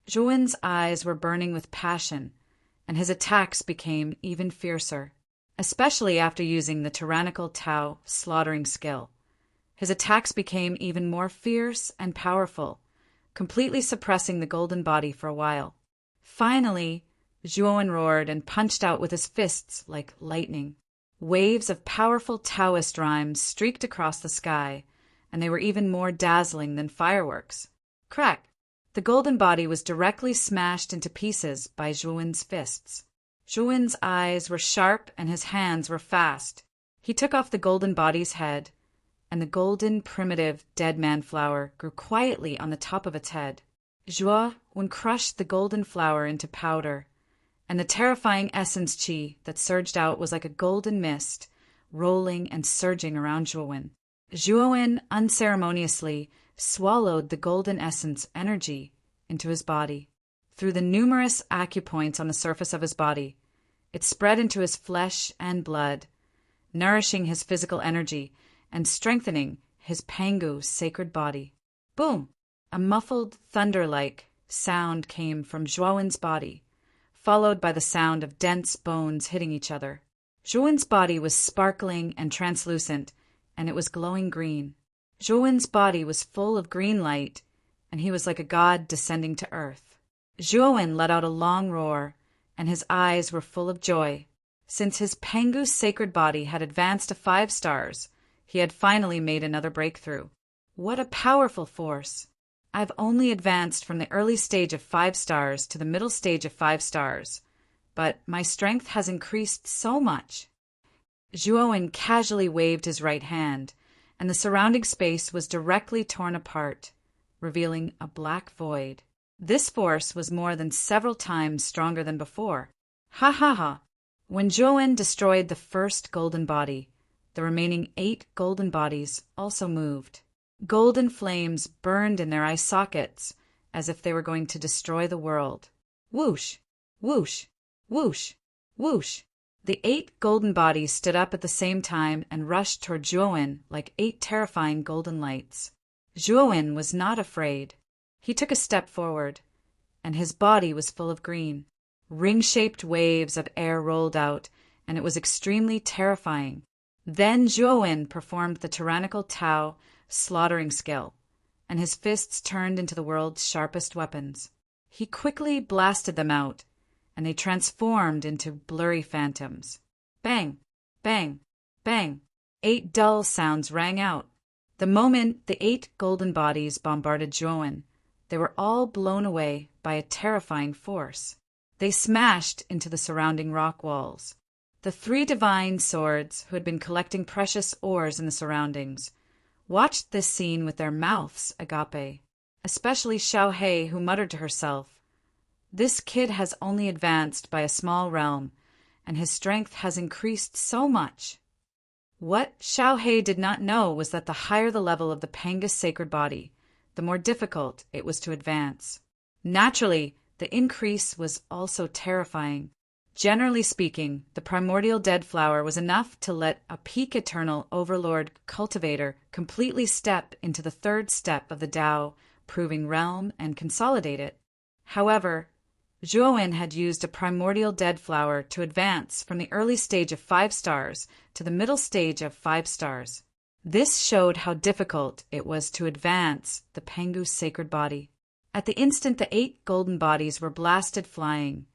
Zhuo's eyes were burning with passion, and his attacks became even fiercer, especially after using the tyrannical Tao slaughtering skill. His attacks became even more fierce and powerful, completely suppressing the golden body for a while. Finally, Zhuo roared and punched out with his fists like lightning. Waves of powerful Taoist rhymes streaked across the sky, and they were even more dazzling than fireworks. Crack! The golden body was directly smashed into pieces by Zhuo's fists. Zhuo's eyes were sharp and his hands were fast. He took off the golden body's head, and the golden primitive dead man flower grew quietly on the top of its head. Zhuo crushed the golden flower into powder, and the terrifying essence qi that surged out was like a golden mist, rolling and surging around Zhuo. Zhuo unceremoniously swallowed the golden essence energy into his body. Through the numerous acupoints on the surface of his body, it spread into his flesh and blood, nourishing his physical energy and strengthening his Pangu sacred body. Boom! A muffled, thunder-like sound came from Zhuowen's body, followed by the sound of dense bones hitting each other. Zhuowen's body was sparkling and translucent, and it was glowing green. Zhuowen's body was full of green light, and he was like a god descending to earth. Zhuowen let out a long roar, and his eyes were full of joy. Since his Pangu sacred body had advanced to 5 stars, he had finally made another breakthrough. What a powerful force! I've only advanced from the early stage of 5 stars to the middle stage of 5 stars, but my strength has increased so much. Zhuowen casually waved his right hand, and the surrounding space was directly torn apart, revealing a black void. This force was more than several times stronger than before. Ha ha ha! When Zhuowen destroyed the first golden body, the remaining 8 golden bodies also moved. Golden flames burned in their eye sockets, as if they were going to destroy the world. Whoosh! Whoosh! Whoosh! Whoosh! The 8 golden bodies stood up at the same time and rushed toward Zhuowen like 8 terrifying golden lights. Zhuowen was not afraid. He took a step forward, and his body was full of green. Ring-shaped waves of air rolled out, and it was extremely terrifying. Then Zhuowen performed the tyrannical Tao slaughtering skill, and his fists turned into the world's sharpest weapons. He quickly blasted them out, and they transformed into blurry phantoms. Bang! Bang! Bang! 8 dull sounds rang out. The moment the 8 golden bodies bombarded Zhuowen, they were all blown away by a terrifying force. They smashed into the surrounding rock walls. The 3 divine swords, who had been collecting precious ores in the surroundings, watched this scene with their mouths agape, especially Xiaohei, who muttered to herself, "This kid has only advanced by a small realm, and his strength has increased so much." What Xiaohei did not know was that the higher the level of the Pangus sacred body, the more difficult it was to advance. Naturally, the increase was also terrifying. Generally speaking, the primordial dead flower was enough to let a peak eternal overlord cultivator completely step into the 3rd step of the Tao proving realm and consolidate it. However, Zhuowen had used a primordial dead flower to advance from the early stage of 5 stars to the middle stage of 5 stars. This showed how difficult it was to advance the Pangu sacred body. At the instant the 8 golden bodies were blasted flying,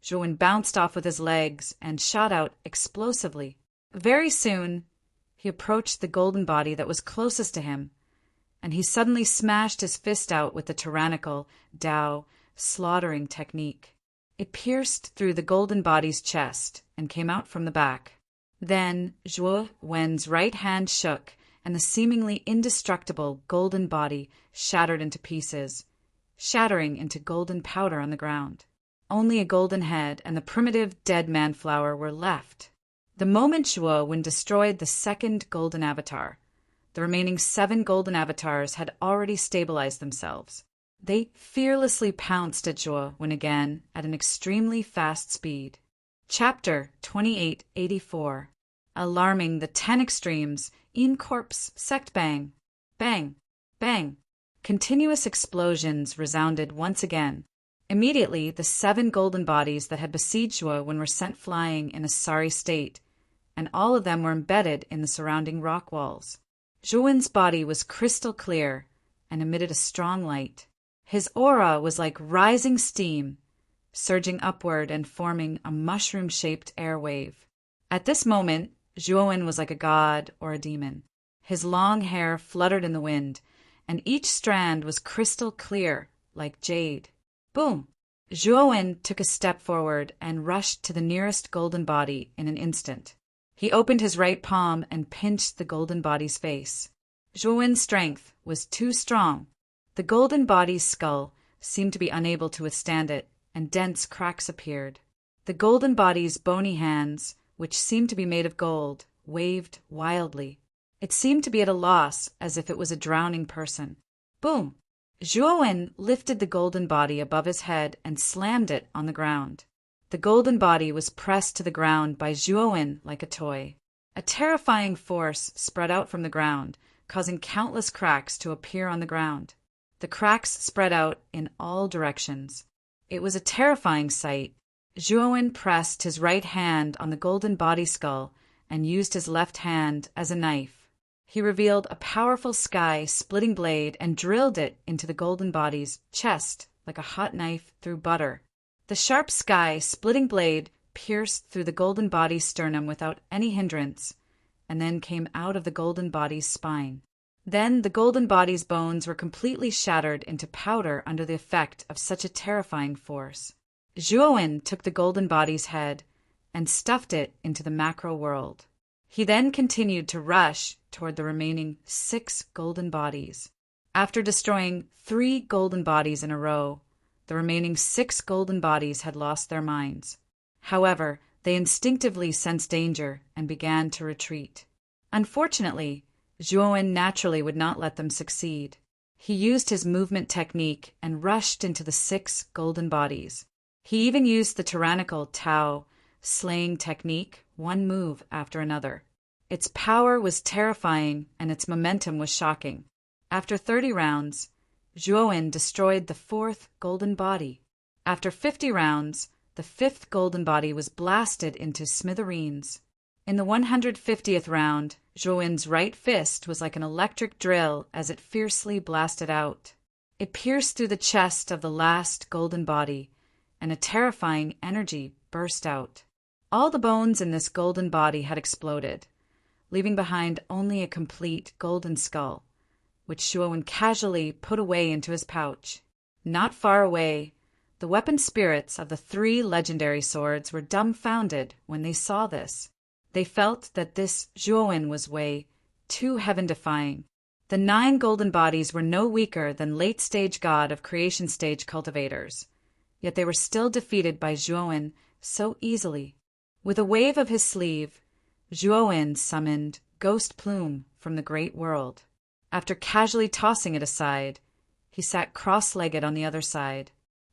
Zhuowen bounced off with his legs and shot out explosively. Very soon, he approached the golden body that was closest to him, and he suddenly smashed his fist out with the tyrannical Tao slaughtering technique. It pierced through the golden body's chest and came out from the back. Then Zhuowen's right hand shook, and the seemingly indestructible golden body shattered into pieces, shattering into golden powder on the ground. Only a golden head and the primitive dead man flower were left. The moment Zhuowen destroyed the 2nd golden avatar, the remaining 7 golden avatars had already stabilized themselves. They fearlessly pounced at Zhuowen again at an extremely fast speed. Chapter 2884. Alarming the 10 extremes, in corpse sect bang, bang, bang. Continuous explosions resounded once again. Immediately, the 7 golden bodies that had besieged Zhuowen were sent flying in a sorry state, and all of them were embedded in the surrounding rock walls. Zhuowen's body was crystal clear and emitted a strong light. His aura was like rising steam, surging upward and forming a mushroom-shaped air wave. At this moment, Zhuowen was like a god or a demon. His long hair fluttered in the wind, and each strand was crystal clear, like jade. Boom! Zhuowen took a step forward and rushed to the nearest golden body in an instant. He opened his right palm and pinched the golden body's face. Zhuowen's strength was too strong. The golden body's skull seemed to be unable to withstand it, and dense cracks appeared. The golden body's bony hands, which seemed to be made of gold, waved wildly. It seemed to be at a loss, as if it was a drowning person. Boom! Zhuowen lifted the golden body above his head and slammed it on the ground. The golden body was pressed to the ground by Zhuowen like a toy. A terrifying force spread out from the ground, causing countless cracks to appear on the ground. The cracks spread out in all directions. It was a terrifying sight. Zhuowen pressed his right hand on the golden body skull and used his left hand as a knife. He revealed a powerful sky-splitting blade and drilled it into the golden body's chest like a hot knife through butter. The sharp sky-splitting blade pierced through the golden body's sternum without any hindrance, and then came out of the golden body's spine. Then the golden body's bones were completely shattered into powder under the effect of such a terrifying force. Zhuowen took the golden body's head and stuffed it into the macro world. He then continued to rush toward the remaining 6 golden bodies. After destroying 3 golden bodies in a row, the remaining 6 golden bodies had lost their minds. However, they instinctively sensed danger and began to retreat. Unfortunately, Zhuowen naturally would not let them succeed. He used his movement technique and rushed into the 6 golden bodies. He even used the tyrannical Tao slaying technique, one move after another. Its power was terrifying and its momentum was shocking. After 30 rounds, Zhuowen destroyed the 4th golden body. After 50 rounds, the 5th golden body was blasted into smithereens. In the 150th round, Zhuowen's right fist was like an electric drill as it fiercely blasted out. It pierced through the chest of the last golden body, and a terrifying energy burst out. All the bones in this golden body had exploded, leaving behind only a complete golden skull, which Zhuowen casually put away into his pouch. Not far away, the weapon spirits of the 3 legendary swords were dumbfounded when they saw this. They felt that this Zhuowen was way too heaven-defying. The 9 golden bodies were no weaker than late-stage god of creation-stage cultivators, yet they were still defeated by Zhuowen so easily. With a wave of his sleeve, Zhuowen summoned Ghost Plume from the great world. After casually tossing it aside, he sat cross-legged on the other side.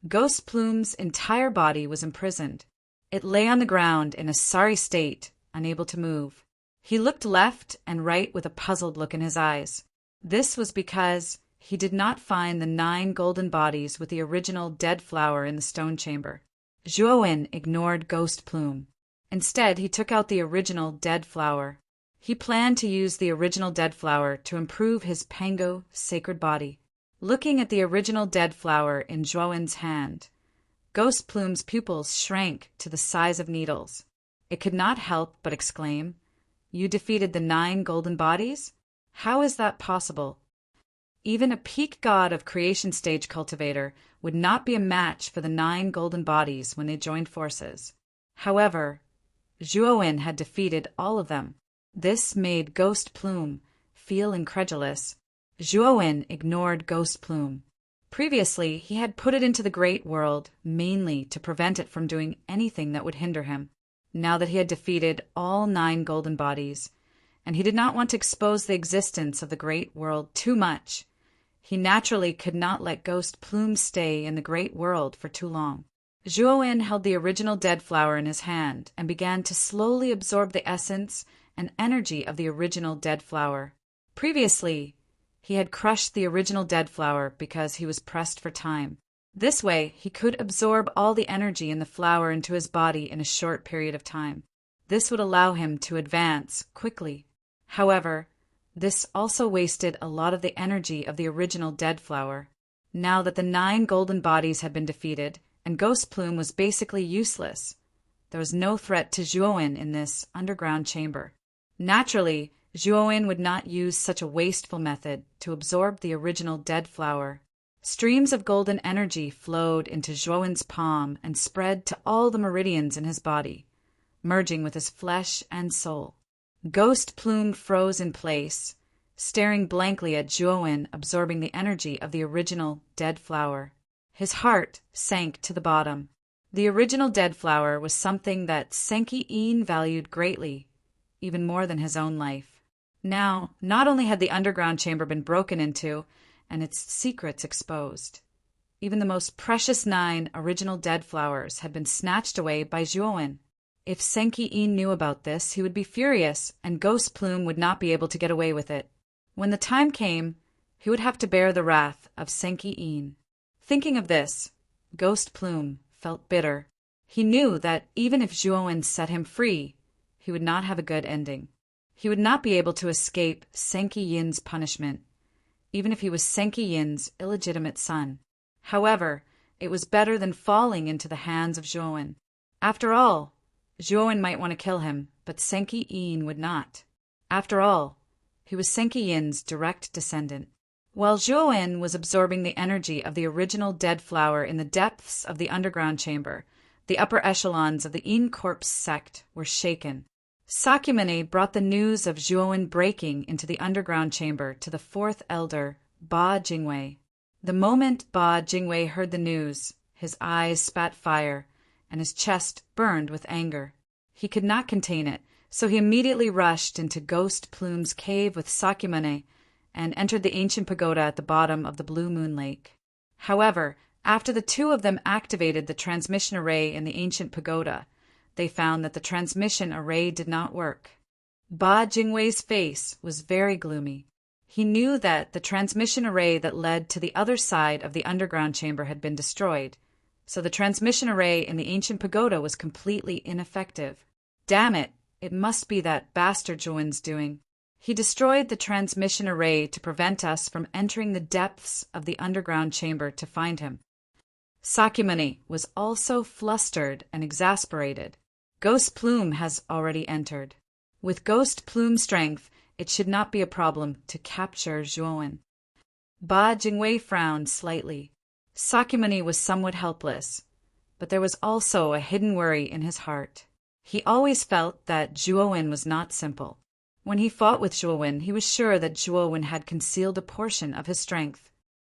Ghost Plume's entire body was imprisoned. It lay on the ground in a sorry state, unable to move. He looked left and right with a puzzled look in his eyes. This was because he did not find the 9 golden bodies with the original dead flower in the stone chamber. Zhuowen ignored Ghost Plume. Instead, he took out the original dead flower. He planned to use the original dead flower to improve his Pango sacred body. Looking at the original dead flower in Zhuowen's hand, Ghost Plume's pupils shrank to the size of needles. It could not help but exclaim, "You defeated the 9 golden bodies? How is that possible?" Even a peak god of creation stage cultivator would not be a match for the 9 golden bodies when they joined forces. However, Zhuowen had defeated all of them. This made Ghost Plume feel incredulous. Zhuowen ignored Ghost Plume. Previously, he had put it into the great world mainly to prevent it from doing anything that would hinder him. Now that he had defeated all 9 golden bodies, and he did not want to expose the existence of the great world too much, he naturally could not let Ghost Plume stay in the great world for too long. Zhuowen held the original dead flower in his hand and began to slowly absorb the essence and energy of the original dead flower. Previously, he had crushed the original dead flower because he was pressed for time. This way, he could absorb all the energy in the flower into his body in a short period of time. This would allow him to advance quickly. However, this also wasted a lot of the energy of the original dead flower. Now that the 9 golden bodies had been defeated, and Ghost Plume was basically useless, there was no threat to Zhuowen in this underground chamber. Naturally, Zhuowen would not use such a wasteful method to absorb the original dead flower. Streams of golden energy flowed into Zhuowen's palm and spread to all the meridians in his body, merging with his flesh and soul. Ghost Plume froze in place, staring blankly at Zhuowen absorbing the energy of the original dead flower. His heart sank to the bottom. The original dead flower was something that Senki Yin valued greatly, even more than his own life. Now, not only had the underground chamber been broken into and its secrets exposed, even the most precious 9 original dead flowers had been snatched away by Zhuowen. If Senki Yin knew about this, he would be furious, and Ghost Plume would not be able to get away with it. When the time came, he would have to bear the wrath of Senki Yin. Thinking of this, Ghost Plume felt bitter. He knew that even if Zhuowen set him free, he would not have a good ending. He would not be able to escape Senki Yin's punishment, even if he was Senki Yin's illegitimate son. However, it was better than falling into the hands of Zhuowen. After all, Zhuowen might want to kill him, but Senki Yin would not. After all, he was Senki Yin's direct descendant. While Zhuowen was absorbing the energy of the original dead flower in the depths of the underground chamber, the upper echelons of the Yin Corpse sect were shaken. Sakyamuni brought the news of Zhuowen breaking into the underground chamber to the fourth elder, Ba Jingwei. The moment Ba Jingwei heard the news, his eyes spat fire, and his chest burned with anger. He could not contain it, so he immediately rushed into Ghost Plume's cave with Sakyamuni and entered the ancient pagoda at the bottom of the Blue Moon Lake. However, after the two of them activated the transmission array in the ancient pagoda, they found that the transmission array did not work. Ba Jingwei's face was very gloomy. He knew that the transmission array that led to the other side of the underground chamber had been destroyed, so the transmission array in the ancient pagoda was completely ineffective. Damn it, it must be that bastard Zhuowen's doing. He destroyed the transmission array to prevent us from entering the depths of the underground chamber to find him. Sakyamuni was also flustered and exasperated. Ghost Plume has already entered. With Ghost Plume strength, it should not be a problem to capture Zhuowen. Ba Jingwei frowned slightly. Sakyamuni was somewhat helpless, but there was also a hidden worry in his heart. He always felt that Zhuowen was not simple. When he fought with Zhuowen, he was sure that Zhuowen had concealed a portion of his strength.